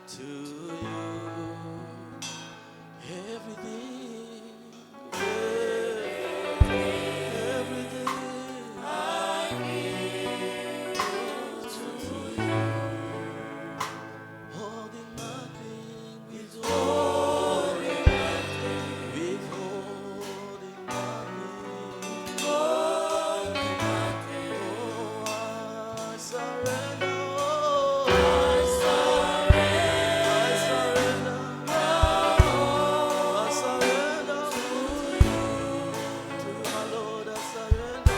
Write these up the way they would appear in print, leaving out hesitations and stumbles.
to you. Everything, everything I give to you. Holding nothing, withholding nothing, withholding nothing, holding nothing. Oh, I surrender. Oh, I surrender. I surrender to you, to my Lord. I surrender.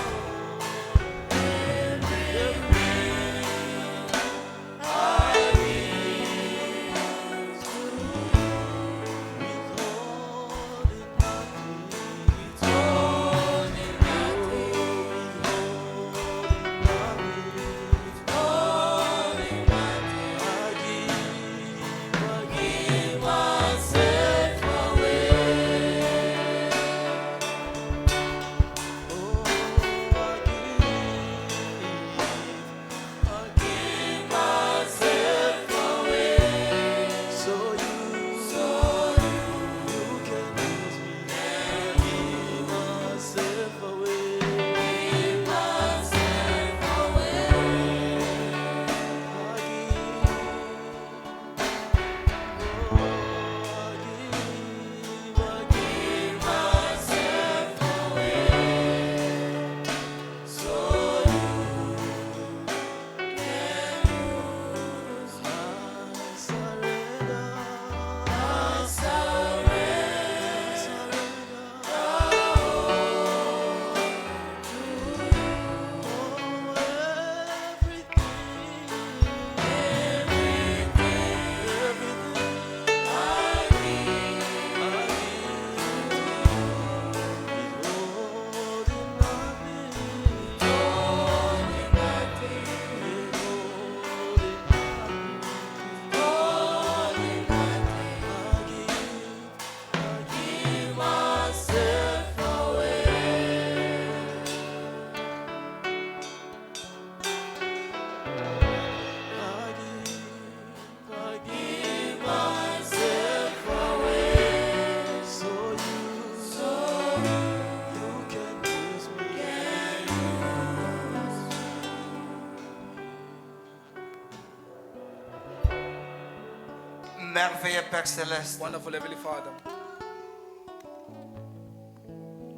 Merveilleux Père Céleste, Wonderful Heavenly Father,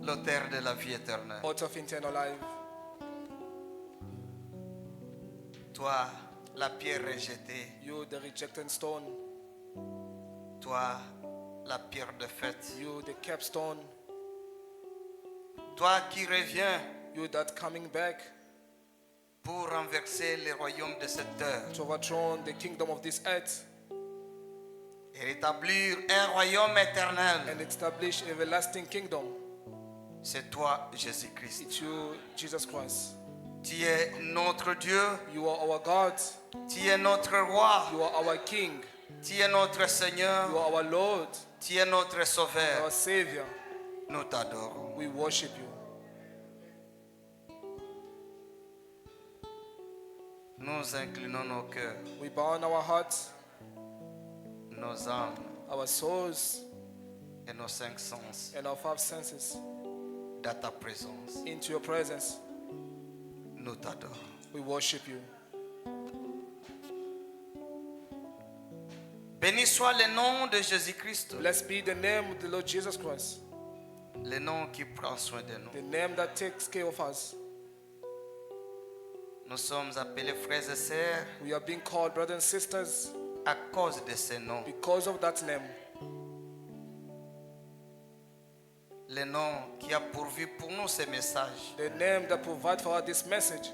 l'auteur de la vie éternelle. out of eternal life, Toi, la pierre rejetée. you the rejected stone, Toi, la pierre de fête. you the capstone, Toi qui reviens you that coming back pour renverser les royaumes de cette terre to overthrow the kingdom of this earth et rétablir un royaume éternel. and establish everlasting kingdom. C'est toi, Jésus-Christ. It's you, Jesus Christ. Tu es notre Dieu. You are our God, Tu es notre roi. you are our King, Tu es notre you Seigneur. are our Lord, Tu es notre Sauveur. our Savior. Nous t'adorons. We worship you. Nous inclinons nos cœurs, We bow in our hearts, nos âmes our souls, et nos cinq sens and our five senses dans ta présence. into your presence. Nous t'adorons. We worship you. Béni soit le nom de Jésus-Christ, Blessed be the name of the Lord Jesus Christ, le nom qui prend soin de nous. the name that takes care of us. Nous sommes appelés frères et sœurs We are being called brothers and sisters à cause de ce nom. because of that name. Le nom qui a pourvu pour nous ce message. The name that provides for us this message.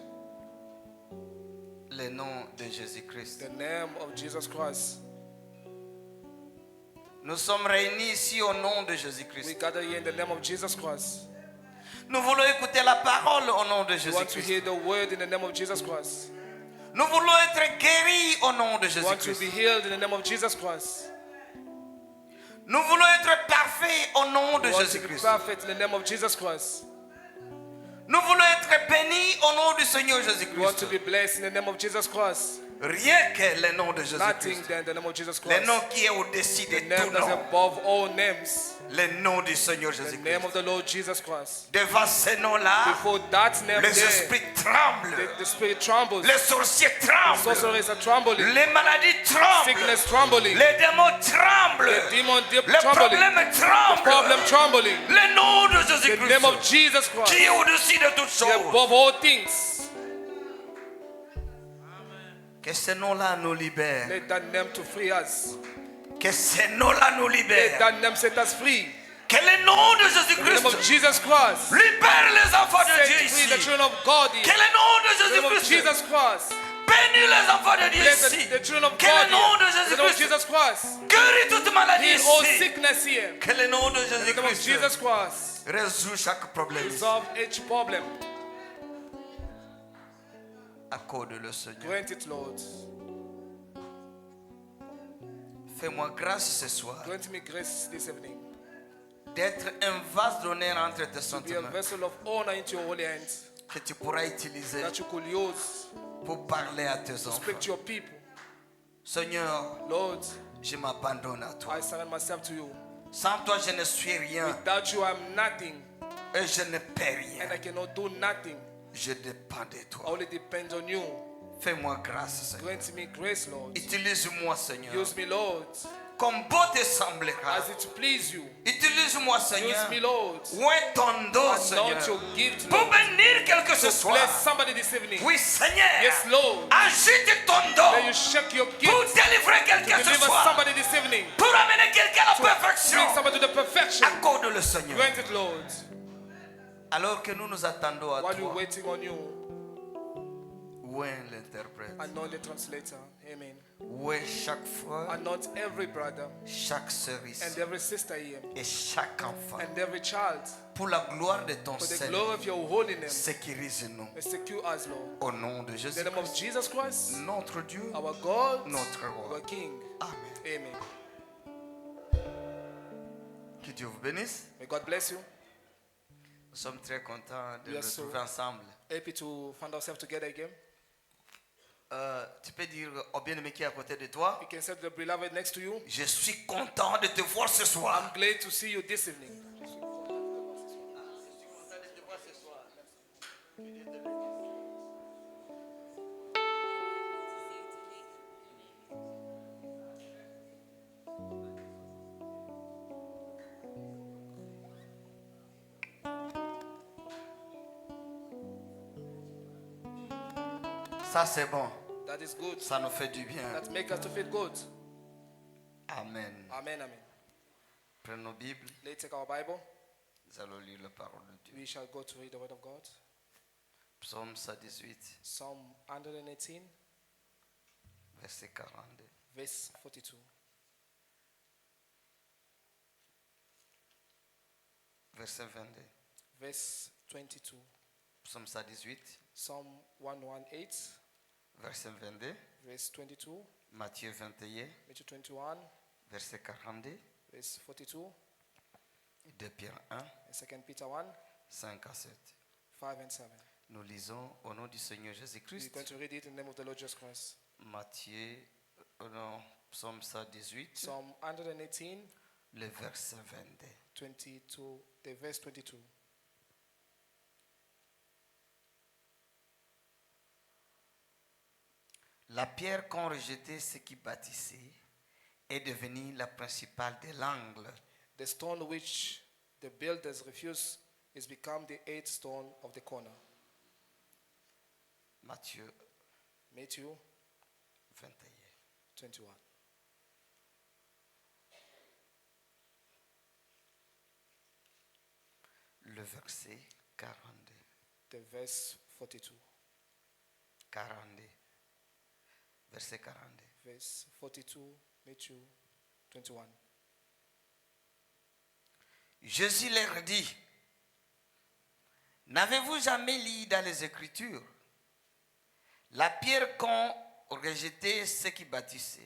Le nom de Jésus-Christ. The name of Jesus Christ. Nous sommes réunis ici au nom de We Jésus-Christ. gather here in the name of Jesus Christ. Nous voulons écouter la parole au nom de We want to Jésus-Christ. hear the word in the name of Jesus Christ. Nous voulons être guéris au nom de We want to be Jésus-Christ. healed in the name of Jesus Christ. Nous voulons être parfaits au nom de We want to be Jésus-Christ. perfect in the name of Jesus Christ. Nous voulons être bénis au nom du Seigneur We want to Jésus-Christ. be blessed in the name of Jesus Christ. Rien que le nom de Nothing Jésus-Christ. than the name of Jesus Le Christ. nom qui est au-dessus de The name tout that's nom. above all names. Le nom du Seigneur The name Jésus-Christ. of the Lord Jesus Christ. Devant ce nom-là, Before that name les there, esprits tremblent. the spirit trembles. Les sorciers tremblent. Sorceries are trembling. Les maladies tremblent. Sickness trembling. Les démons tremblent. The demon Les trembling. problèmes The tremblent. problem trembling. Le nom de The name of Jésus-Christ Jesus qui Christ. est au-dessus de toutes choses. Above all things. Que ce nom-là nous libère. Let that name to free us. Que ce nom-là nous Let libère. that name set us free. Que le nom de The name of Jésus-Christ Jesus Christ. libère les enfants de Set Dieu free ici. the children of God Que here. le nom de The name of Jésus-Christ Jesus Christ. bénit les enfants de Dieu Let ici. the children of Que God le nom de here. The name of Jésus-Christ Jesus Christ. guérit toute maladie Heal all ici. sickness here. Que le nom de The name of Jésus-Christ Jesus Christ. résout chaque problème ici. Resolve each problem. Accorde-le, Seigneur. Grant it, Lord. Fais-moi grâce ce soir Grant me grace this evening. d'être un vase d'honneur entre tes Be a sentiments vessel of honor into your holy hands que tu pourras utiliser that you could use pour parler à tes to enfants. speak to your people. Seigneur, Lord, je m'abandonne à toi. I surrender myself to you. Sans toi, je ne suis rien Without you, I'm nothing et je ne peux rien. and I cannot do nothing. Je dépends de I toi. only depend on you. Fais-moi grâce, Seigneur. Grant me grace, Lord. Utilise-moi, Seigneur, Use me, Lord, comme bon te semblera. as it please you. Utilise-moi, Use Seigneur, me, Lord. oint ton dos, Seigneur, Anoint your gift, pour Lord. bénir quel que ce To soit. bless somebody this evening. Oui, Seigneur, Yes, Lord. agite ton May dos you shake your pour gift. délivrer quel que ce Deliver soit. somebody this evening. Pour amener quelqu'un à la Bring perfection. somebody to the perfection. Accorde-le, Seigneur. Grant it, Lord. Alors que nous nous attendons à While you're toi, waiting on you, où est l'interprète? anoint the translator. Amen. Où est chaque frère, Anoint every brother chaque sœur ici and every sister here et chaque enfant? and every child. Pour la gloire de ton For the Seigneur, glory of your holy name, sécurise-nous. secure us, Lord. Au nom de In Jésus, the name of Jesus Christ, notre Dieu, our God, notre our roi. King. Amen. Amen. Que Dieu vous bénisse. May God bless you. Nous sommes très contents de We nous are so- retrouver ensemble. Happy to find ourselves together again. Tu peux dire au bien-aimé qui est à côté de toi, You can say to the beloved next to you, je suis content de te voir ce soir. I'm glad to see you this evening. Ça c'est bon, That is good. ça nous fait du bien. That make us to feel good. Amen. Amen, amen. Prenons nos Bibles, Let's take our Bible. nous allons lire la parole de Dieu. We shall go to read the word of God. Psaume 118, Psalm 118, verset 42. verse 42. Verset 22. Verse 22. Psaume 118, Psalm 118, verset 22. verse 22. Matthieu 21, Matthew 21, verset 42. verse 42. 2 Pierre 1, And 2 Peter 1, 5 à 7. 5 and 7. Nous lisons au nom du Seigneur We're Jésus-Christ. going to read it in the name of the Lord Jesus Christ. Matthieu, non, Psaume 118, Psalm 118, le verset 22. 22, the verse 22. La pierre qu'ont rejetée ceux qui bâtissaient est devenue la principale de l'angle. The stone which the builders refused is become the eighth stone of the corner. Matthieu Matthew 21. 21. Le verset 42. The verse 42. 42. Verset 42. Verse 42, Matthew 21. Jésus leur dit, n'avez-vous jamais lu dans les Écritures la pierre qu'ont rejetée ceux qui bâtissaient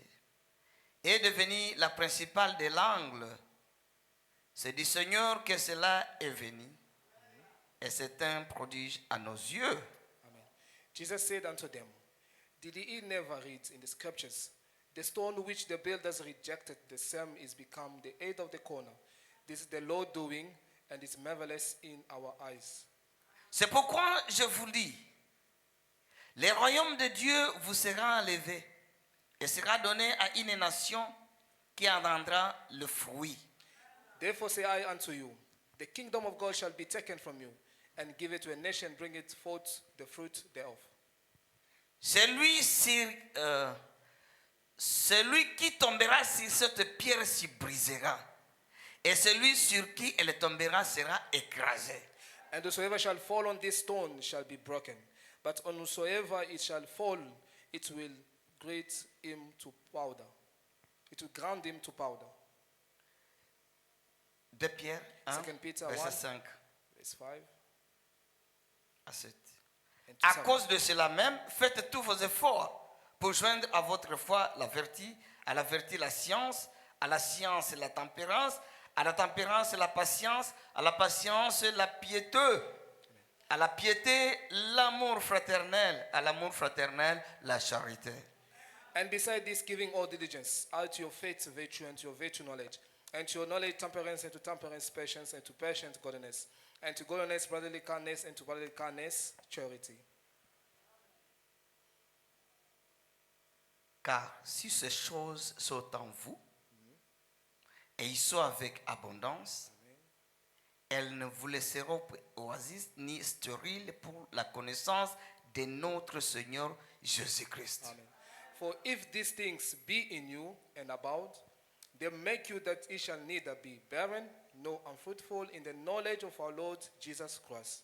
est devenue la principale de l'angle. C'est du Seigneur que cela est venu et c'est un prodige à nos yeux. Amen. Jesus said unto them, Did he never read in the scriptures? The stone which the builders rejected, the same is become the head of the corner. This is the Lord doing, and is marvelous in our eyes. C'est pourquoi je vous dis, le royaume de Dieu vous sera enlevé et sera donné à une nation qui en rendra le fruit. Therefore say I unto you, the kingdom of God shall be taken from you, and give it to a nation, bring it forth the fruit thereof. Celui qui tombera sur cette pierre s'y brisera, et celui sur qui elle tombera sera écrasé. And whosoever shall fall on this stone shall be broken, but on whosoever it shall fall, it will grate him to powder. It will ground him to powder. 2 Pierre 1, 2 Peter verset 1. 5 Verse 5 à 7. and to À 7. cause de cela même, faites tous vos efforts pour joindre à votre foi la vertu, à la vertu la science, à la science la tempérance, à la tempérance la patience, à la patience la piété, à la piété l'amour fraternel, à l'amour fraternel la charité. And beside this, giving all diligence, add to your faith virtue, and to your virtue knowledge, and to your knowledge temperance, and to temperance patience, and to patience godliness, and to godliness brotherly kindness, and to brotherly kindness charity. Car si ces choses sont en vous, et ils sont avec abondance, elles ne vous laisseront oasis ni stériles pour la connaissance de notre Seigneur Jésus-Christ. Amen. For if these things be in you and abound, they make you that ye shall neither be barren nor unfruitful in the knowledge of our Lord Jesus Christ.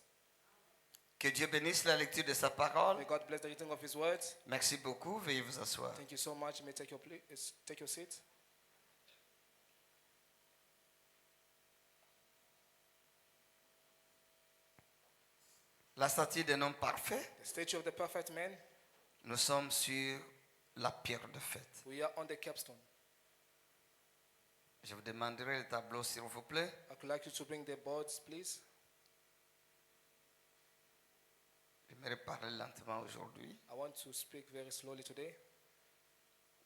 Que Dieu bénisse la lecture de sa parole. May God bless the reading of His words. Merci beaucoup. Veuillez vous asseoir. Thank you so much. You may take your seat. La statue d'un homme parfait. The statue of the perfect man. Nous sommes sur la pierre de fête. We are on the capstone. Je vous demanderai le tableau, s'il vous plaît. I would like you to bring the boards, please. J'aimerais parler lentement aujourd'hui. I want to speak very slowly today.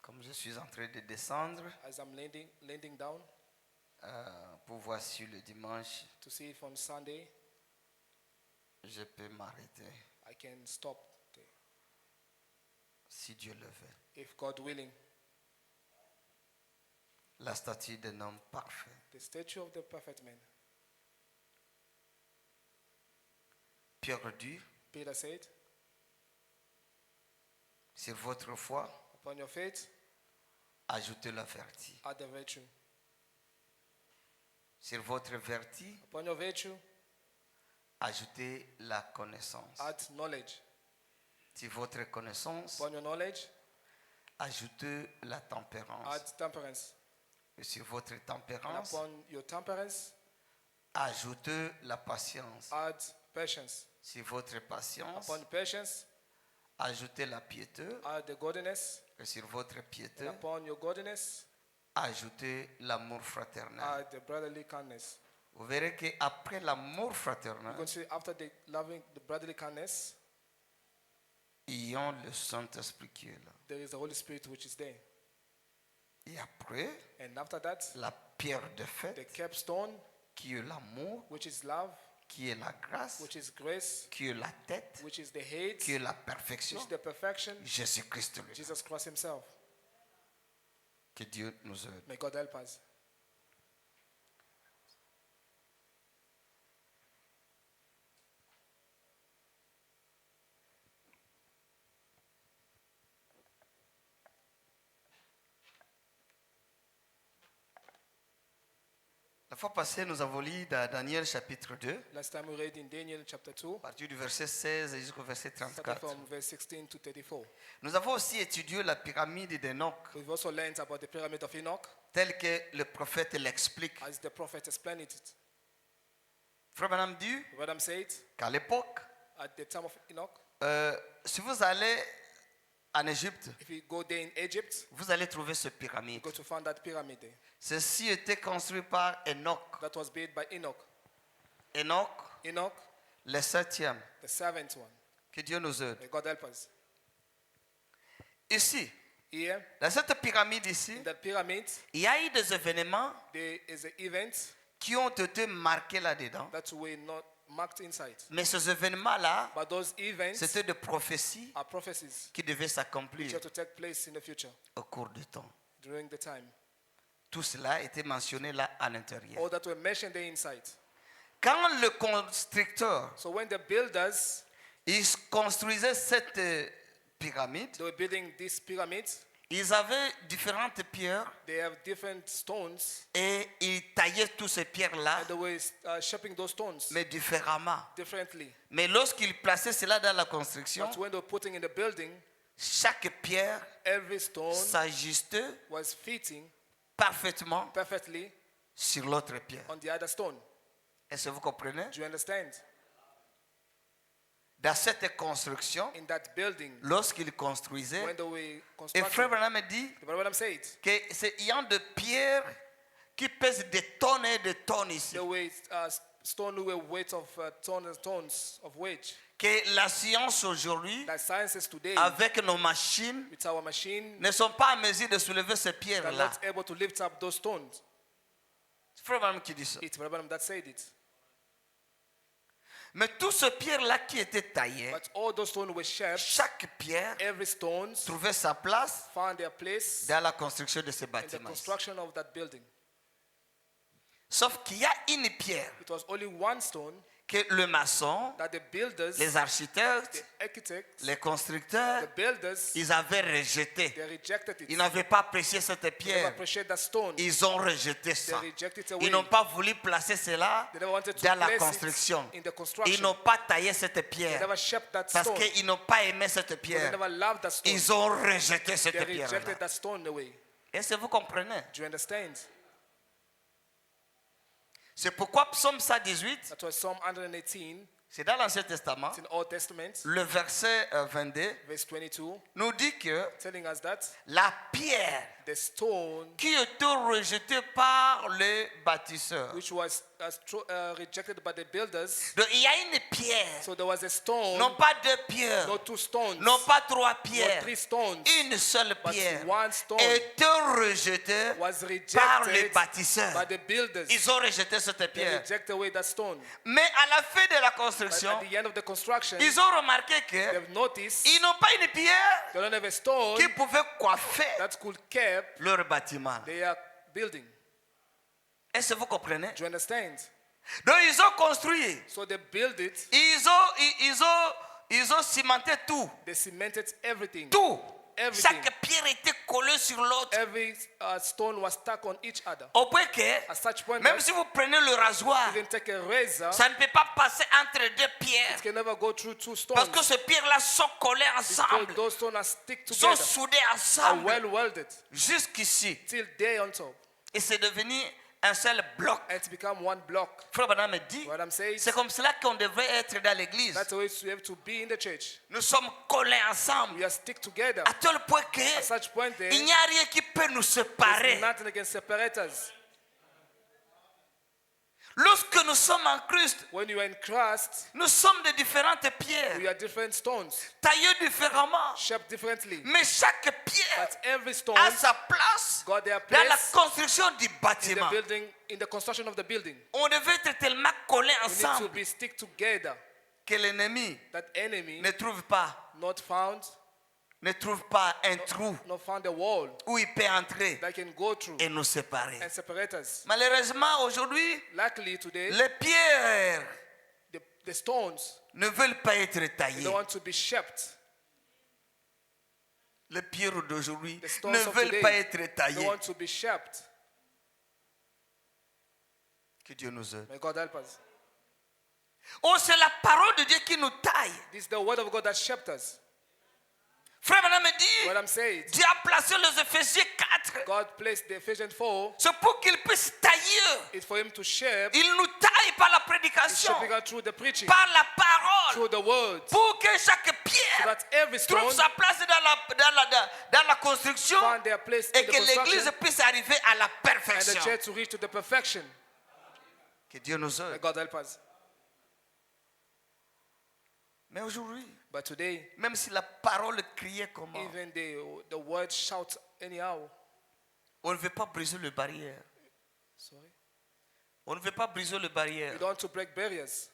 Comme je suis en train de descendre, As I'm landing down pour voir si le dimanche, to see if on Sunday je peux m'arrêter, I can stop there, si Dieu le veut. if God willing. La statue d'un homme parfait. The statue of the perfect man. Pierre dit, Peter said, sur votre foi, upon your faith, ajoutez la vertu. add the virtue. Sur votre vertu, Upon your virtue, ajoutez la connaissance. add knowledge. Sur votre connaissance, Upon your knowledge, ajoutez la tempérance. add temperance. Et sur votre And tempérance, upon your temperance, ajoutez la patience. add patience. Sur votre patience, Upon patience, ajoutez la piété. add the godliness. Et sur votre piété, And upon your godliness, ajoutez l'amour fraternel. add the brotherly kindness. Vous verrez qu'après l'amour You fraternel, can see after the loving, the brotherly kindness, il y a le Saint-Esprit qui est là. there is the Holy Spirit which is there. Et après, And after that, la pierre de the fête, capstone, qui est l'amour, which is love, qui est la grâce, which is grace, qui est la tête, which is the head, qui est la which perfection, is the perfection, Jésus-Christ lui-même. Jesus Christ Himself. Que Dieu nous aide. May God help us. La fois passée, nous avons lu dans Daniel chapitre 2, Last time we read in Daniel chapter 2, à partir du verset 16 jusqu'au verset starting 34. from verse 16 to 34. Nous avons aussi étudié la pyramide d'Enoch, We've also learned about the pyramid of Enoch, tel que le prophète l'explique. as the prophet explained it. Frère Branham dit Adam said, qu'à l'époque, at the time of Enoch, si vous allez en Égypte, if you go there in Egypt, vous allez trouver ce you pyramide. go to find that pyramid there. Ceci était construit par Enoch. That was built by Enoch. Enoch, Enoch, le septième. the seventh one. Que Dieu nous aide. May God help us. ici, Here, dans cette pyramide ici, in that pyramid, il y a eu des événements there is an event qui ont été marqués là-dedans. that were not marked inside. Mais ces événements-là, But those events c'était des prophéties are prophecies qui devaient which s'accomplir have to take place in the future, au cours du temps. during the time. Tout cela était mentionné là à l'intérieur. All that were mentioned there inside. Quand le constructeur So when the builders, il construisait cette pyramide, they were building these pyramids, ils avaient différentes pierres they have different stones, et ils taillaient toutes ces pierres-là, and they were shaping those stones mais différemment. differently. Mais lorsqu'ils plaçaient cela dans la construction, But when they were putting in the building, chaque pierre every stone s'ajustait was fitting parfaitement perfectly sur l'autre pierre. on the other stone. Est-ce que vous comprenez? Do you understand? Dans cette construction, In that building, lorsqu'ils construisaient, when they were et constructing, Frère Branham me dit the Bible said, qu'il y a de pierres qui pèsent des tonnes et des tonnes ici. there were stone who were weight of tons and tons of weight. Que la science aujourd'hui, That sciences today, avec nos machines, with our machine, ne sont pas en mesure de soulever ces are pierres-là. not able to lift up those stones. C'est Frère Branham qui dit ça. It's Bible that said it. Mais toutes ces pierres-là qui étaient taillées, But all those stones were shaped. chaque pierre Every stone trouvait sa place found their place dans la construction de ces in the bâtiments. construction of that building. Sauf qu'il y a une pierre It was only one stone que le maçon, that the builders, les architectes, the architects, les constructeurs, the builders, ils avaient rejeté. they rejected it. Ils n'avaient pas apprécié cette They never pierre. appreciated that stone. Ils ont rejeté They ça. rejected it away. Ils n'ont pas voulu placer cela They never wanted to dans la place construction. it in the Ils construction. n'ont pas taillé cette They pierre never shaped that parce stone. qu'ils n'ont pas aimé cette They pierre. never loved that stone. Ils ont rejeté They cette rejected pierre. that stone away. Est-ce que vous comprenez? Do you understand? C'est pourquoi Psaume 118, That was Psalm 118. c'est dans l'Ancien Testament, It's in Old Testament, le verset 22, verse 22, nous dit que telling us that la pierre the stone qui était rejetée par les bâtisseurs. which was rejected by the builders. Donc il y a une pierre, So there was a stone, non pas deux pierres, not two stones, non pas trois not pierres, three stones, une seule but pierre one stone était rejetée was par les rejected bâtisseurs. by the builders. Ils ont rejeté cette They pierre. reject away that stone. Mais à la fin de la But construction, at the end of the construction, ils ont remarqué they've qu'ils noticed n'ont pas une pierre they don't have a stone qui pouvait coiffer that could keep leur bâtiment. their building. Est-ce que vous comprenez? Do you understand? Donc ils ont construit, So they built it, ils ont cimenté tout, they cemented everything. tout. Everything. Chaque pierre était collée sur l'autre. Every stone was stuck on each other. Au point que, At such point, même that si vous prenez le rasoir, you can take a razor, ça ne peut pas passer entre deux pierres. it can never go through two stones. Parce que ces pierres-là sont collées Because ensemble, those stones are stick sont together, soudées are ensemble, well welded jusqu'ici. till there on top, Et c'est devenu un seul bloc. and it's become one block. Frère Branham me dit, What I'm saying, c'est comme cela qu'on devrait être dans l'église. that's the way we have to be in the church. Nous sommes collés ensemble, We are stick together. à tel point que At such point, there, il n'y a rien qui peut nous séparer. there's nothing that can separate us. Lorsque nous sommes en Christ, When you are in Christ, nous sommes de différentes pierres, we are different stones, taillées différemment. shaped differently. Mais chaque pierre But every stone a sa place got their dans la place construction du in the bâtiment. building, in the construction of the building. On devait être tellement collés We need to ensemble be stick together. que l'ennemi That enemy ne trouve pas un trou not found a wall où il peut entrer that can go through et nous séparer. and separate us. Malheureusement, aujourd'hui, Luckily today, les pierres the stones, ne veulent pas être they taillées. don't want to be shaped. Les pierres d'aujourd'hui The stones ne of veulent today, pas être they taillées. want to be shaped. Que Dieu nous aide. May God help us. Oh, c'est la parole de Dieu qui nous taille. This is the word of God that shaped us. Frère Branham me dit, What I'm saying, Dieu a placé les Éphésiens 4. God placed the Ephesians 4, C'est pour qu'il puisse tailler. it's for him to shape. Il nous taille par la He's prédication, shaping us through the preaching, par la parole, through the word, pour que chaque so pierre that every trouve stone sa place dans la construction find their place et in the que l'Église construction puisse arriver à la and the perfection. church to reach to the perfection. Que Dieu nous May aide. God help us. Mais aujourd'hui, But today, même si la parole criait comment, even the word shout anyhow. on ne veut pas briser les barrières. Sorry. On ne veut pas briser les barrières. You don't want to break barriers.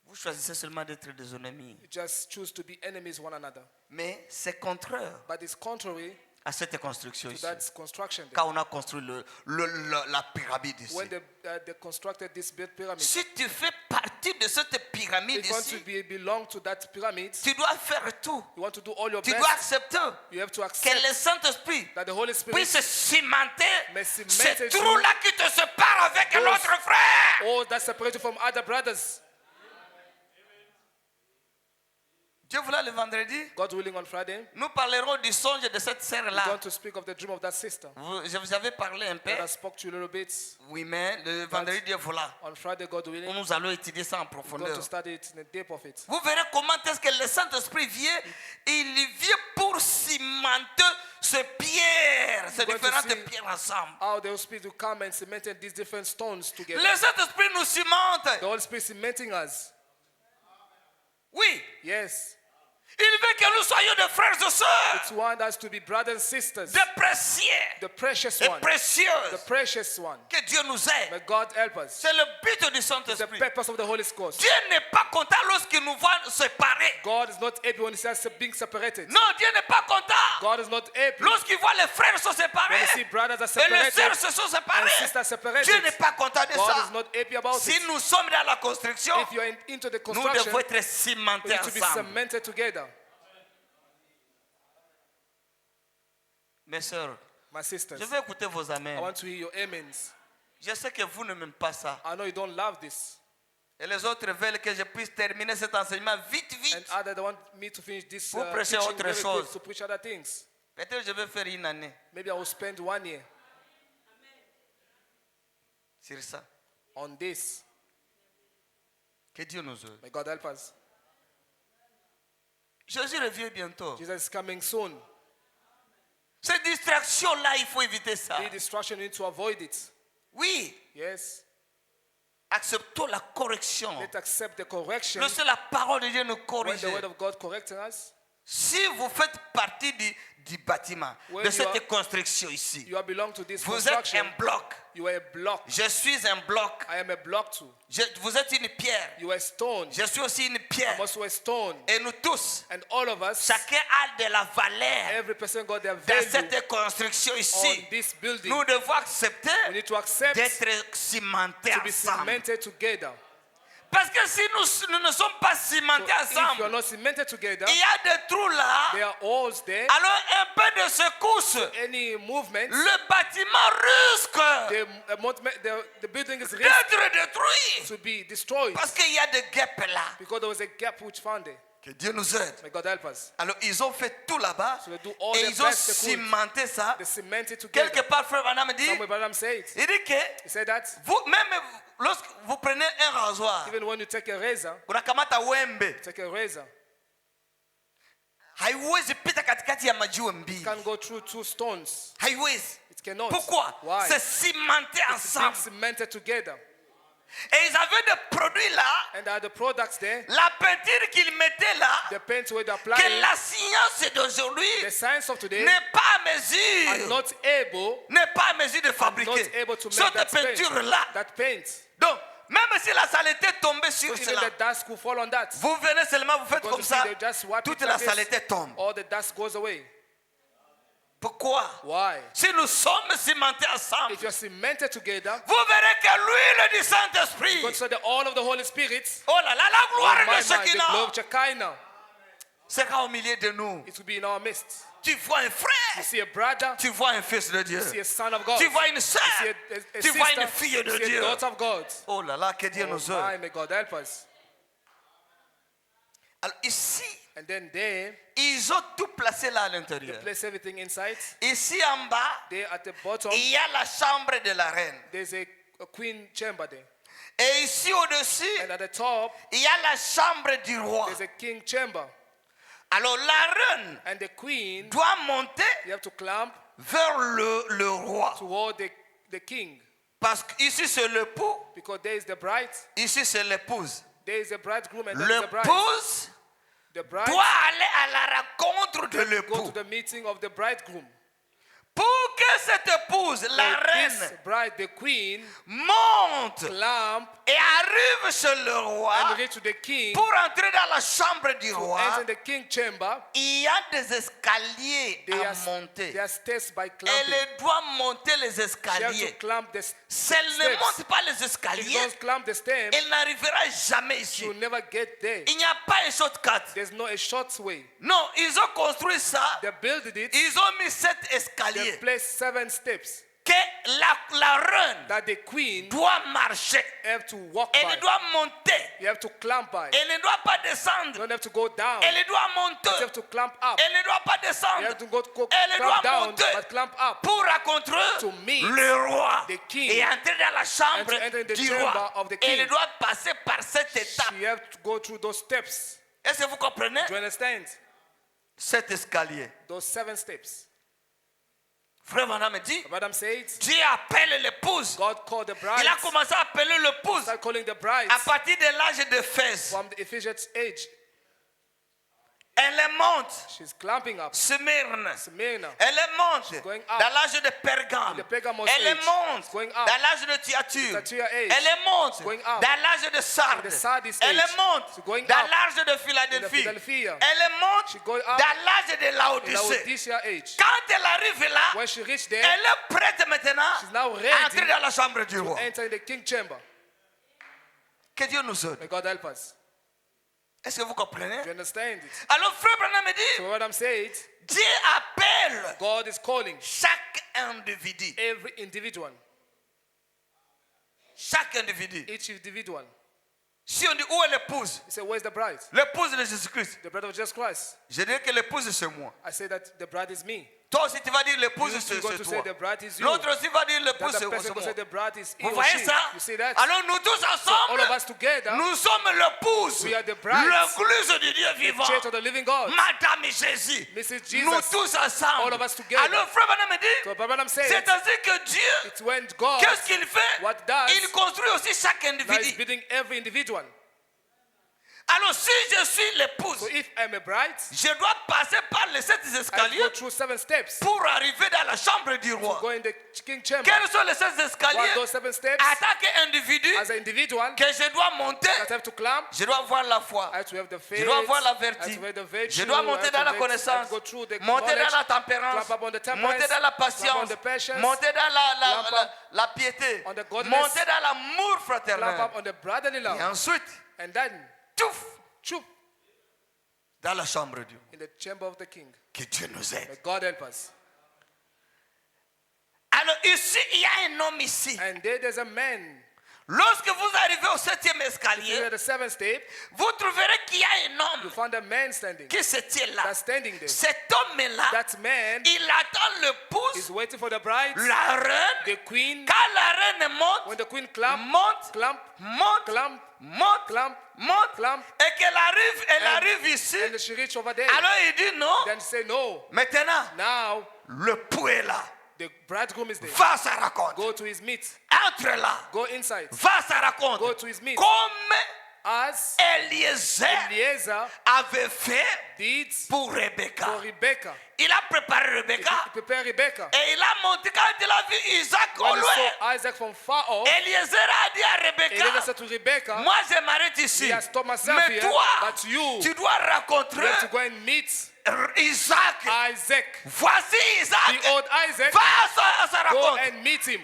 Vous choisissez seulement d'être des ennemis. You just choose to be enemies one another. Mais c'est contraire But it's contrary à cette construction to ici. that construction. Quand on a construit la pyramide ici. When they constructed this big pyramid, Si tu fais partie de cette pyramide if you want to ici, belong to that pyramid, tu dois faire tout. you want to do all your Tu best. dois accepter You have to que accept le Saint-Esprit that the Holy Spirit, puisse cimenter Mais ce cimenter trou-là qui te sépare avec Those- l'autre frère. all that separate you from other brothers. Dieu voulait le vendredi, God willing, on Friday, nous parlerons du songe de cette we're sœur-là. going to speak of the dream of that sister. Je vous avais parlé un peu. That I spoke to you a little bit. Oui, mais le vendredi, Dieu voilà. On Friday, God willing, Nous allons étudier ça en we're going profondeur. to study it in the depth of it. Vous verrez comment est-ce que le Saint-Esprit vient. Il vient pour cimenter ces pierres, ces Going to différentes see pierres ensemble. How the Holy Spirit will come and cement these different stones together. Le Saint-Esprit nous cimente. The Holy Spirit cementing us. Oui. Yes. Il veut que nous soyons des frères et sœurs. It's want us to be brothers and sisters. Des précieux. The precious Et one. The précieuses. precious one. Que Dieu nous aide. May God help us. C'est le but du It's the Saint-Esprit. purpose of the Holy Ghost. Dieu n'est pas content lorsqu'il nous voit séparés. God is not happy when he says being separated. Non, Dieu n'est pas content. God is not happy Lorsqu'il voit les frères se when séparer you see brothers are et les sœurs separated se sont and séparées. sisters separated. Dieu n'est pas content de God ça. is not happy about Si it. nous sommes dans la construction, If you are into the nous construction, devons être we cimentés need to be ensemble. cemented together. Mes sœurs, My sisters, je vais écouter vos I amens. want to hear your amens. Je sais que vous ne m'aimez pas ça. I know you don't love this. Et les autres veulent que je puisse terminer cet enseignement vite, And vite. others want me to finish this Vous prêchez teaching autre very quick, chose. to preach other things. Peut-être je vais faire une année Maybe I will spend 1 year sur ça. on this. Que Dieu nous aide. May God help us. Jésus revient bientôt. Jesus is coming soon. Ces distractions-là, il faut éviter ça. The distraction, you need to avoid it. Oui, Yes. acceptons la correction. Let's accept the correction. Lorsque la parole de Dieu nous When corrige. the word of God correcting us, Si vous faites partie du bâtiment, When de you cette are- construction ici, you are belong to this vous êtes construction. un bloc. You are a block. Je suis un bloc. I am a block too. Vous êtes une pierre. You are a stone. Je suis aussi une pierre. I'm also a stone. Et nous tous, And all of us, chacun a de la valeur every person got their dans value cette construction on ici. this building. Nous devons accepter We need to accept d'être cimentés to be ensemble. cemented together. Parce que si nous ne sommes pas So cimentés if you are ensemble, not cemented together, il y a des trous là. there are holes there. Alors un peu de secousse, Any movement, le bâtiment risque the building is risk d'être détruit. to be destroyed Parce qu'il y a des gaps là. because there was a gap which found there. Que Dieu nous aide. May God help us. Alors ils ont fait tout là-bas So they do all et their ils ont best they could. cimenté ça. They cemented together. Quelque part, Frère Branham dit, Samuel Branham said, il dit que he said that vous, même lorsque vous prenez un rasoir, even when you take a razor, unakamata wembe, take a razor, haiwezi pita katikati ya majiwe it mbili. can go through 2 stones. Haiwezi. It cannot. Pourquoi? Why? C'est cimenté It's being ensemble. cemented together. Et ils avaient des produits là, And there are the products there, la peinture qu'ils mettaient là, the paint where they apply que it, la science d'aujourd'hui the science of today n'est pas à are mesure, not able, n'est pas à mesure de not fabriquer. able to make Cette that peinture paint. là. That paint. Donc, même si la saleté tombait sur So even cela, the dust could fall on that. vous venez seulement, vous faites Because comme you see, ça, they just wipe toute it la like this, saleté tombe. all the dust goes away. Pourquoi? Why? Si nous sommes cimentés ensemble, If you're cemented together, vous verrez que l'huile du Saint-Esprit, God said the all of the Holy Spirit, oh là là, la gloire oh de my, the Shekinah glow of Shekinah, sera au milieu de nous. it will be in our midst. Tu vois un You frère, see a brother, tu vois un fils de Dieu, you see a son of God, tu you vois une sœur, see a tu vois sister, une fille you de see a Dieu. daughter of God. Oh là là, que Dieu Oh nous my, aide. may God help us. Alors ici, And then there, ils ont tout placé là à l'intérieur. place everything inside. Ici en bas, There at the bottom, il y a la chambre de la reine. there's a queen chamber there. Et ici au-dessus, And at the top, il y a la chambre du roi. there's a king chamber. Alors la reine And the queen, doit monter you have to climb vers le roi. toward the king. Parce qu'ici c'est l'époux, Because there is the bride, ici c'est l'épouse. There is a bridegroom and there is a bride. L'épouse The bride doit aller à la rencontre de go to l'époux. the meeting of the bridegroom. Pour que cette épouse, la For this reine, bride, the queen, monte climb et arrive chez le roi and reach to the king pour entrer dans la chambre du to roi, enter the king chamber. il y a des escaliers They à are monter. stairs by Elle climbing. doit monter les She has to escaliers. climb the Si elle ne steps. monte pas les If she escaliers, don't climb the steps, elle n'arrivera jamais she ici. will never get there. Il n'y a pas un shortcut. There's no a short way. Non, ils ont construit ça. They built it. Ils ont mis 7 They escaliers placed 7 steps que la reine that the queen doit marcher. have to walk Elle by. doit monter. You have to climb by. Elle ne doit pas You descendre. don't have to go down. Elle doit You monter. have to climb up. Elle ne doit pas You descendre. have to go Elle doit climb down, monter but climb up. pour rencontrer To meet le roi the king et entrer dans la chambre and to enter in the du chamber roi. of the king. Elle doit passer par cette étape. You have to go through those steps. Est-ce que vous comprenez? Do you understand? 7 escaliers. Those 7 steps. Frère Branham dit, Madam said, Dieu appelle l'épouse. God called the bride. Il a commencé à appeler l'épouse Start calling the bride à partir de l'âge d'Éphèse. from the Ephesians age. Elle monte, She's climbing up. Smyrne. Smyrna. Elle monte going up. dans l'âge de Pergame. In the Pergamos Elle age. monte Going up. dans l'âge de Thyatire. Thyatira age. Elle monte Going up. dans l'âge de Sardes. In the Sardis Elle age. monte Going dans up. l'âge de In Philadelphie. the Philadelphia. Elle monte She going up. dans l'âge de In Laodicée. Laodicea age. Quand elle arrive là, When she reached there, elle est prête maintenant she's now à ready entrer dans la chambre du roi. enter in the king chamber. Que Dieu nous aide. May God help us. Est-ce que vous comprenez? Do you understand it? Alors, frère Branham me So dit, what I'm saying, Dieu appelle God is calling chaque individu. every individual, Chaque individu. each individual. Si on dit où est l'épouse? He said, where's the bride? L'épouse de Jésus-Christ. The bride of Jesus Christ. Je dirais que l'épouse c'est moi. I say that the bride is me. Toi aussi tu vas dire l'épouse You c'est going to say toi. the bride is you. L'autre aussi va dire That l'épouse the c'est person will say moi. the bride is he Vous or voyez she. ça? You see that? Alors nous tous All of ensemble, us together, nous sommes l'épouse. we are the brides. L'église du Dieu the vivant. church of the living God. Madame Jésus. Mrs. Jesus. Nous tous ensemble. All of us together. Alors frère Branham me dit, So Brother says, c'est ainsi que Dieu, it's when God qu'est-ce qu'il fait? what does, Il construit aussi chaque now is individu. bidding every individual. Alors si je suis l'épouse, So if I'm a bride, je dois passer par les 7 I have to escaliers go through 7 steps pour arriver dans la chambre du to roi. go in the king chamber. Quels sont les 7 What are escaliers? those 7 steps? En tant qu'individu As an individual, que je dois monter, I have to climb. je dois avoir la foi. I have to have the faith. Je dois avoir la I have vertu. to have the virtue. Je dois I monter have dans to la have connaissance, to go through the monter dans knowledge, la tempérance, climb up on the temperance, monter dans la climb up patience, on the patience, monter dans climb up la piété, on the godliness, monter dans l'amour climb fraternel. up on the brotherly Et love. ensuite, And then, touf, choop, dans la chambre du roi. in the chamber of the king. Que Dieu nous aide. May God help us. Alors ici, il y a un homme ici. And there's a man. Lorsque vous arrivez au 7e Here escalier, at the 7th step, vous trouverez qu'il y a un you homme found a man standing. qui se tient là. That's standing there. Cet homme-là, That man il attend is l'épouse, waiting for the bride, la reine. the queen. Quand la reine monte, When the queen clamp, monte, clamp, monte, clamp, monte, clamp, monte, clamp, et qu'elle arrive, elle And- arrive ici. and she reach over there. Alors il dit non. Then say no. Maintenant, Now l'époux est là. the bridegroom is there. Va à sa rencontre. Go to his meat. Entre là. Go inside. Va à sa rencontre. Go to his meat. Comme As Eliezer Eliezer avait fait did pour Rebecca. for Rebecca. Il a préparé Rebecca He prepared Rebecca. et il a monté quand il a vu Isaac au When he loin. saw Isaac from far off, Eliezer a dit à Eliezer Rebecca, said to Rebecca, moi je m'arrête ici. he has stopped myself Mais here, toi, but you tu dois rencontrer have to go and meet Isaac. Isaac. Voici Isaac. The old Isaac, Va à sa go rencontre. and meet him.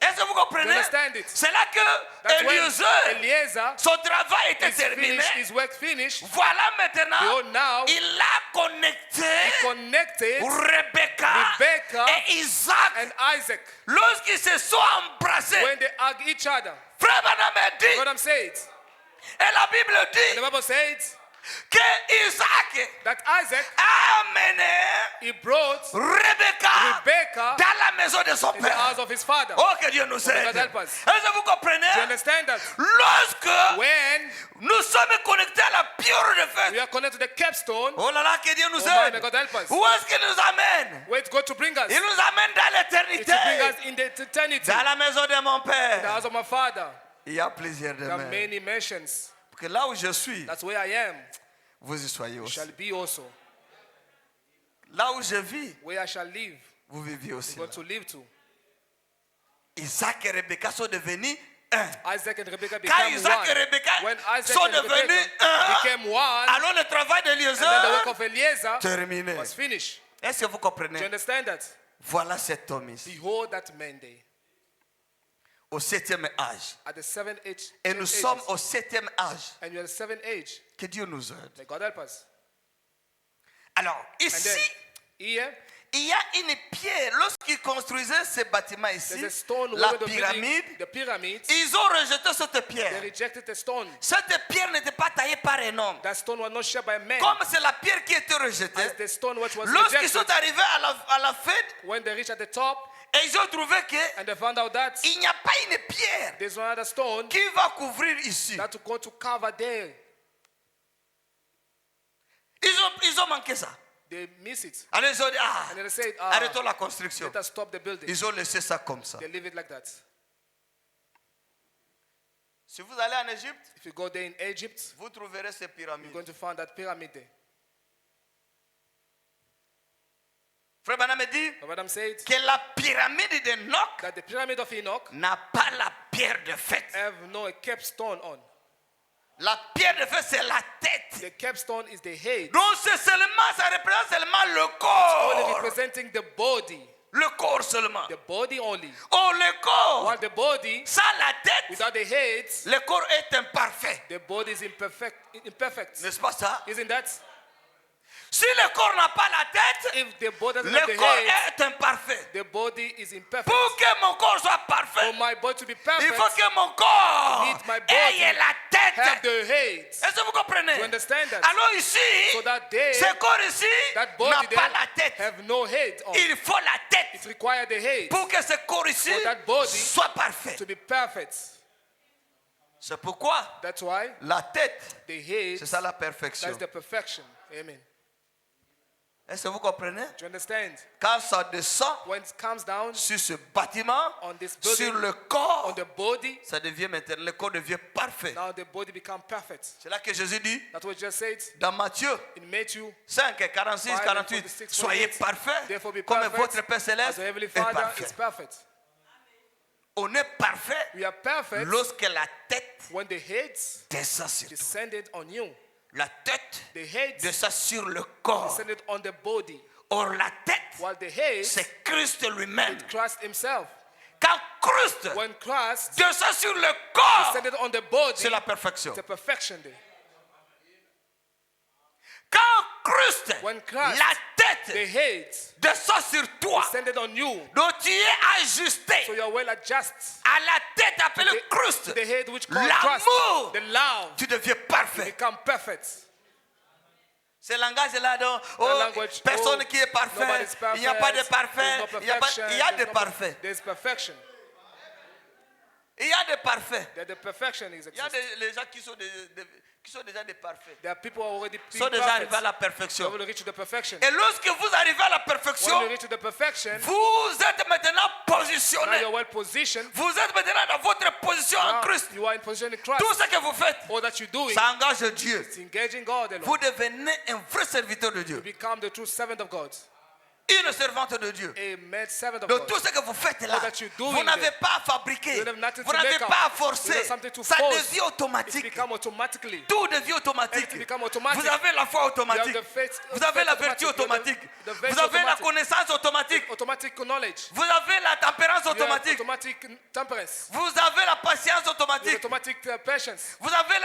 Est-ce que vous Do you comprenez? understand it? C'est là que That's when Eliezer, Eliezer son travail était is terminé. finished, his work finished. Voilà maintenant, Behold, now il a connecté he connected Rebecca Rebecca et Isaac. and Isaac. Lorsqu'ils se sont embrassés, When they hug each other, Frère Branham a dit, what I'm saying, et la Bible and the dit Bible says que Isaac that Isaac, a amené he brought Rebecca Rebecca dans la maison de son in the père. house of his father. Oh, que Dieu nous aide. God help us. Est-ce que vous comprenez? Do you understand that? Lorsque When nous sommes connectés à la pierre de fête, we are connected to the capstone, oh là là, que Dieu nous oh my, aide. may God help us. Où est-ce qu'il nous amène? Where it's going to bring us? Il nous amène dans It's l'éternité. to bring us in the eternity. Dans la maison de mon The père. house of my father. Il y a plusieurs There are demeures. many mansions. que là où je suis, That's where I am. vous y soyez You aussi. shall be also. Là où je vis, Where I shall live, vous vivez aussi. you're là. going to live too. Isaac et Rebecca sont devenus un. Isaac and Rebecca Quand became Isaac one. et Rebecca When Isaac sont and devenus Rebecca un, became one, alors le travail and then the d'Eliezer work of Eliezer terminé. was finished. Est-ce que vous Do you comprenez? understand that? Voilà cet homme ici, Behold that man day. au 7e âge. At the 7th age, Et nous sommes au 7e âge. and you're at the 7th age. Que Dieu nous aide. May God help us. Alors, And then ici, here, il y a une pierre. Lorsqu'ils construisaient ce bâtiment ici, there's a stone la where the pyramide, building, the pyramids, ils ont rejeté cette they pierre. rejected the stone. Cette pierre n'était pas taillée par un homme. That stone was not shared by man. Comme c'est la pierre qui était As rejetée, the stone which was lorsqu'ils sont rejected, arrivés à la fête, when they reached at the top, et ils ont trouvé and they found out that qu'il n'y a pas une pierre there's another stone qui va couvrir ici. that to go to cover there. Ils ont manqué ça. They miss it. Alors ils ont dit, And then they said, arrêtons la construction. let us stop the building. Ils ont laissé ça comme ça. They leave it like that. Si vous allez en Égypte, If you go there in Egypt, vous trouverez ces you're pyramides. going to find that pyramid there. Frère Branham dit But Madam said que la pyramide d'Enoch that the pyramid of Enoch n'a pas la pierre de fête. have no capstone on. La pierre de fête, c'est la tête. The capstone is the head, Donc c'est seulement, ça représente seulement le only corps. representing the body. Le corps seulement. The body only. Oh, le corps, While the body, sans la tête, without the head, le corps est imparfait. the body is imperfect. N'est-ce pas ça? Isn't that? Si le corps n'a pas la tête, If the body doesn't have le the corps head, est imparfait. the body is imperfect. Pour que mon corps soit For parfait, my body to be il perfect, faut que mon corps need my body ait la have tête. the head. Est-ce que vous comprenez? You understand that? Alors ici, So that they, ce corps ici that n'a body pas there la tête. have no head on. Il faut la It tête requires the head pour que ce corps ici For that body soit parfait. to be perfect. C'est pourquoi That's why la tête, the head, c'est ça la perfection. that's the perfection. Amen. Est-ce que vous comprenez? Do you understand? Quand ça descend When it comes down sur ce bâtiment, on this building, sur le corps, on the body, ça devient maintenant, le corps devient parfait. now the body becomes perfect. C'est là que Jésus dit That's what just said dans Matthieu in Matthew 5, 46, 5, 48. 46, Soyez 48. parfaits Therefore be comme perfect votre Père as céleste the Heavenly est Father parfait. is perfect. On est parfait We are perfect lorsque la tête when the heads descend sur toi. descended on you. La tête The heads descend sur le corps. descended on the body, Or la tête, while the head c'est Christ lui-même. is Christ himself. Quand Christ When Christ descend sur le corps, descended on the body, c'est la perfection. it's a perfection there. Quand Christ, When Christ, la the tête head descend sur toi, descended on you, donc tu es ajusté so you are well adjusted. à la tête appelée The Christ. head which called Christ, L'amour, the love, tu deviens parfait. become perfect. Ce langage-là, donc, oh, Language, personne oh, qui est parfait, nobody's perfect. il n'y a pas de parfait, There's no il y a, pas, perfection. il y a There's des no- parfaits. There's perfection. Il y a des parfaits. That the perfection is Il y a exists. des gens qui sont déjà des parfaits. There are people who are already Ils sont déjà arrivés à perfect. la They perfection. will reach to the perfection. Et lorsque vous arrivez à la When perfection, you reach to the perfection, vous êtes maintenant now positionné. you're well positioned. Vous êtes maintenant dans votre position en Now Christ. you are in position in Christ. Tout ce que vous faites, All that you're doing ça engage Dieu. is engaging God alone. Vous devenez un vrai serviteur de You Dieu. become the true servant of God. Une servante de Dieu. A made servant of Donc God. tout ce que vous faites là, All that you're doing vous n'avez there, pas à fabriquer, you have nothing vous to n'avez make up. pas à You forcer, have something to ça force. devient It automatique. becomes automatically. Tout devient automatique. Everything become automatic. Vous avez la foi automatique. You have the faith- Vous avez faith la vertu automatic. automatique. You have the Vous avez la automatic. connaissance automatique. Automatic knowledge. Vous avez la tempérance You have automatique. automatic temperance. Vous avez la patience You have automatique. automatic patience. Vous avez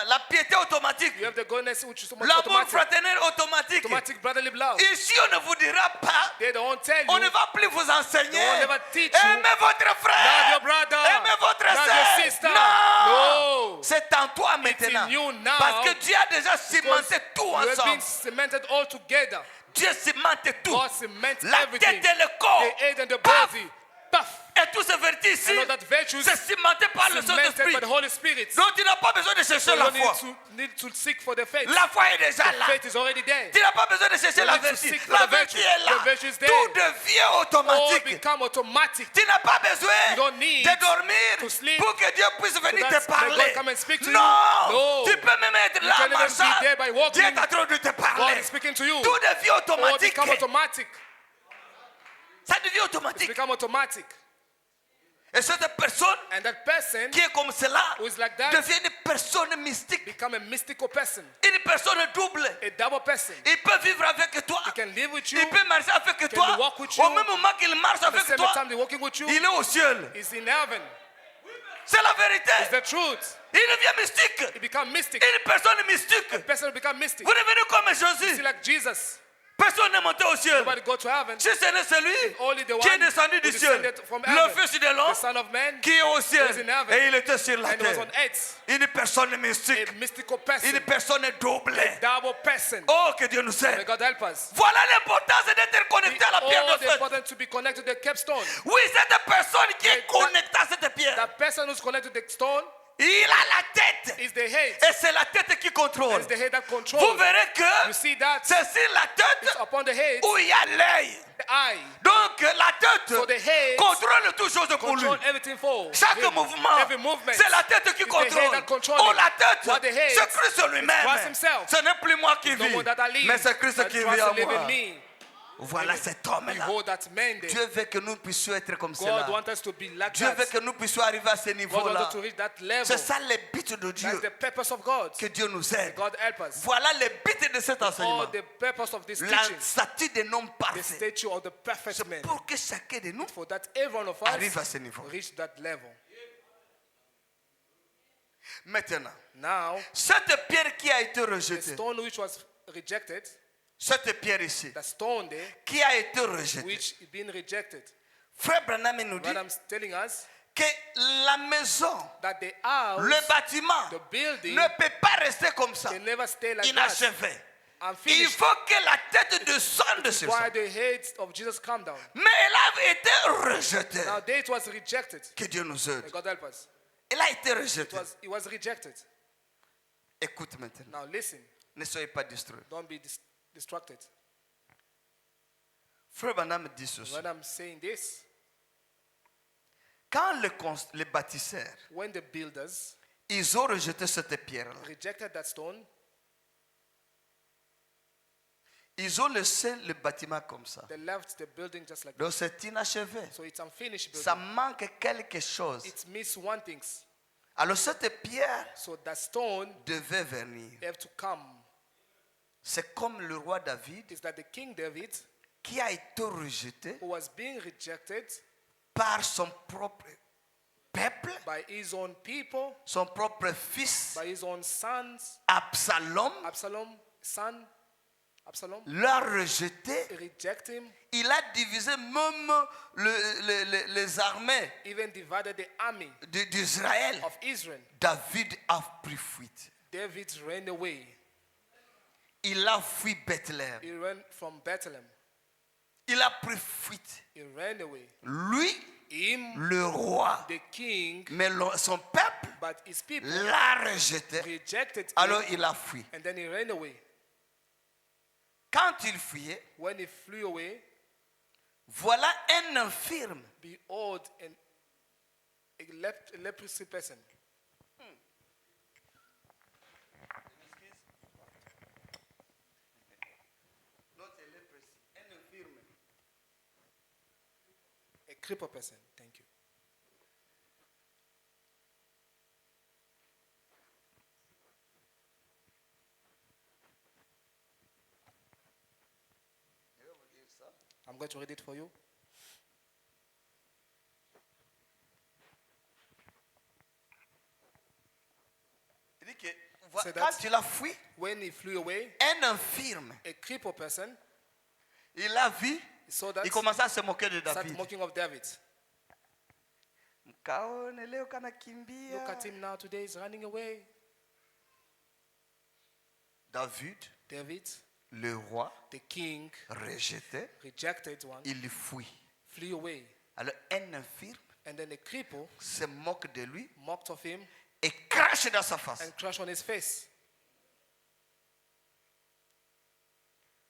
la piété automatique. You have the goodness which is L'amour automatic. fraternel automatique. Automatic brotherly love. Ici, on ne vous dira pas, They don't tell on you. ne va plus vous enseigner. They will never teach you. Aimez votre Love frère. your brother. Aimez votre Love your sœur. sister. Non. No. C'est en toi It's in maintenant. you now. Parce que Dieu a déjà Because cimenté tout you have been ensemble. cemented all together. Dieu cimente tout. God cements La everything. tête et le corps. The head and the Paf. body. Puff. Et tout se vertige vertus ici, I know that virtues c'est cimenté par le cemented Saint-Esprit. by the Holy Spirit. Donc tu n'as pas besoin de So chercher you la don't foi. need to seek for the faith. La foi est déjà The là. faith is already there. Tu n'as pas besoin de chercher You la need to vertu. seek for La the vertu virtue. est là. The virtue is there. Tout devient All automatique. become automatic. Tu n'as pas besoin You don't need de dormir to sleep pour que Dieu puisse venir so te that parler. God come and speak to you. Non. No. Tu peux même être là can en even marchant. be there by walking. Dieu est en train de te God parler. is speaking to you. Tout devient All automatique. become automatic. Ça devient It's automatique. become automatic. Et cette personne And that person qui est comme cela who is like that devient une personne mystique. become a mystical person, Une personne double. a double person. Il peut vivre avec toi. He can live with you. Il peut marcher avec can toi. walk with Au you. même moment qu'il marche At the avec same toi, time, they're walking with you. il est au ciel. He's in heaven. C'est la vérité. It's the truth. Il devient mystique. He become mystic. Une personne mystique. A person will become mystic. Vous devenez comme See, Jésus. like Jesus. Personne n'est monté au ciel. Nobody go to heaven. Si ce n'est celui Only the qui est one descendu who du ciel, descended from le heaven, Fils de the l'homme, Son of Man, qui est au was ciel, in heaven. et il était sur la and he was terre. on earth. Une personne mystique, A mystical person. une personne double. Double person. Oh, que Dieu nous May aide. God help us. Voilà l'importance d'être connecté à la pierre All de the feu. important to be connected to the capstone. Oui, cette personne qui est That- connectée à cette pierre, That person who's connected to the stone il a la tête. is the head. Et c'est la tête qui contrôle. It's the head that Vous controls. verrez que You see that? c'est sur la It's tête upon the head, où il y a l'œil. the eye. Donc la tête So the head contrôle toutes choses pour lui. control everything for Chaque him. mouvement, Every movement. c'est la tête qui It's the head contrôle. that controls Oh, him. la tête, What the head c'est Christ lui-même. Christ himself. Ce n'est plus moi qui No vis, more that I live, mais c'est Christ but qui Christ vit en live in moi. me. Voilà cet homme-là. Behold that man there. Dieu veut que nous puissions être comme God cela. wants us to be like Dieu veut that. que nous puissions arriver à ce God wants niveau-là. us to reach that level. C'est ça le but de That's Dieu. the purpose of God. Que Dieu nous aide. God help us. Voilà le but de cet enseignement. All the purpose of this La teaching, statue des noms the parfaits. statue of the perfect man, Pour que chacun de nous for that every one of us arrive à ce niveau. reach that level. Maintenant, Now, cette pierre qui a été the rejetée, stone which was rejected, cette pierre ici, the stone there qui a été rejetée, which is being rejected, Frère Branham nous dit what I'm telling us que la maison, that the house, le bâtiment the building, ne peut pas rester comme ça, can never stay like that. inachevé. I'm Il finished. faut que la tête descende sur Why ça. the head of Jesus come down? Mais elle avait été rejetée. Now there it was rejected. Que Dieu nous aide. May God help us. Elle a été rejetée. It was rejected. Écoute maintenant. Now listen. Ne soyez pas distrait. Don't be distracted. Frère Branham dit ceci. When I'm saying this, Quand les bâtisseurs, when the builders ils ont rejeté cette pierre-là, rejected that stone, ils ont laissé le bâtiment comme ça. they left the building just like Donc c'est inachevé. that. So it's unfinished building. Ça manque quelque chose. It miss one thing. Alors cette pierre So that stone devait venir. have to come. C'est comme le roi David Is that the King David, qui a été rejeté who was being rejected par son propre peuple, by his own people, son propre fils, by his own sons, Absalom, Absalom l'a rejeté. reject him, Il a divisé même les armées even divided the army d'Israël. of Israel. David a pris fuite. David ran away. Il a fui Bethléem. He ran from Bethlehem. Il a pris fuite. He ran away. Lui, Him, le roi, the king, mais son peuple but his people l'a rejeté. rejected Alors him, il a fui. and then he ran away. Quand il fuyait, When he flew away, voilà un infirme. behold, a leprosy person. A crippled person. Thank you. I'm going to read it for you. Il dit que C'est quand that- il a fui, When he flew away, un infirme, a crippled person, il a vu, he saw that, il commençait à se moquer de started David. mocking of David. Kaone leo kanakimbia. Look at him now today, he's running away. David, le roi, The king, rejeté, rejected one, il fuit. flew away. Alors un infirme And then the cripple se moque de lui mocked of him et crache dans sa face. and crashed on his face.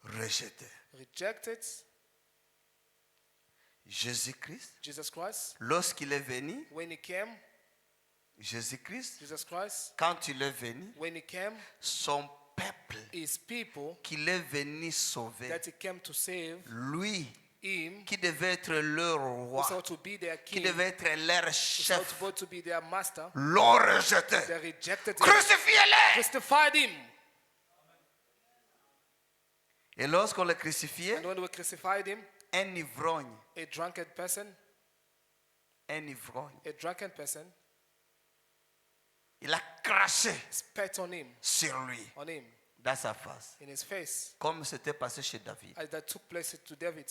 Rejeté. Rejected Jésus-Christ, Jesus Christ. lorsqu'il est venu, When he came, Jésus-Christ, Jesus Christ, quand il est venu, when he came, son peuple his people qu'il est venu sauver, that he came to save, lui him, qui devait être leur who roi, sought to be their qui king, devait être leur who sought chef, to be their master, l'ont rejeté. they rejected him, Crucifiez-les! crucified him. Et lorsqu'on le crucifiait, And when we crucified him, un ivrogne, a drunken person, il a craché spat on him, sur lui, dans sa face, in his face, comme c'était passé chez David. as that took place to David.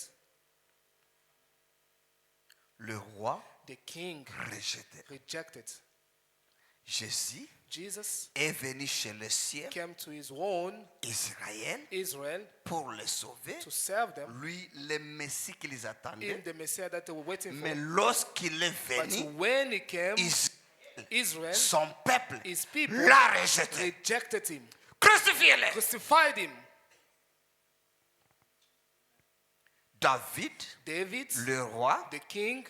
Le roi The king rejeté. rejected. Jésus Jesus est venu chez les siens, came to his own Israël, pour les sauver. to serve them, Lui, le Messie qu'ils him attendaient. the Messiah that they were waiting Mais for. lorsqu'il est But venu, when he came, Israël, Israel, son peuple, his people, l'a rejeté. rejected him, Crucifiez-les. crucified him. David, David, le roi, the king,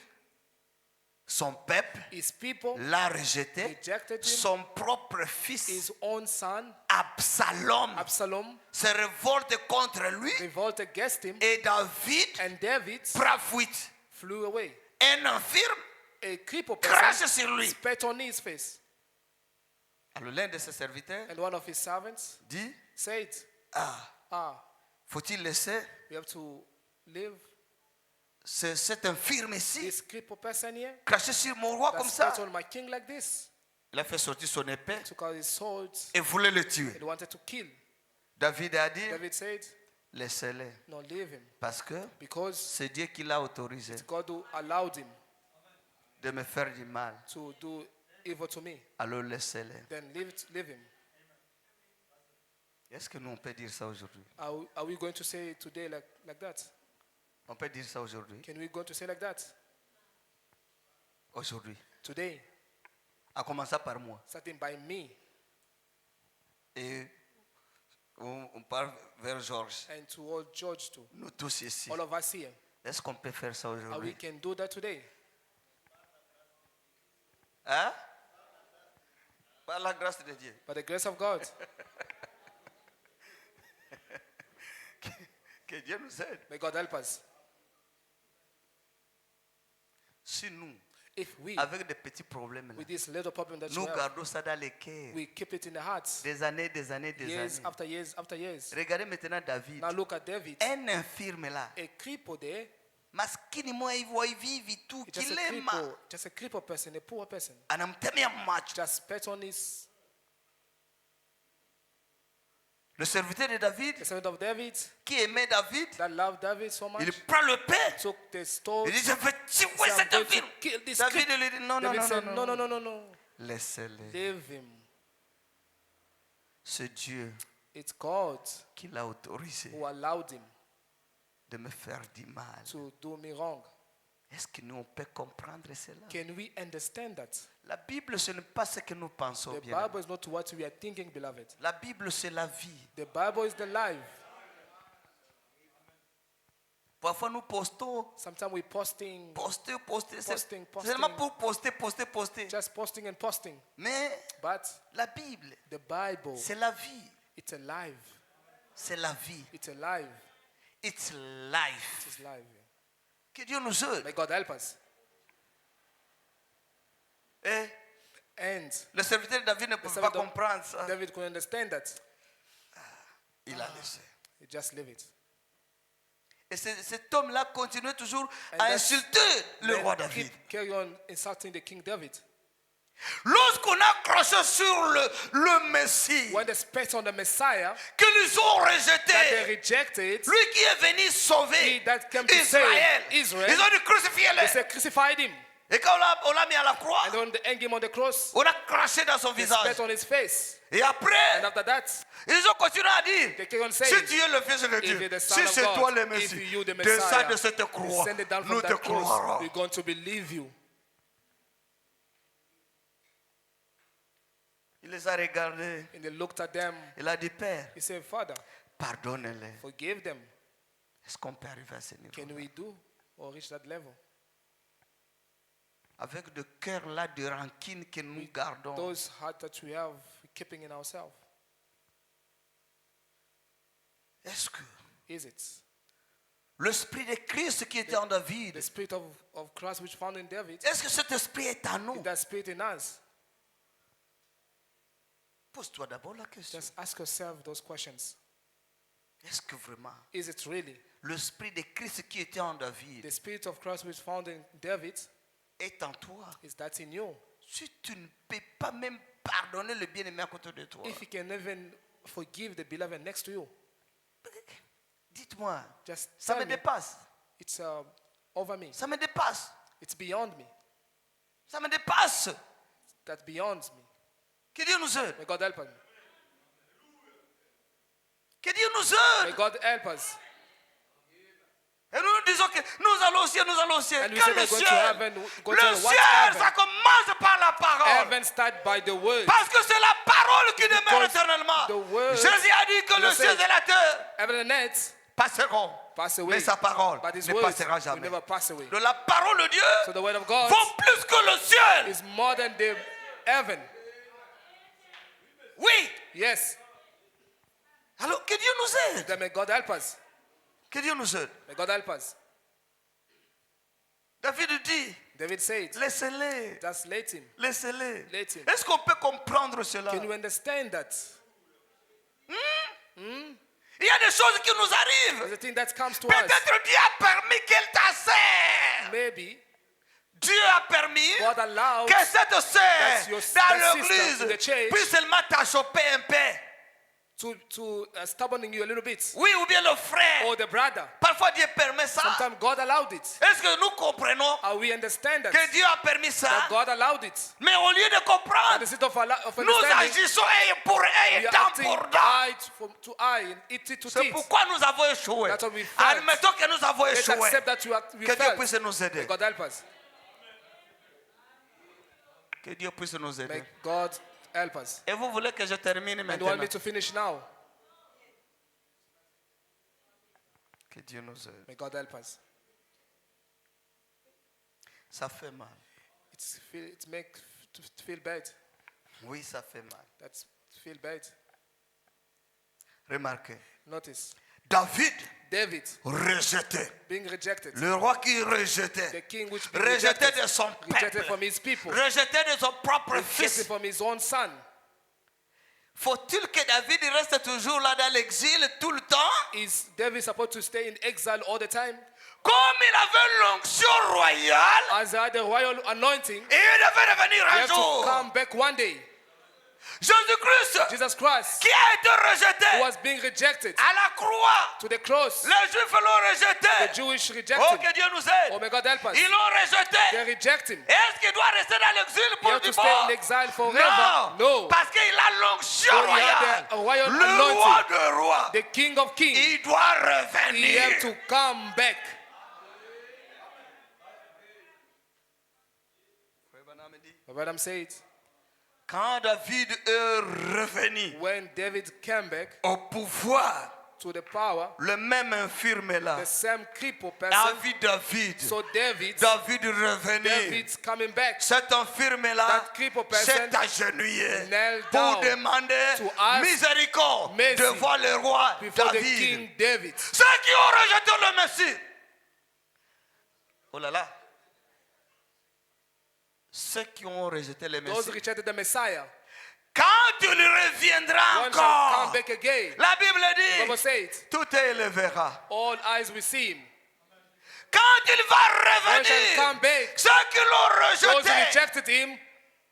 son peuple, his people, l'a rejeté. rejected him. Son propre fils, His own son, Absalom, se révolte contre lui. revolted against him, Et David and David prend fuite. flew away. Un infirme A crippled crache person sur lui. spat on his face. Alors l'un de ses serviteurs And one of his servants dit, said, faut-il laisser we have to leave cet infirme ici this crippled person here cracher sur mon roi that comme ça? spat on my king like this. Il a fait sortir son épée Took out his sword et voulait le tuer. and wanted to kill. David a dit, David said, laissez-le. no, leave him. Parce que Because c'est Dieu qui l'a autorisé God who allowed him de me faire du mal. to do evil to me. Alors laissez-le. Then leave him. Est-ce que nous on peut dire ça aujourd'hui? Are we going to say it today like that? On peut dire ça aujourd'hui? Can we go to say like that? Aujourd'hui. Today, À commencer par moi. starting by me Et on parle vers Georges. and toward George too. Nous tous ici. All of us here. Est-ce qu'on peut faire ça How we aujourd'hui? can do that today? Hein? Par la grâce de Dieu. By the grace of God. Que Dieu nous aide. May God help us. Si nous, If we, avec des petits problèmes, là, with this little problem that nous we have, gardons ça dans les cœurs. we keep it in the hearts. Des années, des années, des Years années. after years after years. Regardez maintenant David. Now look at David. Un infirme là. A cripple there. Maskini mwa hivi tu It's just a kilema. cripple, just a crippled person, a poor person. Anamtemea macho. Just spat on his, Le serviteur de David, the servant of David, qui aimait David, that loved David so much, il prend le pain. took the stone. Il dit, je vais tuer Say, I'm cet going to infirme. kill this David cripple. lui dit, non, non, David non, said, non, no, non. no, no, no, no. Laissez-le. Leave him. C'est Dieu It's God qui l'a autorisé who allowed him de me faire du mal. to do me wrong. Est-ce que nous on peut comprendre cela? Can we understand that? La Bible, ce n'est pas ce que nous pensons The bien. Bible is not what we are thinking, beloved. La Bible, c'est la vie. The Bible is the life. Parfois, nous postons, Sometimes we posting, poster. C'est Posting. seulement pour poster. just posting and posting. Mais But la Bible, the Bible, c'est la vie. it's alive. C'est la vie. It's alive. It's life. It's live. Que Dieu nous aide. May God help us. Et And le serviteur de David ne pouvait pas servant of comprendre ça. David could understand that. Il a laissé. He just leave it. Et cet homme-là continuait toujours And à that insulter le Then roi David. carry on insulting the King David. Lorsqu'on a accroché sur le Messie, When they spat on the Messiah, qu'ils ont that they rejeté, rejected, lui qui est venu sauver he that came to Israël, save Israel, ils ont dû crucifier they les. said, crucified him. Et quand on l'a mis à la croix, And when they hang him on the cross, on a craché dans son they visage. spat on his face. Et après, And after that, ils ont continué à dire, they carry on si saying, tu es le Fils de if Dieu, you're the Son si of c'est God, toi le if Messie, you the descends Messiah, de cette croix, descend it down nous from te that cross, croirons. we're going to believe you. Il les a regardés. And he looked at them. Il a dit, Père, He said, Father, pardonne-les. forgive them. Est-ce qu'on peut arriver à ce niveau? Can we do or reach that level? Avec de cœur là de rancune que nous gardons. Those hearts that we have keeping in ourselves. Est-ce que Is it l'esprit de Christ qui était en David, the spirit of Christ which found in David? est-ce que cet esprit est en nous? Is that spirit in us? Pose-toi d'abord la question. Just ask yourself those questions. Est-ce que vraiment Is it really l'esprit de Christ qui était en David the spirit of Christ which found in David? est en toi? Is that in you? Si tu ne peux pas même pardonner le bien-aimé à côté de toi, If you can even forgive the beloved next to you, dites-moi, just ça tell me me. dépasse. It's over me. Ça me dépasse. It's beyond me. Ça me dépasse. That's beyond me. Que Dieu nous aide. May God help us. Que Dieu nous May aide. God help us. Et nous nous disons que nous allons au ciel, nous allons au ciel. And we Que say le we're going to ciel, heaven, go le to what ciel, heaven? ça commence par la parole. Heaven start by the word. Parce que c'est la parole qui demeure Because éternellement. the word- Jésus a dit que le Jesus ciel said- et la terre Heaven and earth passeront. pass away, Mais sa parole but his ne words passera will jamais. never pass away. De la parole de Dieu So the word of God vaut plus que le ciel. is more than the heaven. Oui. Yes. Alors que Dieu nous aide. Then may God help us. Que Dieu nous aide. May God help us. David dit, David said, laissez-les. just let him. Laissez-les. Let him. Est-ce qu'on peut comprendre cela? Can you understand that? Il y a des choses qui nous arrivent. There's a thing that comes to us. Peut-être Dieu a permis qu'elle t'assère. Maybe Dieu a permis God allows que cette that sœur your- dans that l'église sister in the church puisse seulement t'achoper un peu. to stubborning you a little bit. Oui, ou bien le frère. Or the brother. Parfois Dieu permet ça. Sometimes God allowed it. Est-ce que nous comprenons We understand that. que Dieu a permis ça? That God allowed it. Mais au lieu de And comprendre, the seat of nous understanding, agissons œil pour œil we et are dent acting pour dent. eye to eye and teeth to C'est teeth. pourquoi nous avons échoué. That's what we failed. Admettons que nous avons Let's échoué. accept that we Que Dieu failed. puisse nous aider. May God help us. Que Dieu puisse nous aider. May God help us. Et vous voulez que je termine And you want maintenant? me to finish now? Que Dieu nous aide. May God help us. Ça fait mal. It make to feel bad. Oui, ça fait mal. That's feel bad. Remarquez. Notice David David rejeté. being rejected. Le roi qui rejetait. The king which being Rejeté rejected, de son rejected peuple. from his people, Rejeté de son propre rejected fils. from his own son. Faut-il que David reste toujours là dans l'exil tout le temps? Is David supposed to stay in exile all the time? Comme il avait l'onction royale, As he had the royal anointing, et il devait revenir he un had to jour. come back one day. Jésus-Christ, Jesus Christ, qui a été rejeté who was being rejected à la croix, to the cross, les Juifs l'ont the rejeté. Jewish Oh, rejected. que Dieu nous aide. Oh, may God help us. Ils l'ont rejeté. They reject him. Est-ce qu'il doit rester dans l'exil He pour had to du stay in bon? exile forever. Non, No. parce qu'il a l'onction So he royale. had the royal Le anointing. roi de rois, The King of Kings, il doit he had revenir. to come back. Abraham said, Quand David est revenu when David came back au pouvoir, to the power, le même infirme là the same crippled a person. vu David. So David Revenir. David's coming back. Cet infirme là That crippled person s'est agenouillé knelt pour down demander to ask miséricorde mercy devant le roi before the David. King David. Ceux qui ont rejeté le Messie. Oh là là. Ceux qui ont rejeté le Those Messie. rejected the Messiah, Quand il reviendra one shall come encore, back again. la Bible The dit, Bible said, tout élèvera. all eyes will see him. Quand il va One shall revenir, come back. ceux qui l'ont Those who rejeté, rejected him,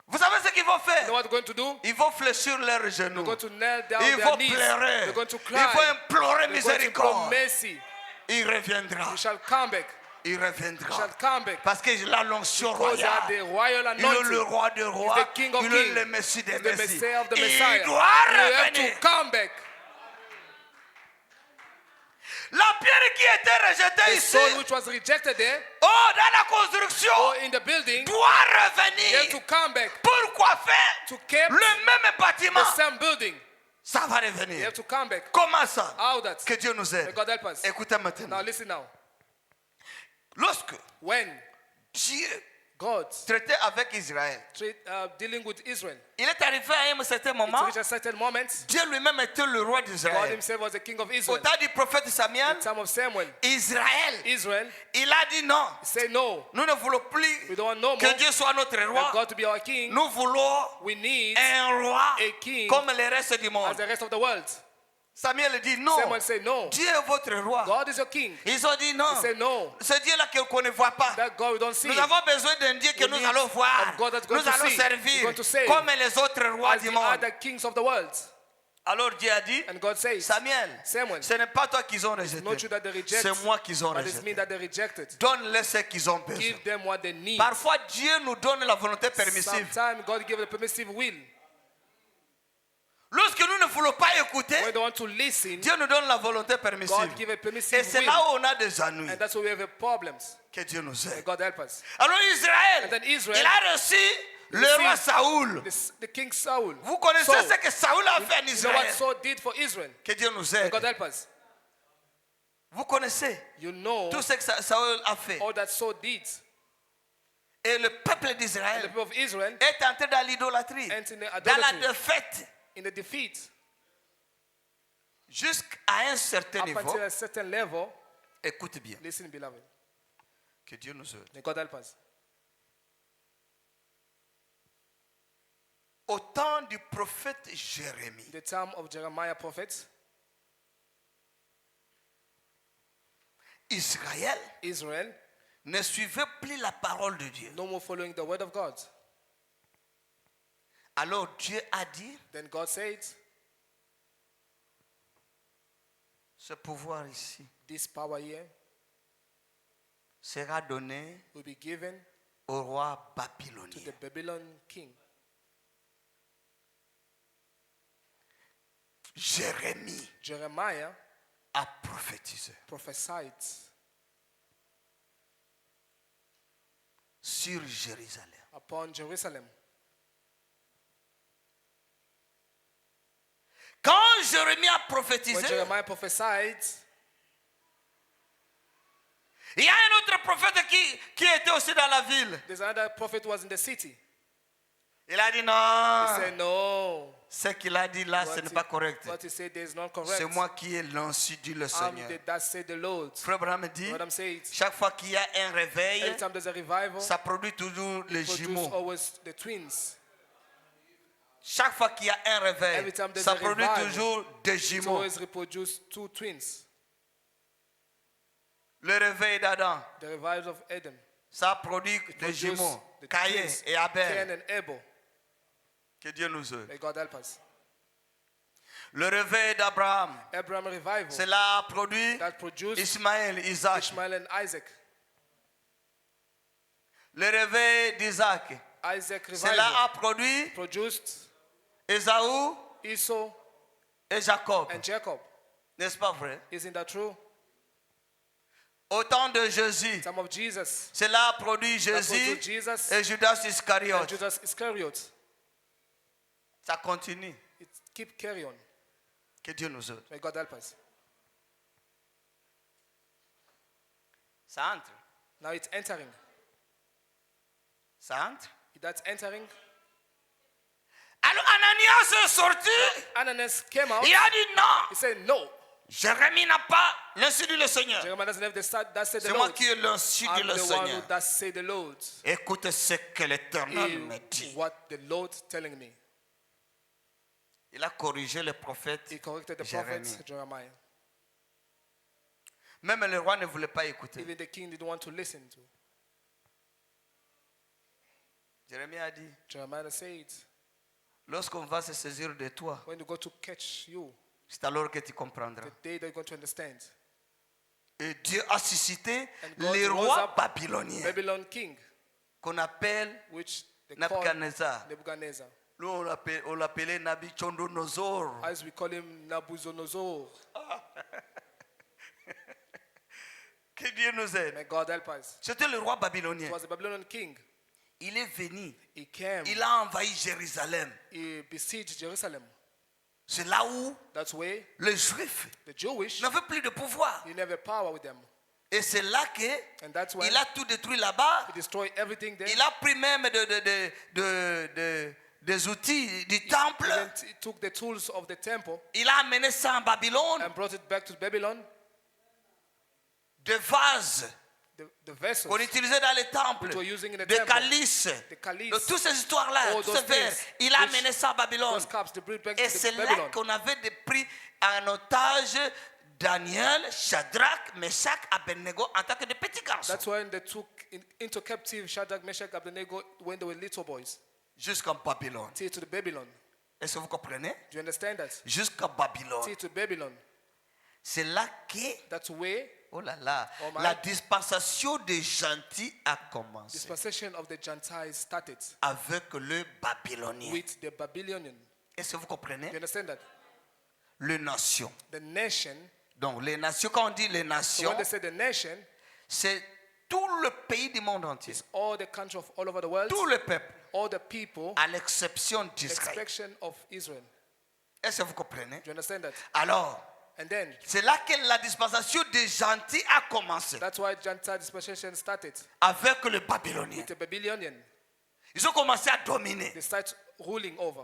vous savez ce qu'ils vont you know faire? what they're going to do? Ils vont fléchir leurs They're genoux. going to kneel down Ils their vont knees. pleurer. They're going to Ils vont cry. implorer They're going to implore miséricorde. mercy. Il reviendra. You shall come back. Il You reviendra. shall come back. Parce qu'il a l'onction Because you are royale. the royal Il est le anointing. roi des rois. the King of Il est kings. le Messie des He's the Messies. Messiah of the Il Messiah. doit You have to revenir. come back. La pierre qui était rejetée The ici, stone which was rejected there, oh, dans la construction, or in the building, doit they have revenir. to come back Pourquoi faire to keep le même bâtiment? the same building. Ça va They revenir. have to come back. Comment ça? How that? Que Dieu nous May aide. God help us. Écoutez Now maintenant. listen now. Lorsque When Dieu God traitait avec Israël, dealing with Israel, il est arrivé à un certain it moment, reached a certain moment, Dieu lui-même était le roi God d'Israël. himself was the king of Au Israel. temps du prophète Samuel, In the time of Samuel, Israël, Israel, il a dit non, he said no, nous ne voulons plus we don't want no que more Dieu soit notre and roi. God to be our king. Nous voulons We need un roi a king comme le reste du as monde. the rest of the world. Samuel dit non, Samuel said no. Dieu est votre roi. God is your king. Ils ont dit non, He said no. ce Dieu-là qu'on ne voit pas. That God we don't see. Nous avons besoin d'un Dieu que We nous need allons voir. of God that's going Nous to allons see, servir going to save, comme les autres rois as du the monde. other kings of the world. Alors Dieu a dit, And God says, Samuel, Samuel, ce n'est pas toi qu'ils ont not you rejeté. that they reject, C'est moi qu'ils ont but it's me rejeté. that they rejected. Donne-les ce qu'ils ont besoin. Give them what they need. Parfois, Dieu nous donne la volonté permissive. Sometimes God gives the permissive will. Lorsque nous ne voulons pas écouter, When they want to listen, Dieu nous donne la volonté permissive. God gives a Et permissive c'est will. là où on a des ennuis. And that's why we have problems. Que Dieu nous May aide. God help us. Alors Israël, And then Israel, il a reçu le received roi Saoul. The king Saul. Vous connaissez Saul. ce que Saoul a fait en You know what Israël. Saul did for Israel? Que Dieu nous May aide. God help us. Vous connaissez You know tout ce que Saoul a fait. all that Saul did. Et le peuple And the d'Israël people of Israel, est entré dans l'idolâtrie, and in the dans la idolatry, défaite, in the defeat, jusqu'à un certain up niveau. until a certain level. Écoute bien. Listen, beloved. Que Dieu nous aide. May God help us. Au temps du prophète Jérémie, The time of Jeremiah prophet, Israël ne suivait plus la parole de Dieu. no more following the word of God. Alors Dieu a dit, Then God said, ce pouvoir ici this power here sera donné will be given au roi to babylonien. the Babylon king. Jérémie Jeremiah a prophétisé prophesied sur Jérusalem. upon Jerusalem. Quand Jérémie a When prophétisé, Jeremiah prophesied, il y a un autre prophète qui était aussi dans la ville. there's another prophet who was in the city. Il a dit He non, said, no. ce qu'il a dit là, ce n'est pas correct. What he said there is not correct. C'est moi qui ai lancé, dit le I'm Seigneur. that said the Lord. Frère Branham dit, What I'm saying, chaque fois qu'il y a un réveil, every time there's a revival, ça produit toujours les produce jumeaux. always the twins. Chaque fois qu'il y a un réveil, Every time there's ça a produit revival, toujours des It jumeaux. always reproduce two twins. Le réveil d'Adam, The revival of Adam. ça produit It des produce jumeaux, the Caïn twins, et Cain Abel. and Abel. Que Dieu nous aide. May God help us. Le réveil d'Abraham, Abraham revival cela a produit that produced Ismaël, Isaac. Ishmael and Isaac. Le réveil d'Isaac, Isaac cela revival a produit produced Ésaü Esau et Jacob. and Jacob. N'est-ce pas vrai? Isn't that true? Au temps de Jésus, Time of Jesus. cela a produit That Jésus produced Jesus et Judas and Iscariote. Judas Iscariot. Ça continue. It keep carry on. Que Dieu nous aide. May God help us. Ça entre. Now it's entering. Ça entre. That's entering. Alors Ananias est sorti. Ananias came out. Il a dit non. He said, no. Jérémie n'a pas l'insu dit le Seigneur. Jeremiah doesn't have the start that said the C'est moi Lord. qui ai l'insu dit I'm le the one who Seigneur. does say the Lord. Écoute ce que l'Éternel me dit. What the Lord telling me. Il a corrigé le prophète He corrected the Jérémie. prophet Jeremiah. Même le roi ne voulait pas écouter. Even the king didn't want to listen to. Jérémie a dit, Jeremiah said, lorsqu'on va se saisir de toi, when you go to catch you, c'est alors que tu comprendras. the day that you're going to understand. Et Dieu a suscité And God les rose rois up babyloniens Babylon king, qu'on appelle which they call Nebuchadnezzar. Nebuchadnezzar. Nous, on l'appelait Nabuchodonosor. As we call him Nabucodonosor. Que Dieu nous aide. May God help us. C'était le roi It babylonien. was the Babylonian king. Il est venu. He came. Il a envahi Jérusalem. He besieged Jerusalem. C'est là où That's why les Juifs the Jewish, n'avaient plus de pouvoir. he never power with them. Et c'est là And that's when qu'il a tout détruit là-bas. he destroyed everything there. Il a pris même des outils du temple. Even he took the tools of the temple Il a amené ça en Babylone. and brought it back to Babylon. Des vases The vessels qu'on utilisait dans les temples. which were using in the Des temple, calices. the calices, De toutes ces histoires-là, all tous those ces verres. things Il a which- amené ça à Babylone. those cups, they brought it back Et to c'est the là Babylon. qu'on avait pris en otage Daniel, Shadrach, Meshach, Abednego en tant que des petits garçons. That's when they took into captive Shadrach, Meshach, Abednego when they were little boys. Jusqu'en Babylone. Till to the Babylon. Est-ce que vous comprenez? Do you understand that? Jusqu'à Babylone. Till to Babylon. C'est là que, That's where oh là là, Oh my. la dispensation des gentils a commencé dispensation of the Gentiles started avec le Babylonien. with the Babylonian. Est-ce que vous comprenez? You understand that? Les nations. The nation, Donc les nations, quand on dit les so nations, when they say the nation, c'est tout le pays du monde entier. it's all the country of all over the world, Tout le peuple, all the people, à l'exception d'Israël. exception of Israel. Est-ce que vous comprenez? Do you understand that? Alors, And then, c'est là que la dispensation des gentils a commencé that's why Gentile dispensation started avec le Babylonien. with the Babylonian. Ils ont commencé à dominer. They start ruling over.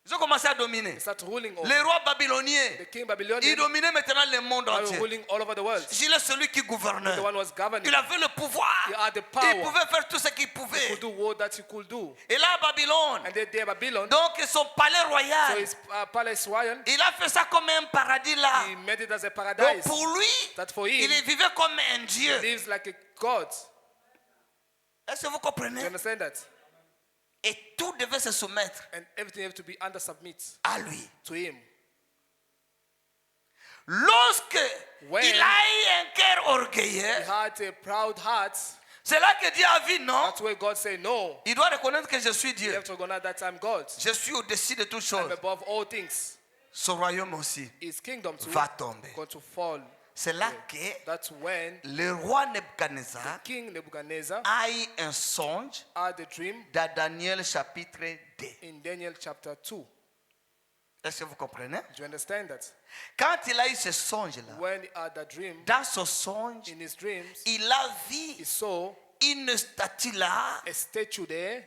Ils ont commencé à dominer. They start ruling over. Les rois babyloniens, The king ils Babylonian dominaient maintenant le monde are entier. ruling all over the world. Il est celui qui gouvernait. The one was governing. Il avait le pouvoir. He had the Il power. pouvait faire tout ce qu'il He pouvait. could do what that he could do. Et là, à Babylone, And then there Babylon, donc son palais so royal, his palace royal, il a fait ça comme un paradis là. he made it as a Donc paradise. pour lui, That for il him, vivait comme un he Dieu. lives like a god. Est-ce que vous Do you comprenez? understand that? Et tout devait se soumettre And everything have to be under submit à lui. to him. Lorsque When il a eu un cœur He orgueilleux, had a proud heart. c'est là que Dieu a vu, non? That's where God said, no. Il doit reconnaître que je suis You Dieu. have to recognize that I'm God. Je suis au-dessus de toutes I'm choses. above all things. Son royaume aussi His kingdom too va tomber. going to fall. C'est là que That's when le roi Nebuchadnezzar King Nebuchadnezzar a eu un songe had the dream dans Daniel chapitre 2. in Daniel chapter 2. Est-ce que vous comprenez? Do you understand that? Quand il a eu ce songe-là, When he had that dream, dans ce songe, in his dreams, il a he vu saw une statue là a statue there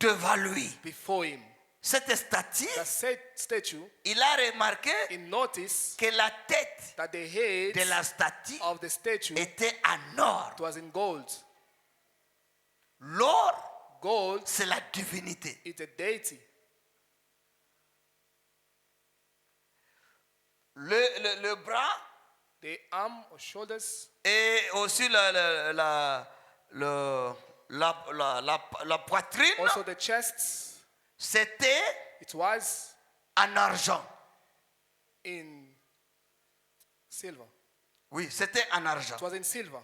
devant lui. before him. Cette statue, That statue, il a remarqué he noticed que la tête that the head de la statue of the statue était en or. it was in gold. L'or, Gold c'est la divinité. is a deity. Le bras The arm or shoulders et aussi la poitrine, also the chest, c'était it was en argent. in silver. Oui, c'était en argent. It was in silver.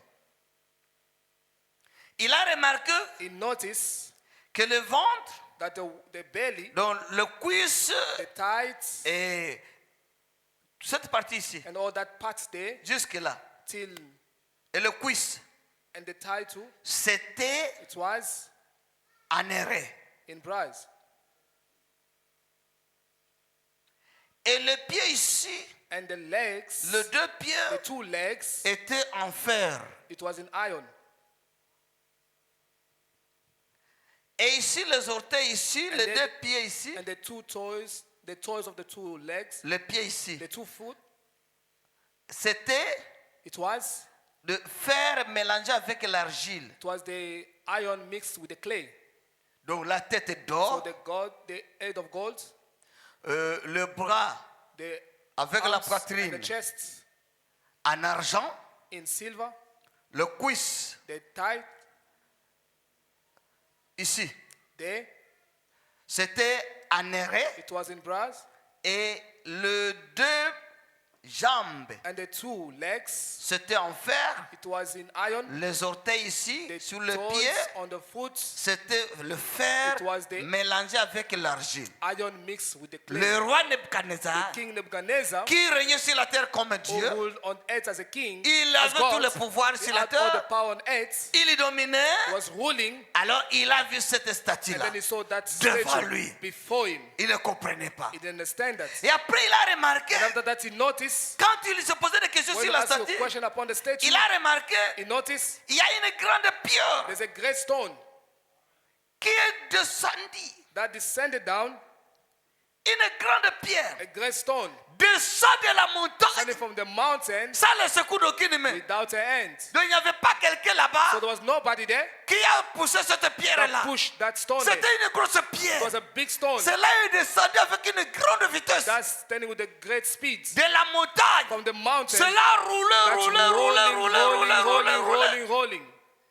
Il a remarqué He noticed que le ventre, that the belly, donc le cuisse the thighs, et cette partie ici, and all that part there jusque là, till et le cuisse, and the thigh too, c'était it was en airain. in brass. Et le pied ici, And the legs, les deux the pieds two legs, étaient en fer. it was in iron. Et ici, les orteils ici, les then- deux pieds ici, And the toes of the two legs, les pieds ici, the two foot, c'était it was de fer mélangé avec l'argile. the iron mixed with the clay. Donc la tête est So d'or, the head of gold, le bras the avec la arms and poitrine the chest en argent, in silver, le cuisse the thigh ici, there, c'était en airain it was in brass, et les deux jambes, and the 2 legs, c'était en fer. it was in iron. Les orteils ici, The sur le toes pied, on the foot, c'était le fer It was the- mélangé avec l'argile. iron mixed with the clay. Le roi Nebuchadnezzar, King Nebuchadnezzar, qui régnait sur la terre comme who Dieu, ruled on earth as a king, il as avait God, tout le pouvoir he sur la had all the terre, power on earth, il y dominait. was ruling, Alors il a vu cette and statue-là. then he saw that devant statue lui. before him. Il ne comprenait pas. He didn't understand that. Et après, il a remarqué, And after that, he noticed, quand il se posait des questions when sur he la asked a statue, question upon the statue, il a remarqué, he noticed il y a une grande pierre there's a great stone qui est descendue. that descended down, Une grande pierre a great stone descend de la montagne descending from the mountain sans le secours d'aucune main. without a hand. Donc il n'y avait pas quelqu'un So là-bas there was nobody there qui a poussé cette that pierre-là. pushed that stone there. C'était une grosse It pierre. was a big stone Cela est descendu avec une grande vitesse that's standing with a great speed de la montagne. from the mountain. Cela roulait, That's roulait, roulait, roulait, roulait, roulait, roulait. rolling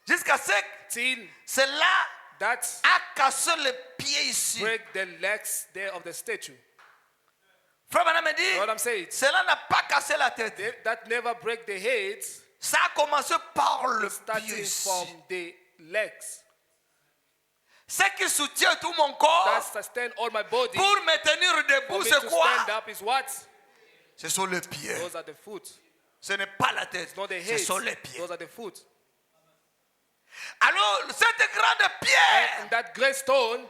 Jusqu'à ce que till cela that a cassé le pied ici. break the legs there of the statue. Frère Branham me You know what dit, I'm saying? cela n'a pas cassé la tête. That never break the head, Ça a commencé par le pied starting ici. from the legs. Ce qui soutient tout mon corps That sustain all my body. pour me tenir For debout, me c'est to quoi? stand up is what? Ce sont les pieds. Those are the foot. Ce n'est pas la tête. Not the Ce head. sont les pieds. Those are the foot. Alors, cette grande pierre And that great stone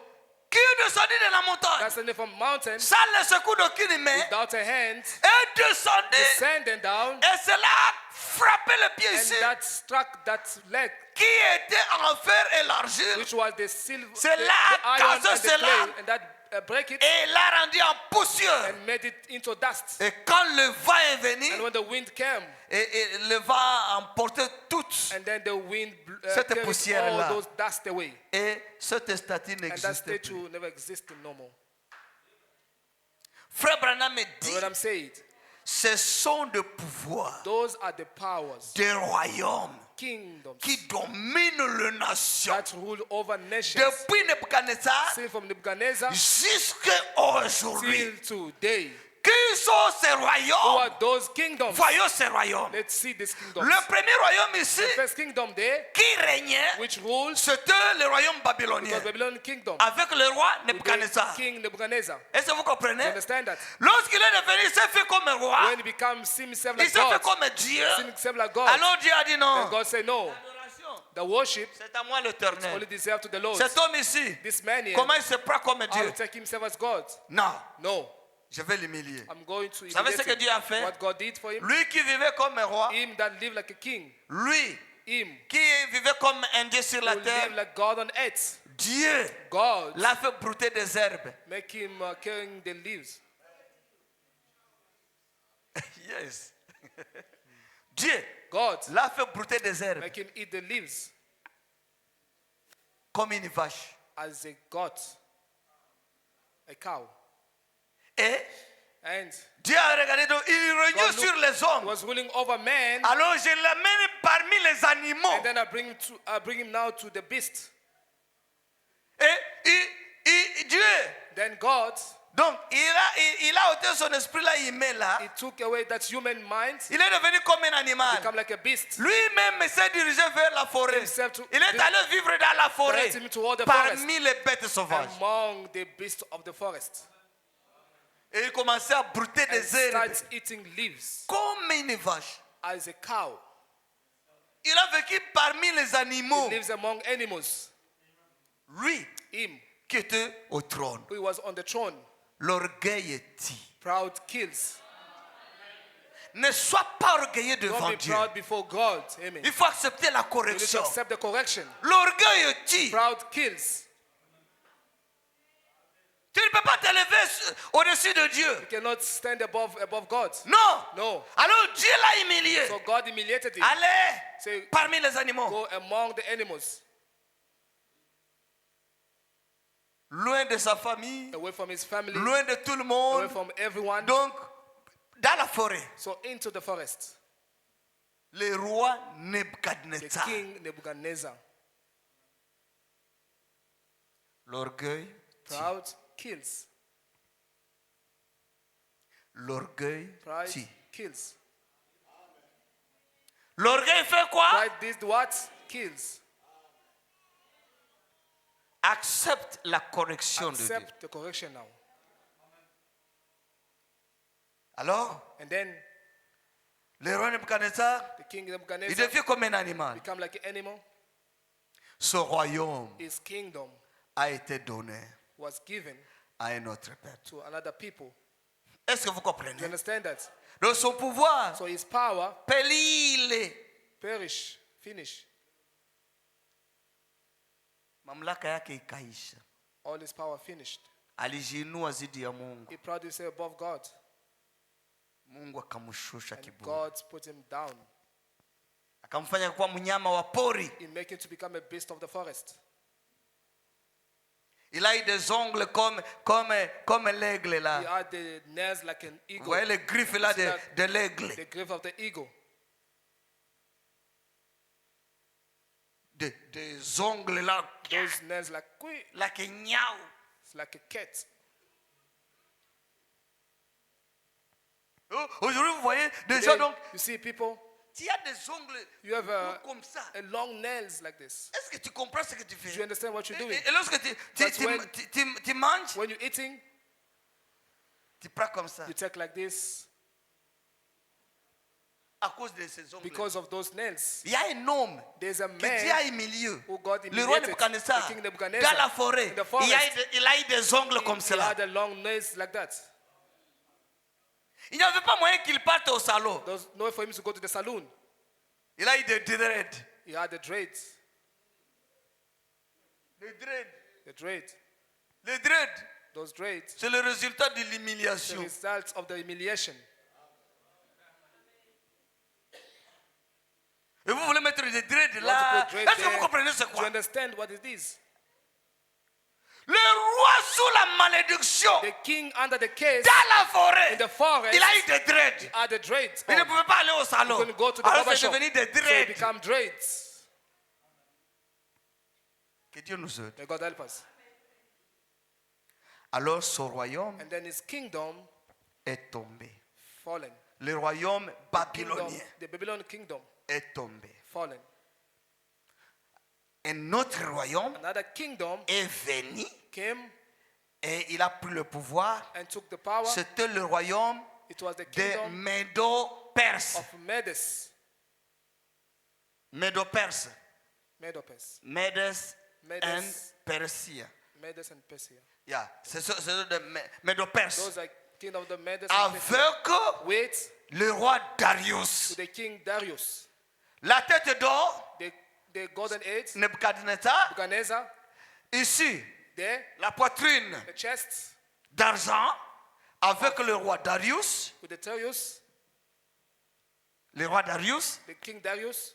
qui est descendue de la montagne, that's standing from mountain sans le secours d'aucune main, without a hand, est descendue descending down, et cela a frappé le pied and ici, that struck that leg, qui était en fer et l'argile, which was the silver, the C'est là, iron cassé and the cela. clay, and that break it et l'a rendu en poussière. and made it into dust. Et quand le vent est venu, And when the wind came, et le vent a emporté toute, and then the wind Cette carried poussière-là. all those dust away, et cette statue and that n'existe plus. statue never existed no more. Frère Branham me You dit, know what I'm saying? ce sont des pouvoirs, Those are the powers, des royaumes kingdoms qui dominent les nations. that rule over nations. Depuis Nebuchadnezzar Seen from Nebuchadnezzar jusqu'à aujourd'hui. till today. Qui sont ces Who royaumes? are those kingdoms? Voyons ces royaumes. Let's see this kingdom. Le premier royaume ici The first kingdom there, qui régnait, which rules, c'était le royaume it babylonien was Babylonian kingdom. avec le roi with the Nebuchadnezzar. King Nebuchadnezzar. Est-ce que vous You comprenez? understand that? Lorsqu'il est devenu, il s'est fait comme un roi. When he becomes himself Il like s'est fait God, comme Dieu. himself like God, Alors Dieu a dit then non. God said no. L'adoration, The worship c'est à moi only l'éternel. deserved to the Lord. Cet homme ici, This man here, comment il se prend comme how Dieu? to take himself as God? Non, No. je vais l'humilier. I'm going to Vous savez ce que humiliate Dieu a him. fait? What God did for him? Lui qui vivait comme un roi, Him that lived like a king. lui Him qui vivait comme un Dieu sur who la lived terre, like God on earth. Dieu God l'a fait brouter des herbes. make him carrying the leaves. Yes. Dieu God l'a fait brouter des herbes make him eat the leaves comme une vache. as a goat, a cow. Et And Dieu a regardé, donc il régnait God sur les he hommes. was ruling over man. Alors je l'amène parmi les animaux. And then I bring him now to the beast. Et Dieu, Then God, donc il a ôté son esprit là, il met là. he took away that human mind, Il est devenu comme un animal. become like a beast. Lui-même s'est dirigé vers la forêt. Himself to- Il est allé vivre dans la forêt Direct him toward the forest. parmi les bêtes sauvages. Among the beasts of the forest. Et il commençait à brouter And des herbes starts eating leaves comme une vache. as a cow. Il a vécu parmi les He animaux. lives among animals. Lui Him, qui était au trône. who was on the throne, L'orgueil tue. proud kills. Ne sois pas orgueilleux Don't devant be Dieu. proud before God. Amen. Il faut accepter la You need to correction. accept the correction. L'orgueil tue. Proud kills. Tu ne peux pas t'élever au-dessus de Dieu. You cannot stand above God. Non. No. Alors Dieu l'a humilié. So God humiliated him. Allez Say, parmi les animaux. go among the animals, Loin de sa famille. away from his family, Loin de tout le away monde. from everyone. Donc, dans la forêt, So into the forest. le roi The Nebuchadnezzar. king Nebuchadnezzar, L'orgueil. proud kills. L'orgueil Pride tue. kills. L'orgueil fait quoi? Pride this what? Kills. Accepte la correction de Dieu. Accept the correction now. Alors, And then le roi Nebuchadnezzar, the king il Nebuchadnezzar devient comme un animal. become like an animal. Ce royaume His kingdom a été donné was given à un autre peuple. to another people. Est-ce que vous You comprenez? understand that? Donc son pouvoir, So his power pelile, perish, finish. mamlaka yake ikaisha. All his power finished. Alijiinua zidi ya Mungu. He proudly say above God. Mungu akamshusha And kiburi. God put him down. Akamfanya kuwa mnyama wa pori. He make him to become a beast of the forest. Il a eu des ongles comme l'aigle là. He had the nails like an Vous eagle. voyez les griffes là You see de l'aigle. The grip of the eagle. Des ongles là. Those nails like Like a niao. it's like a cat. Aujourd'hui, vous voyez des Today, gens donc. you see people, Tu as des ongles you have comme ça. a long nails like this. Est-ce que tu comprends ce que tu Do you fais? understand what you're doing? Et lorsque That's when- tu manges, When you're eating, tu prends comme ça. you take like this À cause de ces ongles. because of those nails. Il y a un homme There's a que Dieu man a humilié. who God Le roi humiliated, Nebuchadnezzar, the king Nebuchadnezzar, dans la forêt, in the forest. il a eu des ongles comme He cela. had a long nails like that. Il n'y avait pas moyen qu'il parte au salon. There was no way for him to go to the saloon. Il a eu des dreads. He had the dreads. Les dreads. The dread. Les dreads, Those dreads. c'est le résultat de The l'humiliation. result of the humiliation. Et vous voulez mettre des dreads You want là. to put dread Est-ce que vous there. comprenez ce Do you quoi? understand what it is? Le roi sous la malédiction, The king under the case dans la forêt, in the forest il a eu des dreads. had the dreads. Il ne on. pouvait pas aller au He salon. couldn't go to the Alors barber c'est shop. devenu des So he dreads. become dreads. Que Dieu nous aide. May God help us. Alors son royaume And then his kingdom est tombé. fallen. Le royaume Kingdom, babylonien the Babylon kingdom est tombé. fallen. Un autre royaume Another kingdom est venu came et il a pris le pouvoir. and took the power. C'était le royaume It was the des kingdom Médo-Perses. of Medes. Médo-Perses. Medopes. Medes Medes. and Persia. Medes and Persia. Yeah. C'est de Médo-Perses. Those are kingdom of the Medes and Persia. Avec With le roi Darius. the king Darius. La tête d'or, The golden age. Nebuchadnezzar. Nebuchadnezzar. Ici, There. la poitrine The chest d'argent avec le roi Darius. with the Darius. Le roi Darius. The king Darius.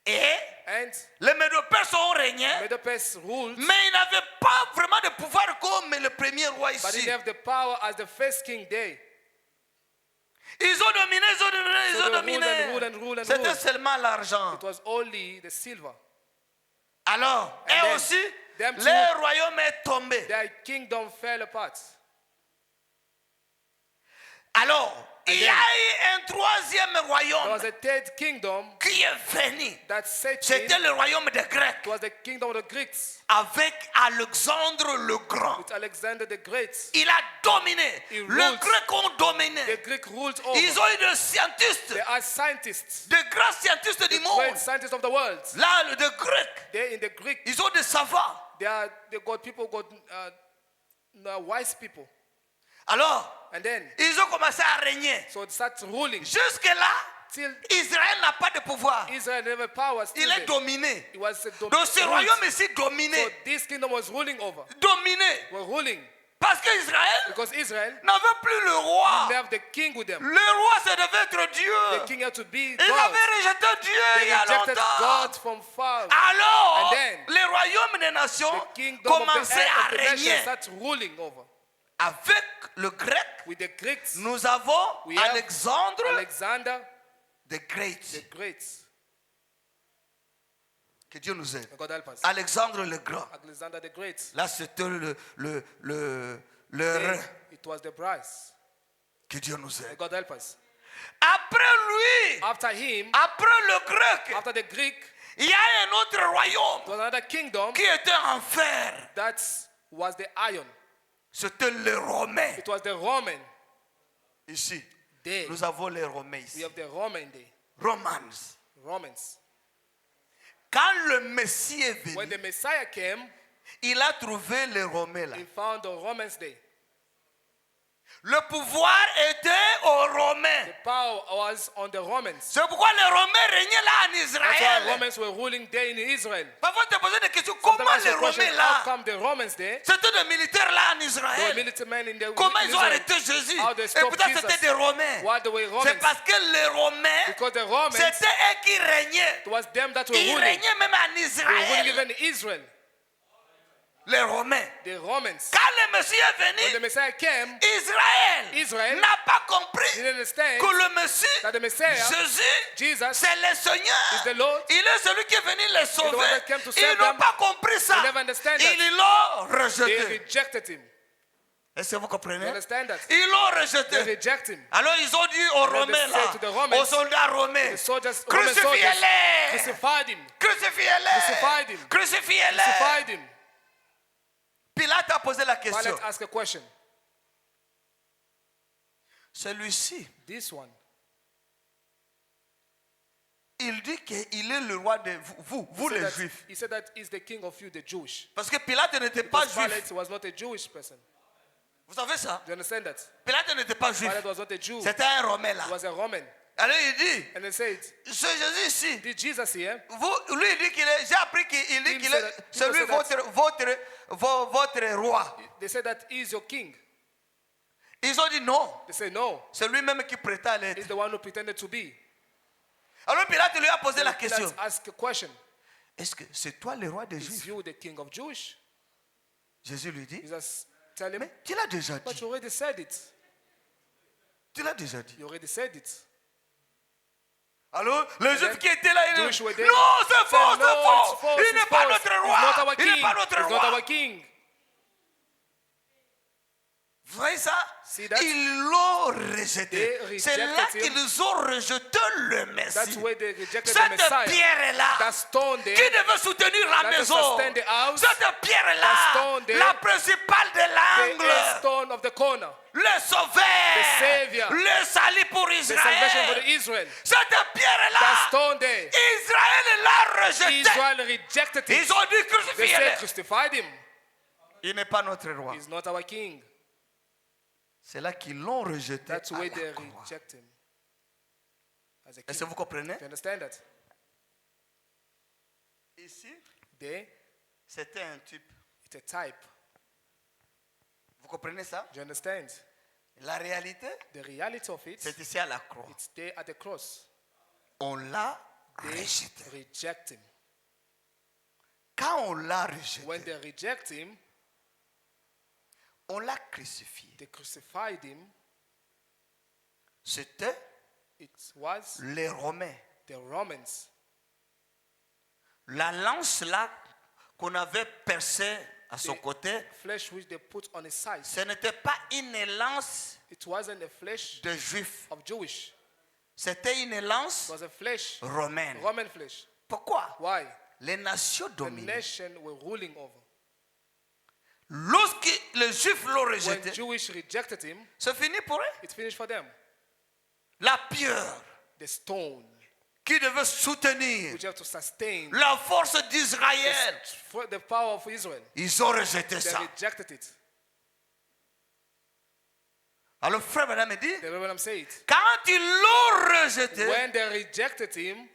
Et And les Médo-Perses ont régné. Medopes ruled. Mais il n'avait pas vraiment de pouvoir comme le premier roi But he ici. didn't have the power as the first king there. Ils ont dominé, ils ont dominé, ils So ont they ruled and dominé. ruled and ruled and C'était ruled. seulement l'argent. It was only the silver. Alors, And et then, aussi, them too, le royaume est tombé. Their kingdom fell apart. Alors, il y a eu un troisième There royaume was a third kingdom qui est venu. that set in. C'était le royaume des Grecs It was the kingdom of the Greeks avec Alexandre le Grand. with Alexander the Great. Il a dominé. He Les ruled. Grecs ont dominé. The Greek ruled over. Ils ont eu des scientifiques, They are scientists, des grands scientifiques du great monde. scientists of the world. Là, les Grecs, They in the Greek, ils ont des savants. they got people got wise people. Alors, And then ils ont commencé à régner. so it starts ruling Jusque-là, till Israël n'a pas de pouvoir. Israel never power. Still Il est there. dominé. It was Donc ce royaume ici dominé. So this kingdom was ruling over. Dominé. Were ruling Parce qu'Israël because Israel n'avait plus le roi. they have the king with them. Le roi, ça devait être The Dieu. king had to be Ils God. avaient rejeté Dieu il They y a rejected God longtemps. from far. Alors, And then, les royaumes des nations The kingdom of the commençaient earth à of the nation régner. starts ruling over. Avec le grec, With the Greeks, nous avons we have Alexandre Alexander the the Great. Great. Que Dieu nous aide. May God help us. Alexandre le Grand. Alexander the Great. Là, c'était le Then roi. it was the price. Que Dieu nous May aide. God help us. Après lui, After him, après le grec, after the Greek, il y a un autre royaume there was another kingdom qui était en fer. that was the iron. C'était les Romains. It was the Roman Ici, day. nous avons les Romains We ici. have the Roman day. Romans. Romans. Quand le Messie est When venu, the Messiah came, il a trouvé les Romains là. he found the Romans day. Le pouvoir était aux Romains. The power was on the Romans. C'est pourquoi les Romains régnaient là en That's why Israël. Romans were ruling there in Israel. Parfois, tu te poses des questions. Sometimes Comment I ask les the question, Romains how là, come the Romans there? c'était des militaires là en They were Israël. military men in the Comment in ils ont Israel. arrêté Jésus? How they Et stopped pourtant, Jesus. c'était des Romains. Why they were C'est Romans? parce que les Romains, Because the Romans, c'était eux qui régnaient. it was them that were Ils ruling. régnaient même en They were ruling Israël. even Israel. Les Romains. The Romans. Quand le Messie est When the venu, Messiah came, Israël Israel n'a pas they compris didn't understand que le Messie, that the Messiah, Jésus, Jesus, c'est le Seigneur. is the Lord. Il est celui qui est venu les sauver. one that came to Ils save n'ont them. pas compris ça. They never understand that. Ils l'ont They rejeté. rejected him. Est-ce que vous You comprenez? understand that? Ils l'ont They rejeté. reject him. Alors ils ont dit aux then they Romains, said là, to the Romans, aux soldats romains, The soldiers, Roman soldiers, crucifiez-les, crucified him. crucifiez-les, Crucified him. crucifiez-les. Crucified him. Pilate a posé la question. Pilate asked a question. Celui-ci, This one, il dit qu'il est le roi de vous les Juifs. he said that he's the king of you, the Jewish. Parce que Pilate n'était pas Because juif. Pilate was not a Jewish person. Vous savez ça? Do you understand that? Pilate n'était pas juif. Pilate was not a Jew. C'était un Romain là. He was a Roman. Alors il dit, And they said, ce Jésus ici, did Jesus here? lui il dit qu'il est, j'ai appris qu'il dit Him qu'il said est that- celui people said votre roi. They said that he is your king. Ils ont dit non, They said, no, c'est lui-même qui prétend he's l'être. the one who pretended to be. Alors Pilate lui a posé la question. Let's ask a question. Est-ce que c'est toi le roi des Is Juifs? you the king of Jewish? Jésus lui dit, Jesus tell him, mais tu l'as déjà but dit. you already said it. Tu l'as déjà dit. You already said it. Alors, les Juifs qui étaient là, ils Jewish disent, were there. non, c'est Said, faux, no, c'est it's faux. false, Il it's n'est pas false. notre He's not roi. our Il n'est king. pas notre He's not roi. our king. Vous voyez ça? See that? Ils l'ont rejeté. They C'est là rejected him. qu'ils ont rejeté le That's Messie. where they rejected the Cette Messiah. pierre-là, That stone qui there, devait soutenir la that maison. sustain the house, Cette that pierre-là, stone there, la principale de the l'angle. stone of the corner, Le The sauveur, Savior. le salut pour the salvation for the Israël. Israel. Cette That pierre-là, stone there, Israël l'a rejeté. Israel rejected it. Ils ont dit They said, crucifiez-le. crucified him. Il n'est pas notre roi. He's not our king. C'est là qu'ils l'ont rejeté. That's à why la they croix. reject him as a Est-ce king. que vous comprenez? Do you understand that? Ici, There, c'était un type. it's a type. Vous comprenez ça? Do you understand? La réalité, The reality of it, c'est ici à la croix. it's there at the cross. On l'a They rejeté. reject him. Quand on l'a When rejeté, they reject him, on l'a crucifié. they crucified him. C'était It was les Romains. the Romans. La lance là qu'on avait percée à son The côté, flesh which they put on his side. ce n'était pas une lance It wasn't a flesh de juifs. of Jewish. C'était une It lance was a flesh, romaine. Roman flesh. Pourquoi? Why? Les nations The dominaient. nation were ruling over. Lorsque les juifs l'ont When rejeté, Jewish rejected him, c'est fini pour eux. it's finished for them. La pierre The stone qui devait soutenir which have to sustain la force d'Israël, the power of Israel. ils ont rejeté They ça. rejected it. Alors frère madame me dit, The Reverend said, quand ils l'ont rejeté, when they rejected him,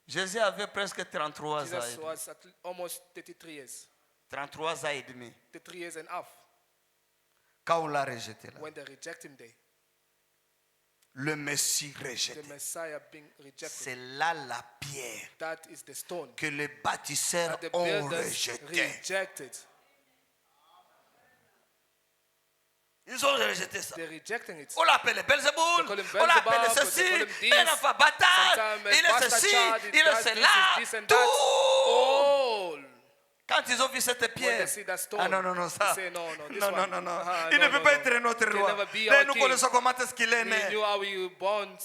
Jésus avait presque 33 ans. Jesus was at almost 33 years. 33 ans et demi. 33 years and a half. Quand on l'a rejeté là. When they reject him there, Le Messie the rejeté. Messiah being rejected. C'est là la pierre That is the stone que les bâtisseurs that the ont builders rejetée. rejected. Ils ont rejeté ça. They're rejecting it. On l'appelle Belzéboul, They call him on l'appelle Beelzebub, ceci, they call him this. un enfant bâtard, Sometimes il est bastard ceci, child, il est does cela, this and tout. that. All Quand ils ont vu cette When pierre, they see that stone, ah non, non, non, ça. they say, no, this Non, non, one. non, non. Ah, Il no, ne peut no, pas no. être notre Can roi. never be Mais our nous king. connaissons comment est-ce qu'il est We né. knew how we were born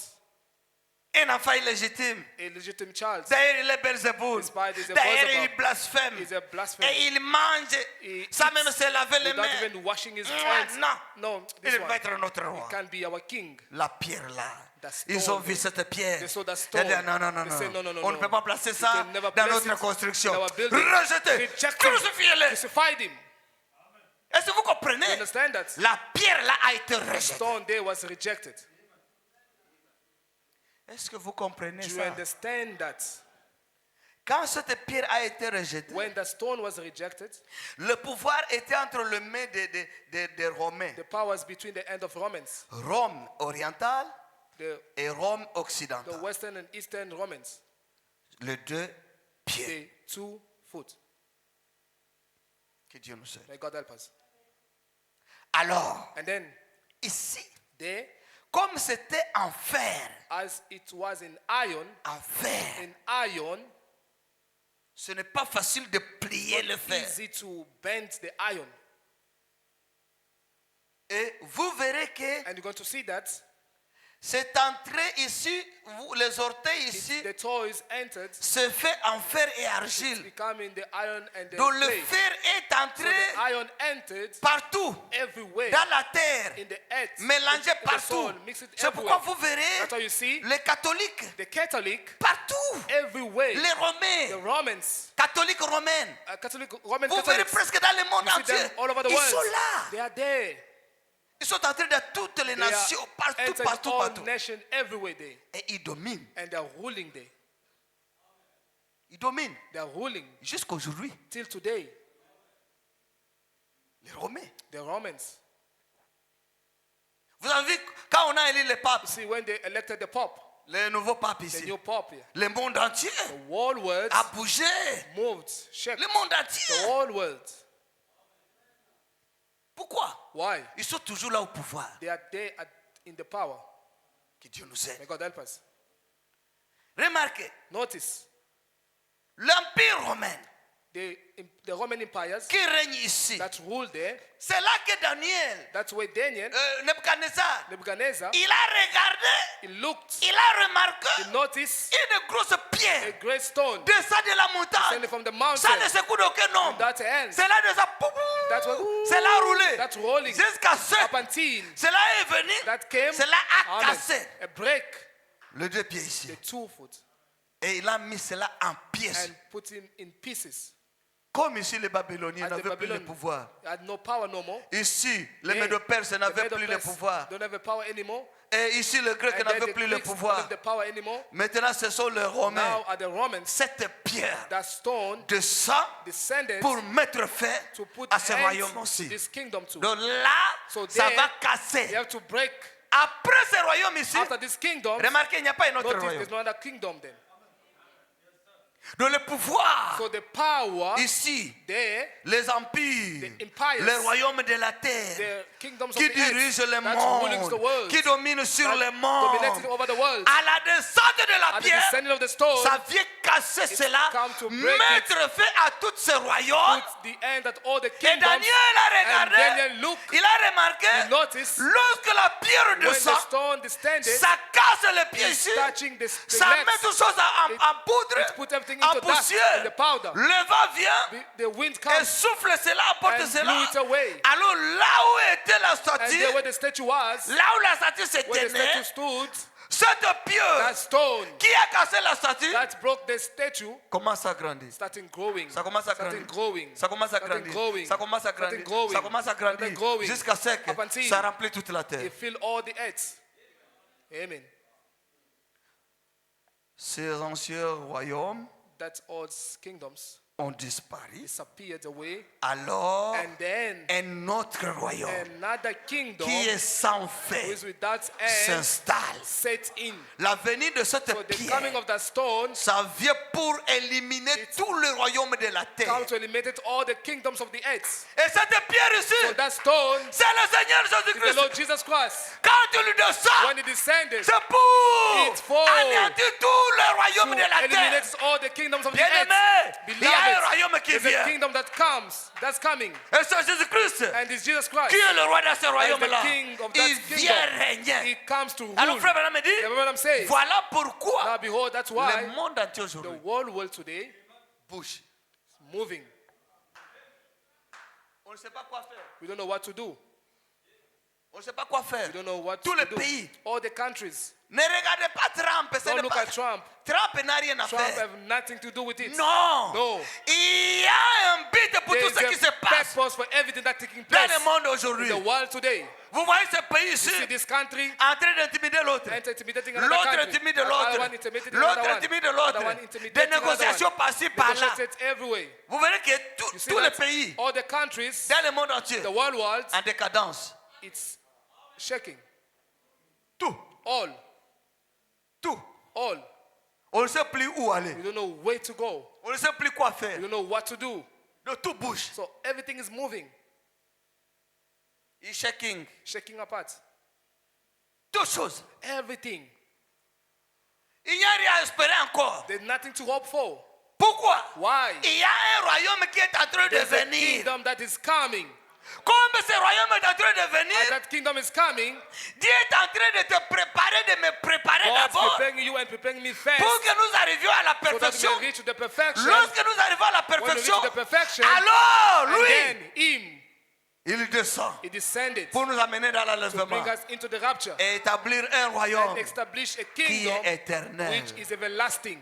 Un enfant illégitime. a legitimate child. D'ailleurs, il est Belzéboul. Despite he's a D'ailleurs, Beelzebub. il blasphème. He's a blasphemer. Et il mange He sans eats même se laver les without mains. even washing his Ah, hands. non. No, Il this ne peut one. être notre roi. He can't be our king. La pierre là. That stone Ils ont there. vu cette pierre. They saw that Ils stone. ont dit, non, non, non, They say, non. no, no, On no. ne peut pas placer You ça can never dans place notre it construction. in our building. Rejetez. Reject him. Crucifiez-le. Crucified him. Est-ce que vous comprenez? You understand that? La pierre là a été The rejetée. stone there was rejected. Est-ce que vous comprenez Do you ça? understand that? Quand cette pierre a été rejetée, When the stone was rejected, le pouvoir était entre les mains des Romains. the power was between the end of Romans, Rome orientale the et Rome occidentale. Western and Eastern Romans, Les deux pieds. the 2 foot. Que Dieu nous aide. May God help us. Alors, And then ici, there, comme c'était en fer, as it was in iron, ce n'est pas facile de plier le fer. easy to bend the iron. Et vous verrez que And you're going to see that cette entrée ici, les orteils ici, the toys entered, se fait en fer et argile. becoming the iron and the Donc le clay. fer est So entré the iron entered partout, everywhere dans la terre, in the earth, mélangé in the partout. soil, mix it C'est pourquoi everywhere. vous verrez That's why you see les catholiques the Catholic partout, everywhere, les the Romains, Romans, catholiques romaines. Catholic, Roman Vous verrez Catholics. presque dans le monde You see entier. them all over the Ils world. sont là. They are there. Ils sont entrés dans toutes les They are nations, partout, entered partout, all partout. nations everywhere there, Et ils dominent. and they are ruling there. Ils dominent They are ruling jusqu'aujourd'hui. till today. Les Romains. The Romans. Vous avez vu quand on a élu le pape, You see, when they elected the Pope, le nouveau pape the ici, new Pope here, le monde entier the whole world a bougé. moved, shook. Le monde The entier. whole world. Pourquoi? Why? Ils sont toujours là au pouvoir. They are there in the power. Que Dieu nous aide. May God help us. Remarquez, Notice, l'empire romain the Roman empires qui règne ici, that ruled there, c'est là que Daniel, that's where Daniel, Nebuchadnezzar, Nebuchadnezzar, il a regardé, he looked, il a remarqué he noticed une grosse a pierre great stone descend de la montagne. descending from the mountain. Ça ne secoue d'aucun homme. That hand, C'est là déjà, that was, c'est là roulé. that's rolling Jusqu'à ce, up until cela est venu, that came, cela a amen, cassé a break, le deux pieds ici. the 2 foot, Et il a mis cela en pièces. and put him in pieces. Comme ici les Babyloniens As the n'avaient plus le Babylon pouvoir. had no power no more. Ici, les They- Médo-Perses the n'avaient plus le Medo-Perses pouvoir. don't have a power anymore. Et ici, les Grecs And then n'avaient the plus le Greeks don't pouvoir. have the power anymore. Maintenant, ce sont les Romains. Now are the Romans. Cette pierre That stone descend descended pour mettre fin to put à ce hands royaume to aussi. this kingdom too. Donc là, So ça there, va You casser. have to break. Après ce royaume ici, After this kingdom, remarquez, il n'y a pas un autre notice royaume. there's no other kingdom then. Donc le pouvoir, So the power ici, there, les empires, the empires, les royaumes de la terre, the kingdoms qui of the earth, dirigent le that's ruling the monde, world, qui dominent sur that le monde, dominating over the world. à la descente de la At the pierre, descending of the stone, ça vient casser cela, come to break mettre fin à tous ces royaumes. put the end at all the Et kingdoms. Daniel a And regardé, Daniel looked, il a remarqué, he noticed, lorsque la pierre when the descend, stone descended, ça casse les pieds it's ici, touching the ça met legs. toutes choses en poudre, It put everything en into dust, poussière. in the powder. Le vent vient The wind et comes, souffle cela, apporte and cela. blew it away. Alors là où était la And statue, there where the statue was, là où la statue se where the statue tenait, stood, cette pierre that stone qui a cassé la statue that broke the statue commence à grandir. starting growing, Ça commence à starting grandir. growing, Ça commence à starting grandir. growing, Ça commence à starting grandir. growing, Ça commence à grandir. starting growing, Jusqu'à ce up que until ça remplit toute la terre. it fill all the earth. Amen. Ces anciens royaumes That all kingdoms ont disparu. disappeared away, Alors, and then un autre royaume another kingdom qui est sans who fait is without end s'installe. set in. La venue de cette So the coming pierre, of that stone ça vient pour éliminer tout le royaume de la terre. comes to eliminate all the kingdoms of the earth. Et cette pierre So ici, that stone c'est le Seigneur is the Jésus-Christ. Lord Jesus Christ. Quand il descend, When it descended, c'est pour It's for anéantir tout le royaume to de la terre. eliminate all the kingdoms of the Bien-aimé, earth. il y a a un it. royaume qui There's a vient. kingdom that's coming. Et c'est Jésus-Christ And it's Jesus Christ. qui est le roi de ce royaume-là. king of that Il vient kingdom. régner. He comes to Alors rule. frère Branham me The dit, Branham says, voilà pourquoi now behold, that's le why monde entier the aujourd'hui whole world today bouge. is moving. On ne sait pas quoi faire. We don't know what to do. On ne sait pas quoi faire. We don't know what Tous to les do. pays. All the countries. Ne regardez pas Trump. Ce Don't n'est look pas... at Trump. Trump n'a rien à Trump faire. have nothing to do with it. Non. No. Il y a un but pour tout There's ce qui se a passe purpose for everything that's taking dans place le monde in aujourd'hui. the world today. Vous voyez ce pays You see ici this country en train d'intimider l'autre. intimidating another L'autre country. intimide Another l'autre. one intimidating L'autre another one. intimide Another one l'autre. intimidating Des another négociations one. par-ci par-là. Negotiated everywhere. Vous verrez que You see tous les that pays all the countries, dans le monde entier the world en décadence. it's shaking. Tout. All. On ne sait plus où aller. We don't know where to go. On ne sait plus quoi faire. We don't know what to do. Donc tout bouge. So everything is moving, Il shaking. shaking apart. Toutes choses. Everything. Il n'y a rien à espérer encore. There's nothing to hope for. Pourquoi? Why? Il y a un royaume qui est en train de There's a venir. kingdom that is coming. Comme ce royaume est en train de As venir, that kingdom is coming, Dieu est en train de te préparer, de me préparer God's d'abord preparing you and preparing me first pour que nous arrivions à la so that we perfection. may reach the perfection. Lorsque nous arrivons à la When we reach perfection, the perfection, alors and lui, then him, il descend he descended pour nous amener dans to l'enlèvement bring us into the rapture et établir un royaume and establish a qui kingdom est éternel. which is everlasting.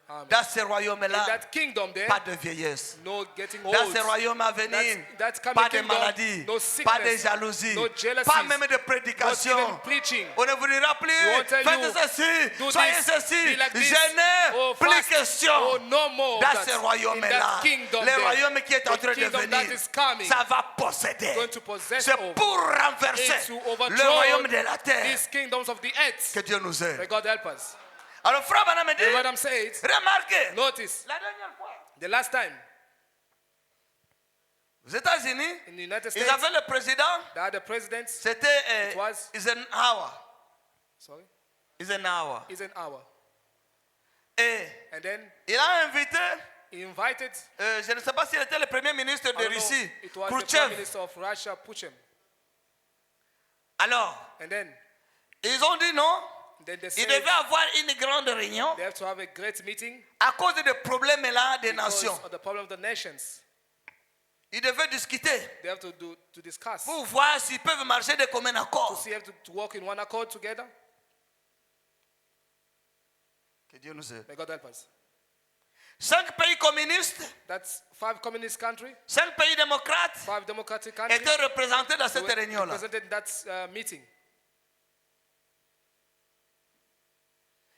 Amen. Dans ce In royaume-là, that kingdom there, pas de vieillesse. no getting Dans old, ce royaume à venir, That coming pas de kingdom, maladie, no pas de sickness, jalousie, no jealousies, pas même de not prédication. even preaching. On ne vous dira plus, We won't tell faites you, ceci, do soyez this, ceci. be like this, Je n'ai oh, plus fast, question. oh, no more of Dans that. ce In royaume-là, that kingdom le there, royaume qui est en the train de kingdom that venir, is coming, ça va posséder. going to possess C'est over. pour renverser It's to le overthrow royaume de la terre. these kingdoms of the earth. Que Dieu nous aide. May God help us. Alors, frère Branham me The dit, Madam says, remarquez, notice, la dernière fois, the last time aux États-Unis, in the United ils States, avaient le président, they had the president, c'était It was- Eisenhower. sorry, Eisenhower. Eisenhower. Et And then il a invité, he invited, je ne sais pas s'il était le premier ministre I de don't know, Russie, it was the Prime Khrouchtchev. Minister of Russia, Putin. Alors, And then ils ont dit non, they il said devait avoir une grande réunion they have to have a great meeting à cause des problèmes là des because nations. of the problem of the nations. Ils devaient discuter They have to discuss pour voir s'ils peuvent marcher de commun to accord. see have to work in one accord together. Que Dieu nous aide. May God help us. 5 pays communistes, That's 5 communist countries, 5 pays démocrates 5 democratic countries étaient représentés dans cette were réunion-là. represented in that meeting.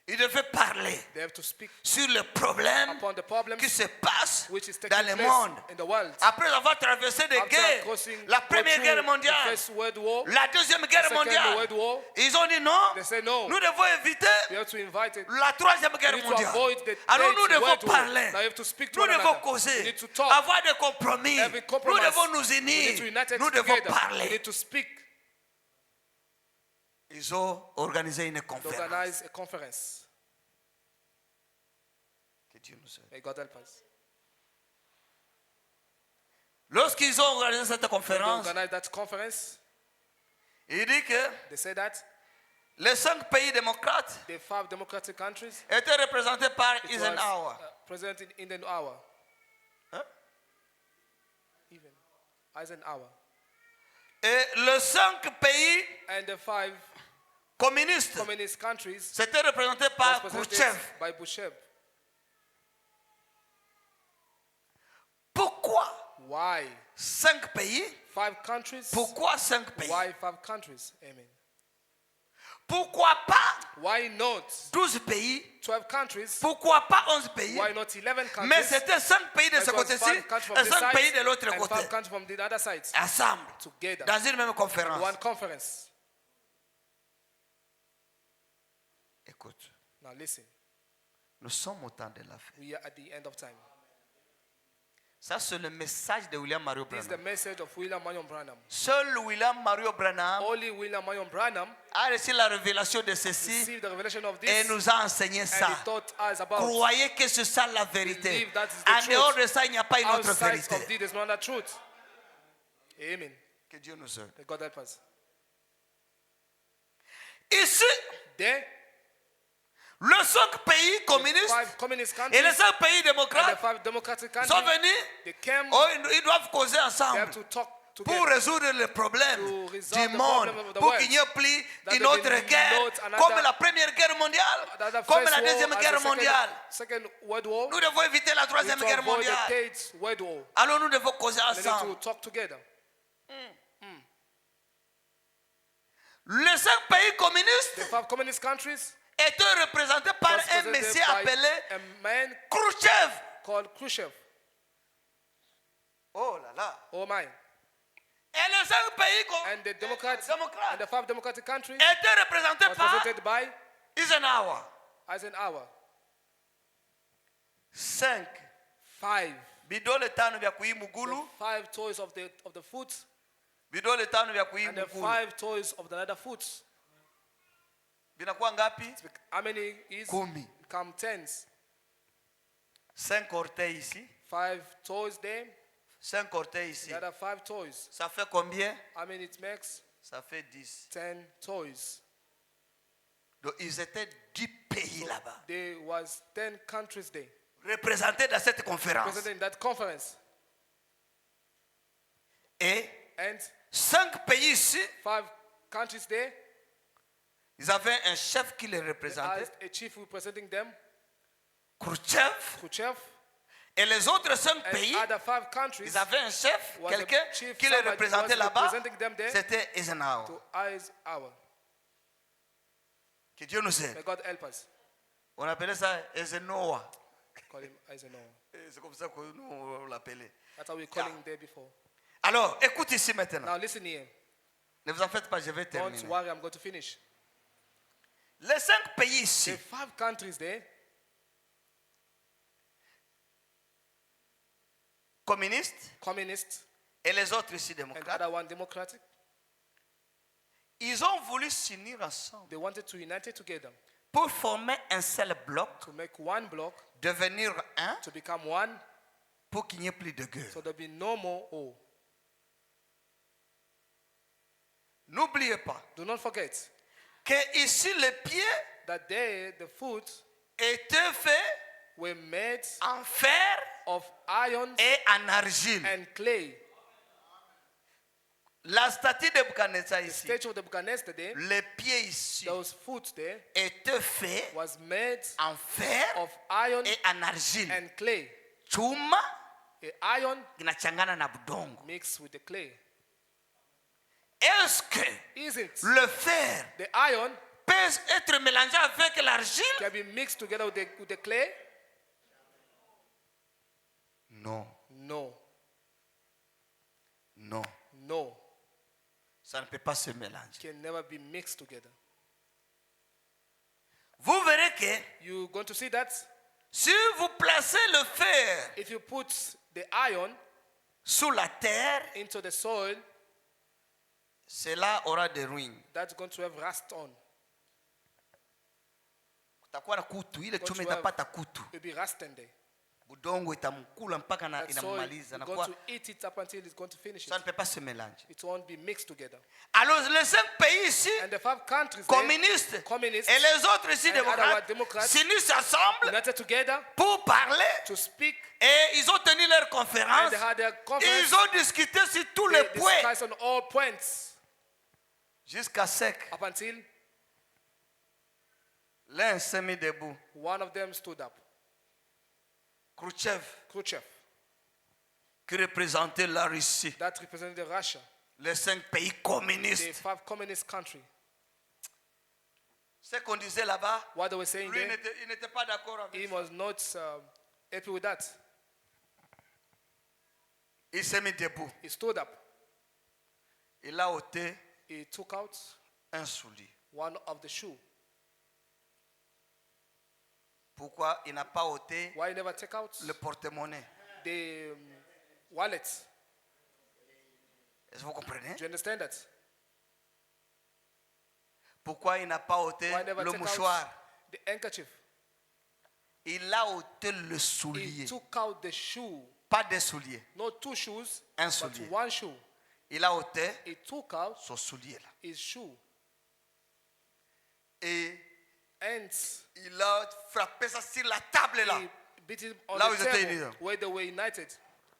Ils devaient parler They have to speak sur les problèmes upon the problems qui se passent which is taking dans le place monde. in the world. Après avoir traversé des After guerres, crossing la go Première through Guerre the mondiale, First World War, la Deuxième Guerre Second mondiale, World War, ils ont dit non, they say no. nous devons éviter We have to invite it. la Troisième We Guerre need to mondiale. avoid the Alors third nous devons World War. parler, Now you have to speak to nous one devons another. We causer, need to talk. avoir des compromis, Every nous compromise. devons nous We need to unir, unite it nous devons together. We parler. need to speak. Ils ont organisé une To conférence. organize a conference. Que Dieu nous aide. May God help us. Lorsqu'ils ont organisé cette When they conférence, organize that conference, il dit que they say that les 5 pays démocrates the 5 democratic countries étaient représentés par it was, Eisenhower. president in the hour. Hein? Even Eisenhower. Et les 5 pays And the 5 communistes communist countries c'était représenté was par presented Khrouchtchev. by Khrouchtchev. Pourquoi Why 5 pays? 5 countries? Pourquoi 5 pays? Why 5 countries? Amen. Pourquoi pas Why not 12 pays? 12 countries? Pourquoi pas 11 pays? Why not 11 countries? Mais c'était 5 pays de It ce was côté-ci 5 countries from et this 5 pays de side l'autre and côté. 5 countries from the other side Ensemble, together. dans une même conférence. One conference. Écoute, Now listen, nous sommes au temps de la fin. we are at the end of time. Ça, c'est le message de William Mario This is the Branham. message of William Marion Branham. Seul William Mario Branham Only William Marion Branham a reçu la révélation de ceci received the revelation of et this, nous a enseigné and ça. he taught us about. Croyez que c'est ça la vérité. Believe that is the En truth. dehors de ça, il n'y a pas une autre Outside vérité. of this, there's no other truth. Amen. Que Dieu nous aide. May God help us. Ici, There, les 5 pays the communistes 5 communist et countries les 5 pays and the démocrates 5 democratic sont countries, venus. they came, Oh, ils doivent causer they have ensemble to talk pour together résoudre les problèmes to resolve du the monde, problem of the pour world. qu'il n'y ait plus That une there autre will be guerre not another- comme la première guerre mondiale, the comme First la War deuxième and the guerre mondiale. second World War. Nous devons éviter la We troisième need to guerre avoid the mondiale. Third World War. Alors nous devons causer We need to ensemble. talk together. Les 5 pays The communistes 5 communist countries étaient représentés par was un presented monsieur by appelé a man Khrouchtchev. called Khrushchev. Oh là là. Oh my. Et les 5 pays And the Democrats démocrates and the 5 democratic countries étaient représentés was par presented by Eisenhower. Eisenhower. 5 5. vidole 5 vya kuimugulu, 5 toys of the foot vidole 5 vya and the kuimugulu. 5 toys of the other foot. Vinakuwa ngapi? How many is? 10. Come tens. 5 orteils ici, 5 toys there. 5 orteils ici. The other 5 toys. Ça fait combien? How many it makes? Ça fait 10. 10 toys. Donc ils étaient 10 pays là-bas, There was 10 countries there représentés dans cette conférence. presented in that conference. Et And 5 pays ici, 5 countries there. ils avaient un chef qui les There représentait, was a chief representing them, Khrouchtchev. Khrushchev. Et les autres 5 And pays, other 5 countries ils avaient un chef, was a quelqu'un chief, qui les somebody représentait was là-bas. representing them there. C'était Eisenhower. To Eisenhower. Que Dieu nous aide. May God help us. On appelait ça Eisenhower. Call him Eisenhower. Et c'est comme ça que nous on l'appelait. That's how we call him there before. Alors, écoute ici maintenant. Now listen here. Ne vous en faites pas, je vais Don't terminer. worry, I'm going to finish. Les 5 pays The ici, 5 countries there, communistes, communist et les autres ici and démocrates, other one democratic, ils ont voulu s'unir ensemble they wanted to unite it together pour former un seul bloc, to make one block, devenir un, to become one, pour qu'il n'y ait plus de guerre. so there'll be no more war. N'oubliez pas Do not forget que ici les pieds that there the foot étaient faits were made en fer of iron et en argile. and clay. La statue de Nebuchadnezzar The ici, statue of Nebuchadnezzar there, les pieds ici those foot there, étaient faits was made en fer of iron et en argile. and clay. Chuma A iron kinachangana na budongo. mixed with the clay. Est-ce que Isn't le fer the iron peut être mélangé avec l'argile? can be mixed together with the clay? Non, No, non, no, ça ne peut pas se mélanger. can never be mixed together. Vous verrez que You're going to see that si vous placez le fer if you put the iron sous la terre, into the soil, cela aura des ruines. that's going to have rust on. Kutakuwa na kutu, ile Going chuma to have- itapata kutu. It'll be rust in there. Budongo itamkula mpaka That soil, inamaliza. you're going to eat it up until it's going to finish Ça ne it. peut pas se mélanger. It won't be mixed together. Alors les 5 pays ici, And the 5 countries there, communistes, communists, et les autres ici, and other démocrates, Democrats, s'unissent ensemble united together pour parler. to speak, Et ils ont tenu leur and conférence. they had their conference. Ils ont discuté sur tous les They points. discussed on all points Jusqu'à sec. up until L'un s'est mis debout. one of them stood up. Khrouchtchev, Khrushchev, qui représentait la Russie. that represented Russia, Les 5 pays the communistes. 5 communist countries. Ce qu'on disait là-bas, What they were saying lui, there, il n'était pas d'accord avec he ça. was not happy with that. Il s'est mis debout. He stood up. Il a ôté He took out un soulier. one of the shoe. Pourquoi il n'a pas ôté Why he never take out le porte-monnaie? the wallet. Est-ce que vous comprenez? Do you understand that? Pourquoi il n'a pas ôté Why never le take mouchoir? out the handkerchief? Il a ôté le He soulier. took out the shoe. Pas des souliers. Not 2 shoes, Un but soulier. 1 shoe. Il a ôté He took out son soulier là. his shoe. Et And il a frappé ça sur la table là. he beat him on Là où the ils étaient table unis. where they were united.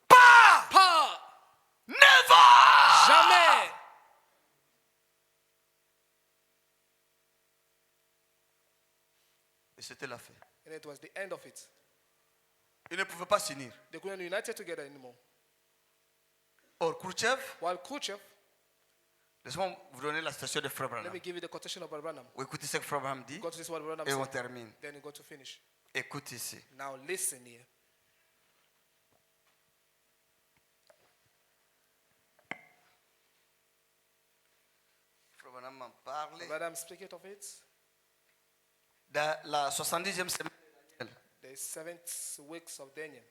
Pas! Pas! Never! Jamais! Et c'était la fin. And it was the end of it. Ils ne pouvaient pas s'unir. They couldn't unite together anymore. Or, Khrouchtchev, While Khrushchev, laissez-moi vous donner la citation de Frère let Branham. me give you the quotation of Branham. Ou écoutez ce que Frère Branham dit Go to this what Branham et on said. termine. Then you go to finish. Écoute ici. Now listen here. Frère Branham m'en parle. Branham speaking of it. Dans la 70e semaine de Daniel. The 7th weeks of Daniel.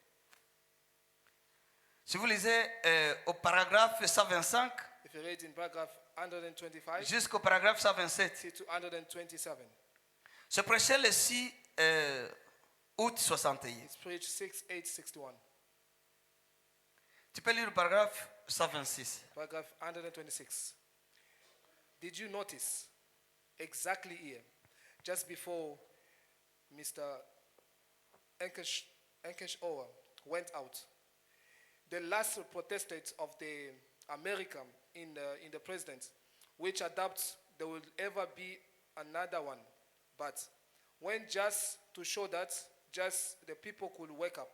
Si vous lisez au paragraphe 125 If you read in paragraph 125 jusqu'au paragraphe 127, to 127, je prêchais le 6 août 61. it's preached 6/8/61. Tu peux lire le paragraphe 126. Paragraph 126. Did you notice exactly here, just before Mr. Enkesh-Owa went out, the last protestant of the America in the president, which adopts there will ever be another one, but when just to show that just the people could wake up.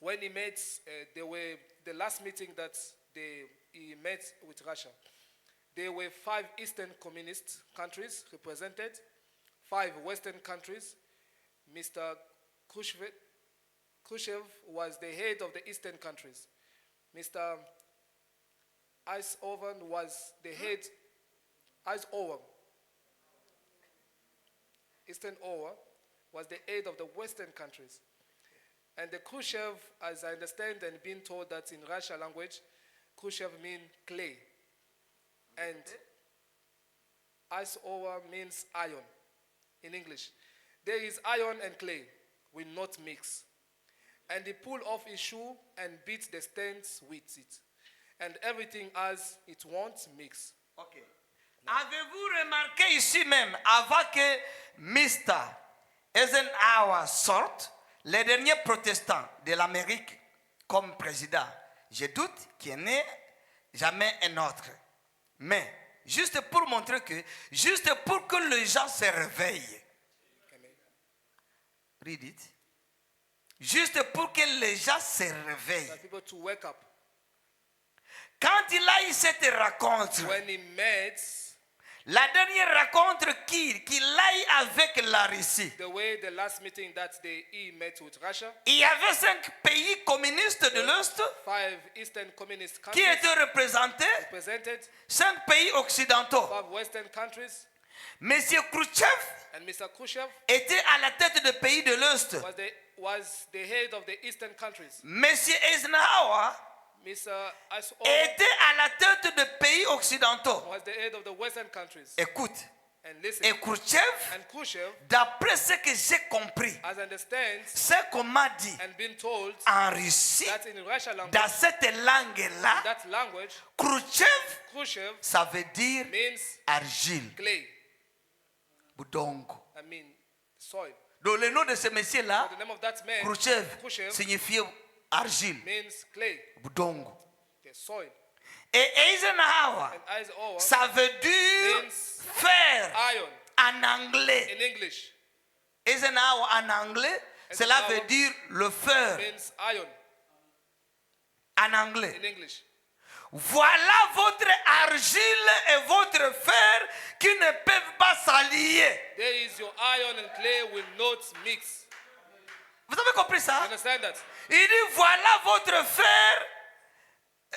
When he met, the last meeting that he met with Russia, there were 5 Eastern communist countries represented, 5 Western countries. Mr. Khrushchev was the head of the Eastern countries. Mr. Eisenhower was the head. Eisenhower was the head of the Western countries. And the Khrushchev, as I understand and been told that in Russian language, Khrushchev means clay. And Eisenhower means iron in English. There is iron and clay will not mix. And he pulled off his shoe and beat the stands with it. And everything as it won't mix. Ok. Avez-vous remarqué ici même, avant que Mr. Eisenhower sorte, les derniers protestants de l'Amérique comme président, je doute qu'il n'y en ait jamais un autre. Mais, juste pour montrer que, juste pour que les gens se réveillent. Amen. Read it. Juste pour que les gens se réveillent. For people to wake up. Quand il a eu cette rencontre, When he met, la dernière rencontre qu'il a eu avec la Russie, the way the last meeting that he met with Russia, il y avait 5 pays communistes de l'Est 5 Eastern communist qui countries étaient représentés, represented, 5 pays occidentaux. 5 Western countries, Monsieur Khrouchtchev and Mr. Khrushchev était à la tête des pays de l'Est. was the head of the Eastern countries. Monsieur Eisenhower Mr. Eisenhower était à la tête des pays occidentaux. was the head of the Western countries. Écoute, And listen, et Khrouchtchev, and Khrushchev, d'après ce que j'ai compris, as I understand ce qu'on m'a dit and been told, en Russie, that in Russian language, dans cette langue-là, that language, Khrouchtchev, ça veut dire means argile, clay. budongo. I mean soil. Donc le nom de ce monsieur-là, So the name of that man, Khrouchtchev, signifie argile, means clay, budongo. the soil. Et Eisenhower, And Eisenhower ça veut dire means faire iron en anglais. in English. Eisenhower en anglais, cela veut dire le fer Means iron en anglais. in English. Voilà votre argile et votre fer qui ne peuvent pas s'allier. There is your iron and clay will not mix. Vous avez compris You ça? understand that? Il dit voilà votre fer,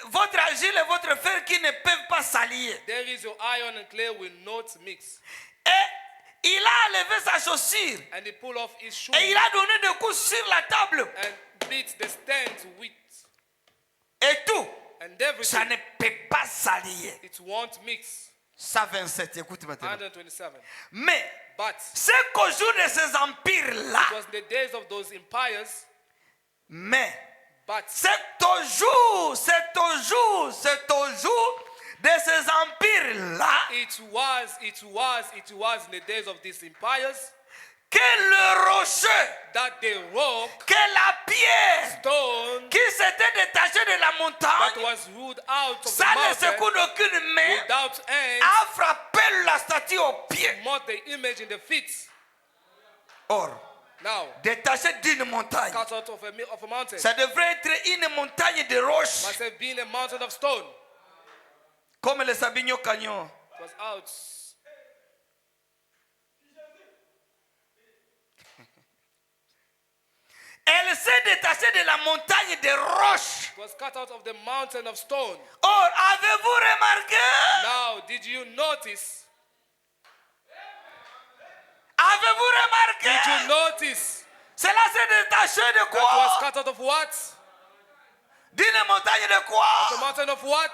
votre argile et votre fer qui ne peuvent pas s'allier. There is your iron and clay will not mix. Et il a enlevé sa chaussure And he pulled off his shoe et il a donné des coups sur la table. and beat the stand with. Ça everything. ne peut pas s'allier. It won't mix. 127, écoute maintenant. 127. Mais But c'est qu'au jour de ces empires-là, it was the days of those empires. mais But c'est au jour de ces empires-là it was in the days of these empires que le rocher, that the rock, que la pierre stone, qui s'était détachée de la that montagne, was ruled out of the ça ne se mountain coule d'aucune main, without hands, a frappé la statue au pied. smote the image in the feet. Or, Now, détaché d'une montagne, cut out of a mountain. ça devrait être une montagne de roches, Must have been a mountain of stone. comme le Sabinho Canyon. It was out. Elle s'est détachée de la montagne de roches. It was cut out of the mountain of stone. Or, avez-vous remarqué? Now, did you notice? Avez-vous Did you remarqué? notice? Cela s'est détaché de That was quoi? cut out of what? D'une montagne de The quoi? mountain of what?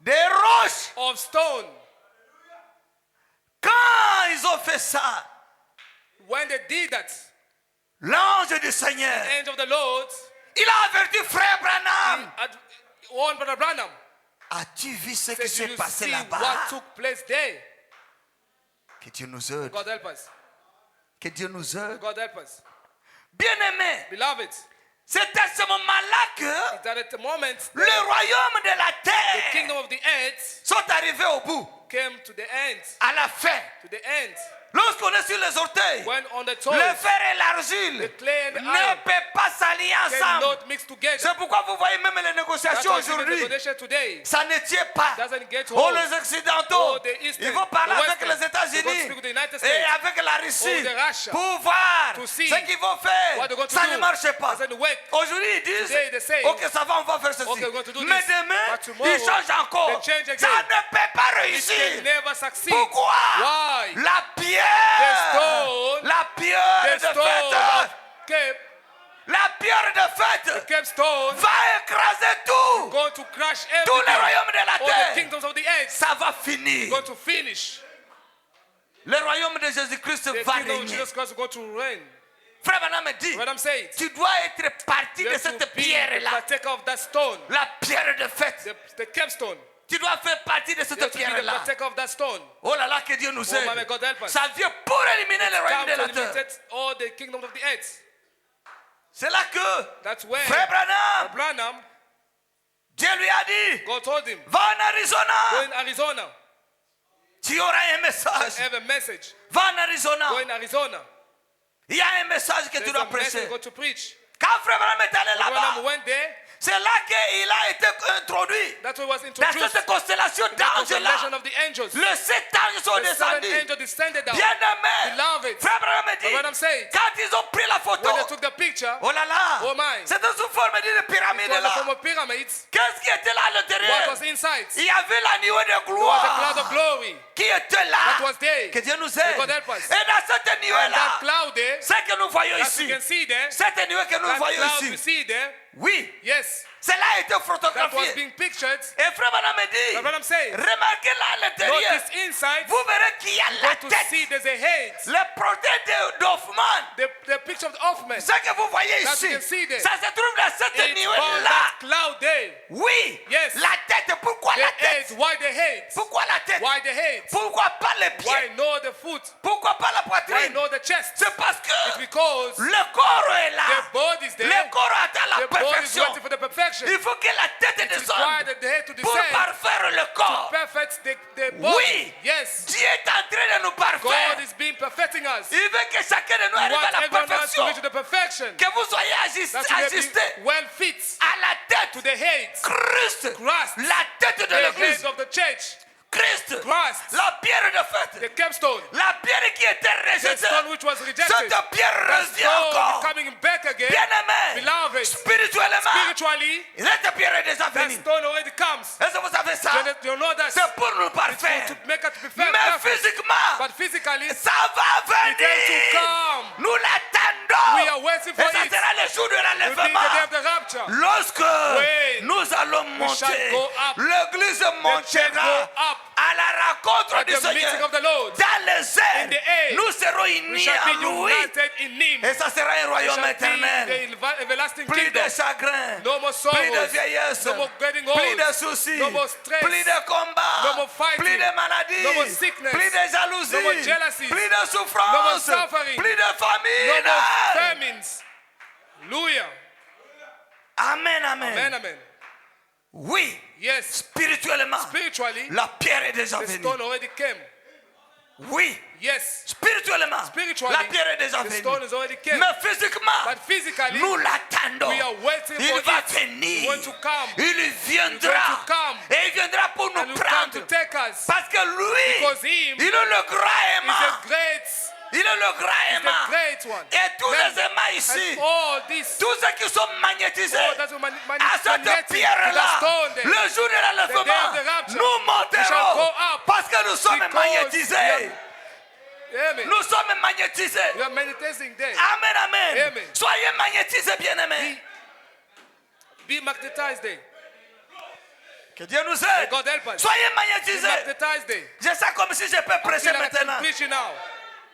Des roches. Of stone. Quand ils ont fait ça, When they did that, l'ange du Seigneur, the angel of the Lord il a averti frère Branham. had warned Brother Branham. As-tu vu ce qui Said, s'est "Did you passé see là-bas? what took place there?" Que Dieu nous aide. God help us. Que Dieu nous aide. God help us. Bien-aimés, Beloved, c'est à ce moment-là que that at the moment le royaume de la the terre kingdom of the earth sont arrivés au bout, came to the end. à la fin. To the end. Lorsqu'on est sur les orteils, When on the le toes fer et l'argile the clay and the ne iron peuvent pas s'allier ensemble. cannot mix together. C'est pourquoi vous voyez même les That's négociations why the aujourd'hui, negotiation today ça ne tient pas. doesn't get Oh, hold. les Occidentaux, Oh, the Eastern, ils vont parler the avec Western, les they're going to États-Unis speak with the United et States, avec la Russie oh, the Russia, pour voir to see ce qu'ils vont faire. what they're going to Ça do. ne marche pas. Doesn't work. Aujourd'hui, ils disent, Today they say, ok, ça va, on va faire ceci. okay, we're going to do Mais this. demain, But tomorrow, ils changent encore. they change again. Ça ne peut pas It can réussir. never succeed. Pourquoi? Why? La pierre, The stone, la pierre the de stone of fête, Cape, la pierre de fête Cape Stone, va écraser tout. going to crash Tous les everything. royaumes de la All the terre. kingdoms of the earth Ça va finir. going to finish. Le royaume de Jésus-Christ The va kingdom of régner. Jesus Christ is going to reign. Frère Branham me dit, What I'm saying, tu dois être partie you de have to cette be the pierre-là. partaker of that stone, La pierre de fête. the capstone. Tu dois faire partie de You cette have to be the pierre-là. partaker of that stone. Oh là là, que Dieu nous Oh, my aide. God, help us. Ça vient pour éliminer le royaume Come de to la terre. eliminate all the kingdoms of the earth. C'est là que That's where Frère Branham, Branham, Dieu lui a dit, God told him, va en go Arizona. in Arizona, Tu auras un message. have a message. Va en Arizona. Go in Arizona. Il y a un message que tu There's dois a message prêcher. you got to preach. Quand Frère Branham est allé When Branham là-bas, went there, c'est là qu'il a été introduit that's what was dans introduced. cette constellation The d'anges-là. constellation of the angels. Les 7 anges sont The seven descendus. angels descended down. Bien-aimé, Beloved, Frère Branham me dit, What I'm saying, quand ils ont pris la photo, when they took the picture, oh là là, Oh my. c'était sous forme d'une it pyramide was a là. form of pyramids. Qu'est-ce qui était là à What l'intérieur? was inside? Il y avait la nuée de There was a gloire cloud of glory qui était là. that was there. Que Dieu nous May aide. God help us. Et dans cette And nuée-là, that cloud there, ce que nous voyons that ici, you can see there, cette nuée que nous that voyons cloud you ici, see there, oui, yes, cela a été that was photographié. being pictured. Et Frère Branham me That's dit, what I'm saying. remarquez là à l'intérieur, Notice inside, vous verrez qu'il y a you la got to tête, see there's a head. le portrait d'Hoffman. The picture of the Hoffman. Ce que vous voyez That ici, you can see there. ça se trouve dans cette It's called nuée-là. that cloud there. Oui, Yes. la tête. Pourquoi The la head. tête? Why the head? Pourquoi la tête? Why the head? Pourquoi pas les pieds? Why not the foot? Pourquoi pas la Why poitrine? not the chest? C'est parce It's que because le corps est là. the body is there. Le corps atteint la The body is perfection. waiting for the perfection. Il faut que la tête It's descende required the head to pour descend parfaire le corps. to perfect the body. Oui. Yes. Dieu est en train de nous parfaire. God is being perfecting us. Il veut que chacun de nous We arrive want à la everyone else to perfection. reach the perfection. Que vous soyez That you may ajustés be well fit à la tête to the head. Christ. Christ. La tête de The head l'église. of the church. Christ. Christ. La pierre de fête. The capstone. La pierre qui était The rejetée. stone which was rejected. Cette pierre That revient stone encore. is coming back again. Bien-aimé. Beloved. Spirituellement. Spiritually, Cette pierre est déjà that venue. stone already comes. Est-ce que vous savez ça? You know that C'est pour nous it's parfaire. to make it to be fair, Mais perfect. physiquement, But physically, ça va it has to venir. come. Nous l'attendons. We are waiting Et for ça it. sera le jour de It will be the day l'enlèvement. of the rapture. Lorsque When nous allons we monter. go up. L'église church montera go up. à la rencontre At du the meeting Seigneur. of the Lord. Dans les airs, In the air. nous serons We unis shall en be lui. united in Him. Et ça sera un We royaume shall be éternel. the everlasting Plus kingdom. de chagrin, No more sorrows. plus de vieillesse, No more getting plus old. de soucis, No more stress. plus de combats, No more fighting. plus de maladies, No more sickness. plus de jalousie, No more jealousies. plus de No more souffrance, suffering. plus de No famine. more famines. Hallelujah. Amen, amen. Amen, amen. Oui, Yes. spirituellement, Spiritually, la pierre est déjà the venue. stone already came. Oui, Yes. spirituellement, Spiritually, la pierre est déjà the venue. stone is already came. Mais physiquement, But physically, nous l'attendons. we are waiting Il for va it. venir. He's going to come. Il viendra. He's going to come. Et il viendra pour nous And will come to prendre. take us. Parce que lui, Because him il est le grand is aimant. the great, Il est le grand the aimant. great one. Et tous Then- les aimants ici, And all this, tous ceux qui sont magnétisés all that will à cette magnetic to pierre-là, that stone there. le jour de The day l'enlèvement, of the rapture, nous we shall go monterons. up. Parce que nous sommes Because magnétisés. Amen. Nous sommes magnétisés. We are meditating there. Amen, amen. Amen. Soyez magnétisés, bien-aimés. Be magnetized there. Que Dieu nous aide. God help us. Soyez Be magnétisés. magnetized there. Je sens comme si je peux prêcher Feel like I can maintenant. preach it now.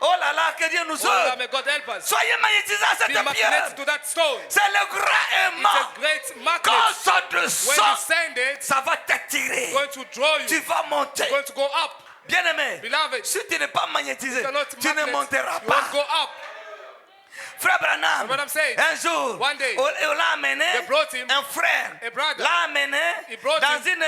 Oh là là, que Dieu nous Oh, Lord, aide. may God help us. Soyez magnétisés à Be cette pierre. magnetic to that stone. C'est le grand It's aimant. a great magnet. Quand ça When descend, you send it, ça va t'attirer. it's going to draw you. Tu vas monter. It's going to go up. Bien-aimé, Beloved, si tu n'es pas magnétisé, you cannot tu ne magnet, monteras you pas. won't go up. Frère Branham, Branham said, un jour, one day, on l'a amené, they brought him, un frère, a brother. l'a amené He brought dans him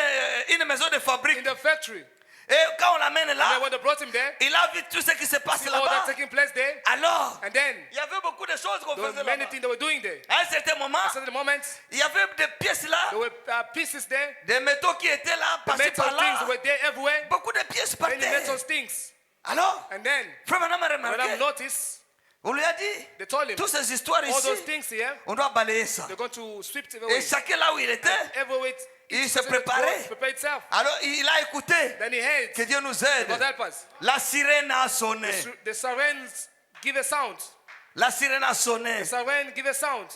une maison de fabrique. in the factory. Et quand on l'amène And là, then when they brought him there, il a vu tout ce qui se passe see all là-bas. that taking place there. Alors, And then il y avait beaucoup de choses qu'on there were faisait many là-bas. things they were doing there. À un certain moment, At certain moments, il y avait des pièces là, there were pieces there. des métaux qui étaient là, The passés metal par things là. were there everywhere. Beaucoup de pièces par Many terre. metal things. Alors, And then, Frère Branham a when I remarqué, noticed, on lui a dit, they told him, toutes ces histoires all those ici, things here, on doit balayer ça. they're going to sweep it Et away. chacun là où il était, Everywhere, il each se person had to go préparait. to prepare itself. Alors il a écouté. Then he heard, Que Dieu nous God aide. help us. La sirène a sonné. The sirens give a sound. La sirène a sonné. The siren give a sound.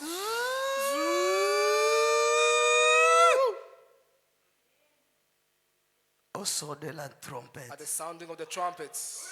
Au son de la trompette. At the sounding of the trumpets.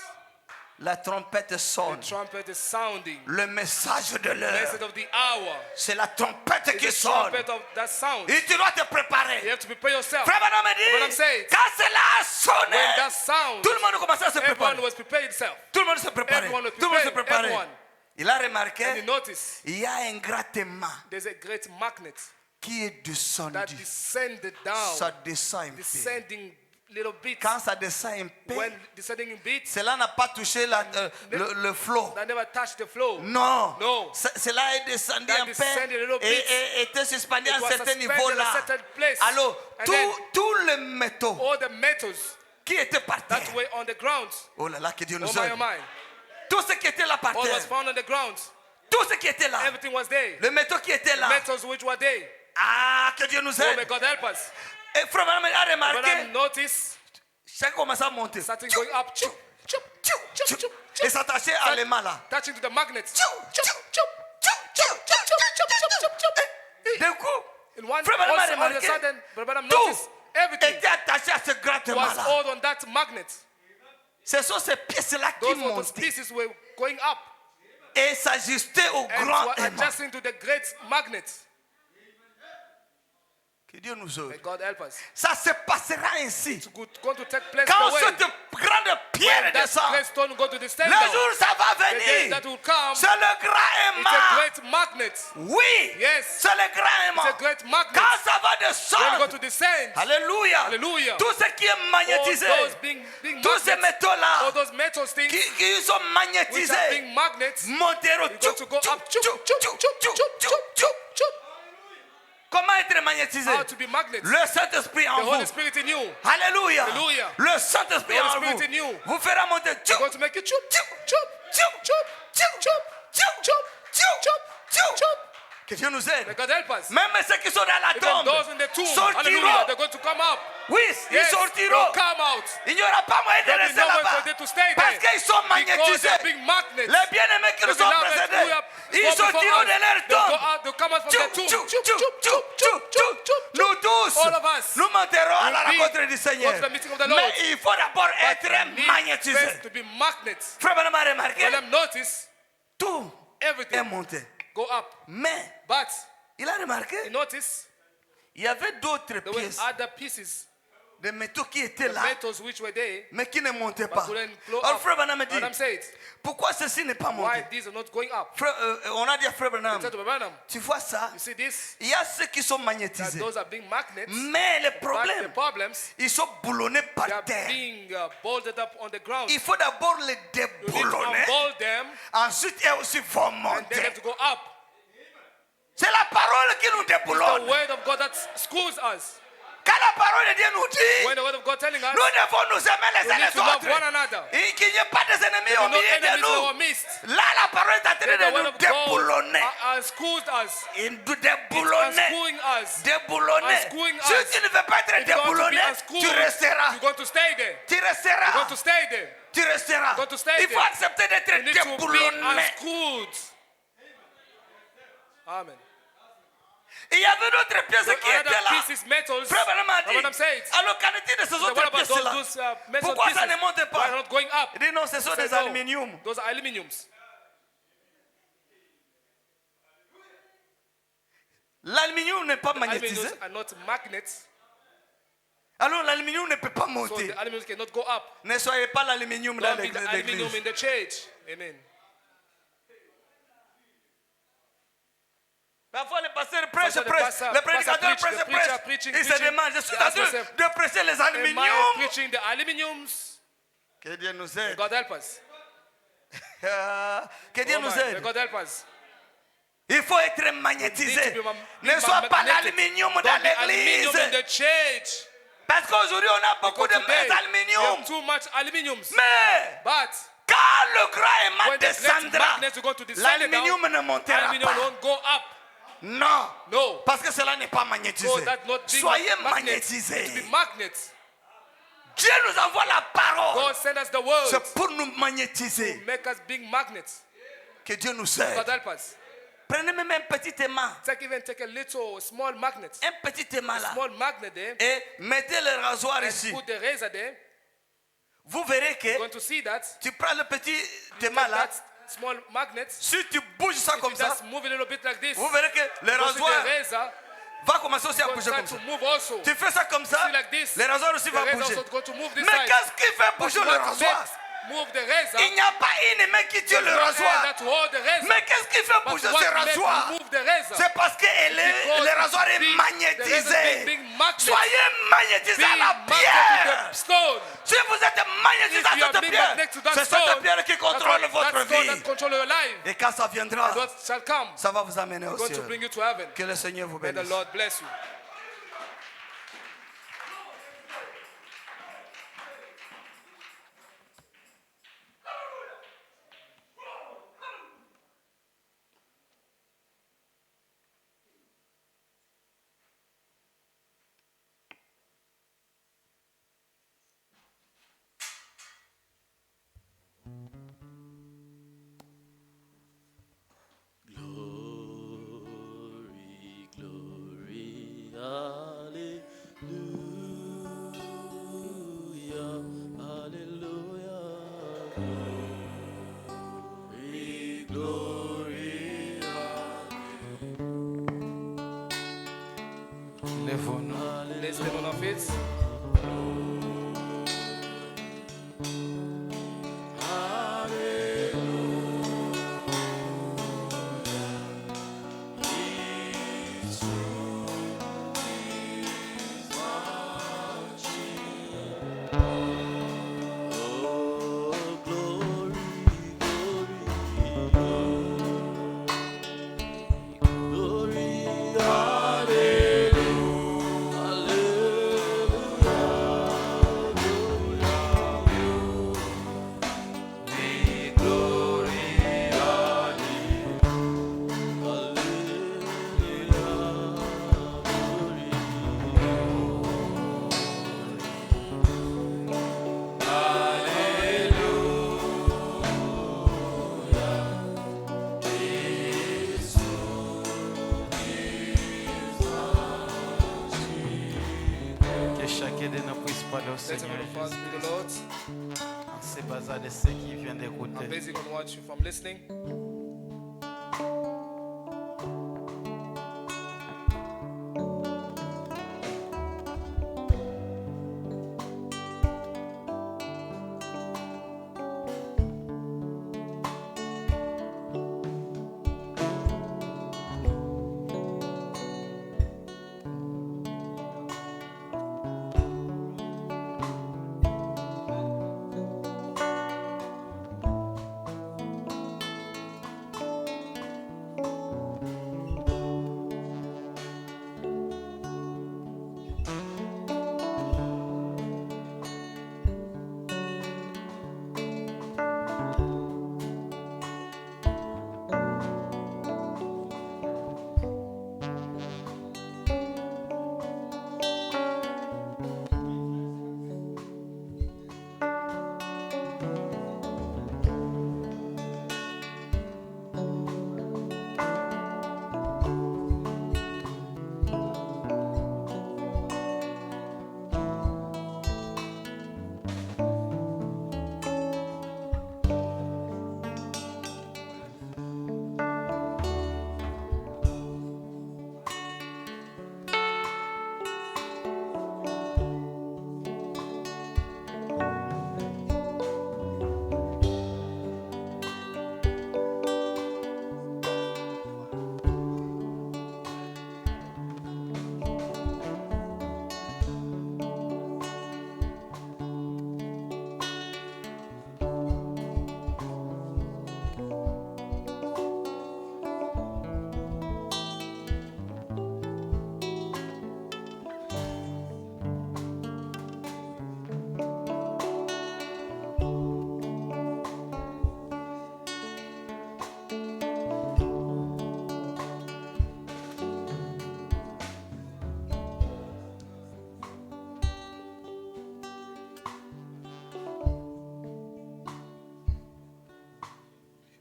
La trompette The sonne. trumpet is sounding. Le message de l'heure. Message of the hour. C'est la trompette It's qui the sonne. trumpet of that sound. Et tu dois te You préparer. have to prepare yourself. Frère Branham me Branham dit, said, quand cela a sonné, When that sound, tout le monde commençait à se everyone préparer. was prepared himself. Tout le monde se préparait. Everyone was Tout le monde se prepared. préparait. Everyone. Il a And you remarqué, notice il y a un grattement there's a great magnet qui est descendu. that descended Ça down, descend un peu. descending little bit. Quand ça descend un peu, When descending in bits, cela n'a pas touché le flot. that never touched the flow. Non. No. Cela est descendu That un peu descended a little bit. et était suspendu à It un was certain suspended niveau at a là. certain place. Alors, And then tous les métaux all the metals qui étaient par terre. that were on the ground, Oh là là, que Dieu oh nous my, aide. oh my, Tout ce qui était là par all was terre. found on the ground. Tout ce qui était là. Everything was there. Les métaux qui étaient là. Metals which were there. Ah, que Dieu nous Oh, may aide. God help us. Et Frère Branham a But I remarqué, noticed ça commençait à monter. something going up, chup, chup, chup, chup, chup, Et chup, s'attachait à l'aimant là. touching to the magnet. Chup, chup, chup, chup, chup, chup, chup, chup, chup, chup. D'un coup, In one, Frère Branham a also all of a remarqué, sudden, Brother Branham tout noticed everything était attaché à ce grattement was là. all on that magnet. Ce sont ces pièces-là qui Those were those montaient pieces were going up et s'ajustaient au and grand were aimant. adjusting to the great magnet. Que Dieu nous May aide. God help us. Ça se passera ainsi. It's going to take place Quand the way cette grande pierre that descend, great stone go to descend le down. jour ça va The day venir. that will come, C'est le grand it's a aimant. great magnet. Oui, Yes. c'est le grand aimant. It's a great magnet. Quand ça va When you descendre, go to descend, alléluia. Hallelujah. Tout ce qui est all magnétisé, those being tous ces magnets, métaux-là all those metal things qui sont which are magnétisés, being magnets, monteront. you're going to go up. Chup, chup, chup, chup, chup, chup, chup, chup. Comment être magnétisé? How to be magnets. Le Saint-Esprit The en Holy vous. Spirit in you. Alléluia. Hallelujah. Le Saint-Esprit The Holy en Spirit in you. vous. Vous fera monter. It's going to make you chup, chup, chup, chup, chup, chup, chup, chup, chup, chup, chup, chup. Que Dieu nous May aide. God help us. Même ceux qui sont dans la Even tombe those in the tomb, hallelujah, sortiront. they're going to come up. Oui, ils Yes, sortiront. they'll come out. Il n'y aura pas moyen de There'll be rester no way là-bas. for them to stay Parce there. qu'ils sont Because magnétisés. they're being magnets. Les bien-aimés qui The nous ont beloved who précédés, have ils gone before sortiront us, de leur they'll go tombe. out, they'll come out from Tchou, their tomb. tchou, Chup, tchou, chup, tchou, chup, chup, chup, chup, chup. Nous tous, tous, all of us, nous monterons à la will be rencontre du Seigneur. go to the meeting of the Lord. Mais il faut d'abord être need magnétisé. first to be magnets. Frère Branham a remarqué, When them notice, tout est everything monté. go up. Mais But il a remarqué, you notice il y avait d'autres there were pièces other pieces, de métaux qui étaient the là, metals which were there, mais qui ne montaient but pas. couldn't flow Alors up. Frère Branham dit, Branham said, pourquoi ceci n'est pas monté? why these are not going up? Frère, on a dit à Frère He Branham, said to Branham, tu vois ça? you see this? Il y a ceux qui sont That magnétisés. those are being magnets, Mais le but the problème, problems, ils sont boulonnés they par are terre. being bolted up on the ground. Il faut d'abord les You need to déboulonner. unbolt them, Ensuite, eux aussi vont and they monter. have to go up. C'est la parole qui nous It's the déboulonne. word of God that schools us. Quand la parole de Dieu nous dit, When the word of God telling us, nous devons nous aimer les we uns need les to love one autres. another. Et qu'il n'y ait pas des ennemis There au are no milieu enemies de in our nous. midst. Là, la parole est en train Then the de word nous of God déboulonner. schools us. Il nous It's déboulonner. unscrewing us. Déboulonner. Unscrewing Si us. tu ne veux pas être If you're going to be déboulonné, unschooled, tu resteras. you're going to stay there. Tu You're resteras. going to stay there. Tu resteras. going to stay Il faut there. accepter You d'être need to be déboulonné. unschooled. Amen. Il y avait d'autres pièces The qui étaient other là. pieces, metals, Frère Branham a dit, Branham said, alors qu'en est-il de ces what autres about pièces-là? those metal Pourquoi pieces? ça ne monte Why pas? are not going up? Il dit non, ce sont He des said, no, aluminiums. those are aluminiums. L'aluminium n'est pas magnétisé. Aluminiums are not magnets, Alors l'aluminium ne peut pas so monter. the aluminiums cannot go up. Ne soyez pas l'aluminium dans Don't be the aluminium l'église. in the church. Amen. Parfois les pasteurs prêchent, Sometimes the prêchent. pastor- Le prédicateur pastor preach, prêche, the preacher prêche. preaching, Il se preaching. demande, je suis They en ask train themselves, de prêcher les Am I aluminiums. preaching the aluminiums? Que Dieu nous May aide. God help us. Que Dieu Oh nous my, may aide. God help us. Il faut être magnétisé. Need to be Ne sois pas magnetic. l'aluminium Don't dans be aluminium in l'église. the church. Parce qu'aujourd'hui, on a beaucoup Because de today, we aluminium. have too much aluminiums. Mais But quand le grand aimant when the great descendra, magnets are going to descend l'aluminium down, ne montera aluminium pas. won't go up. Non. No. Parce que cela n'est pas magnétisé. So that not being Soyez magnets. To be magnétisés. magnets. Dieu nous envoie la parole. God send us the word C'est pour nous magnétiser. to make us being magnets. Que Dieu nous God aide. help us. Prenez même un petit aimant. Take a little small magnet. Un petit aimant là. Small magnet there. Et mettez le rasoir And ici. put the razor there. Vous verrez You're que going to see that. tu prends le petit Take aimant là. that small magnet. Si tu bouges ça If comme you ça, just move a little bit like this, vous verrez que le you go see rasoir the razor va commencer aussi à going bouger to comme start ça. to move also. Tu fais ça comme ça, See like this. le rasoir aussi The va razor bouger. also going to move this Mais side. qu'est-ce qui fait But bouger you le want to rasoir? move the razor. Il n'y a pas une main qui tue There's le no hand rasoir. that hold the razor. Mais qu'est-ce qui fait But bouger what ce makes rasoir? move the razor? C'est parce que Because le rasoir est the razor magnétisé. being magnet. Soyez magnétisés Being à la magnet to pierre. the stone. Si vous êtes magnétisés If you à are cette being pierre, magnet to that c'est stone, cette pierre qui contrôle votre that stone vie. that control your life. Et quand ça viendra, And what shall come? ça va vous amener au Going to ciel. bring you to heaven. Que le Seigneur vous May the bénisse. Lord bless you. Glory, glory, hallelujah, hallelujah. Glory, glory, Lèvons-nous. Let's stand on our feet. oh, glory, glory, glory, hallelujah, hallelujah. chacun de nous puisse parler au Let Seigneur every one of us Jésus. be the Lord. On se base de ce qui vient I'm d'écouter. basing on what you from listening.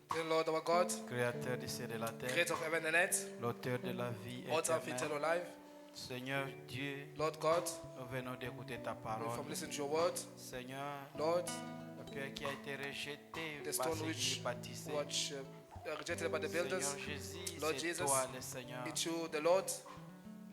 The Lord our God, Créateur du ciel et de la terre, creator of heaven and earth, l'auteur de la vie author of éternelle. eternal life, Seigneur Dieu, Lord God, nous venons d'écouter ta parole. from listening to your word, Seigneur, Lord, le cœur qui a été rejeté the par stone ceux which qui bâtissaient. was rejected by the builders, Seigneur Jésus, Lord c'est Jesus, toi le Seigneur. it's you, the Lord.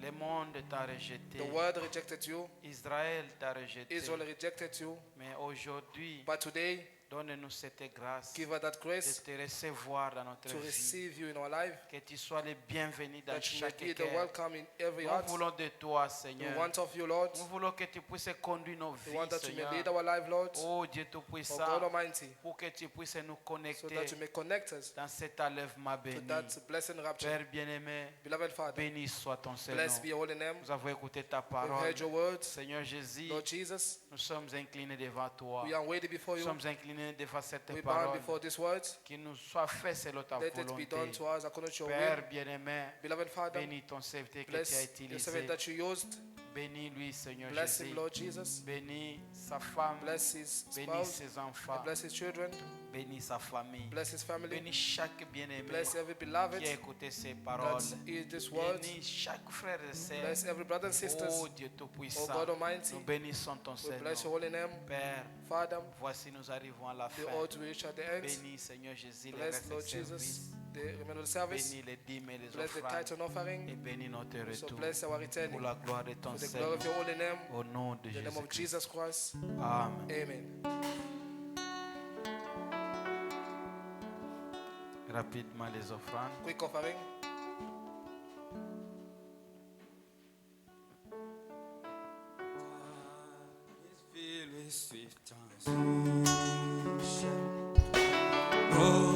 Le monde t'a rejeté. The world rejected you, Israël t'a rejeté. Israel rejected you, Mais aujourd'hui, but today, donne-nous cette grâce give us that de grace te recevoir dans notre to vie. receive you in our life, Que tu sois le bienvenu dans that you may chaque be the cœur. welcome in every Nous heart. voulons de toi, We Seigneur. want of you, Lord. Nous voulons que tu puisses conduire nos We vies, want that you may Seigneur. lead our life, Lord, Oh Dieu oh Tout-Puissant, God Almighty, pour que tu puisses nous so connecter that you may connect us dans cet enlèvement to béni. that blessing rapture. Père bien-aimé, Beloved Father, béni soit ton Seigneur. blessed be your holy name. Nous avons écouté ta We've parole. heard your words, Seigneur Jésus, Lord Jesus. nous sommes inclinés devant toi. We are waiting before Nous you. sommes inclinés devant cette We bow parole. before these words. Qu'il nous soit fait selon ta Let it be done volonté. to us according to your will. Père bien-aimé, Beloved Father, bénis ton serviteur que tu as bless your servant utilisé. that you used. Bénis-lui, Seigneur Bless Jésus. him, Lord Jesus. Bénis sa femme. Bless his Bénis spouse. ses enfants. And bless his children. Bénis sa famille. Bless his family. Bénis chaque bien-aimé Bless every beloved qui a écouté ces paroles. that hears this word. Bénis chaque frère et sœur. Bless every brother and sisters. Oh Dieu Oh Tout-Puissant, God Almighty, nous bénissons ton we Seigneur. bless your holy name. Père, Father, voici nous arrivons à la the fin. ought to reach at the end. Bénis Seigneur Jésus les Bless restes Lord de Jesus, service. the remainder of the service. Bénis les dîmes et les Bless the offrandes. tithe and offering. Et bénis notre So retour. bless our Pour returning. la gloire de ton For the glory Seigneur. of your holy name. Au nom de In the name of Jésus. Jesus Christ. Amen. Amen. Rapidement les offrandes. Quick offering. Feel his sweet transition. Oh,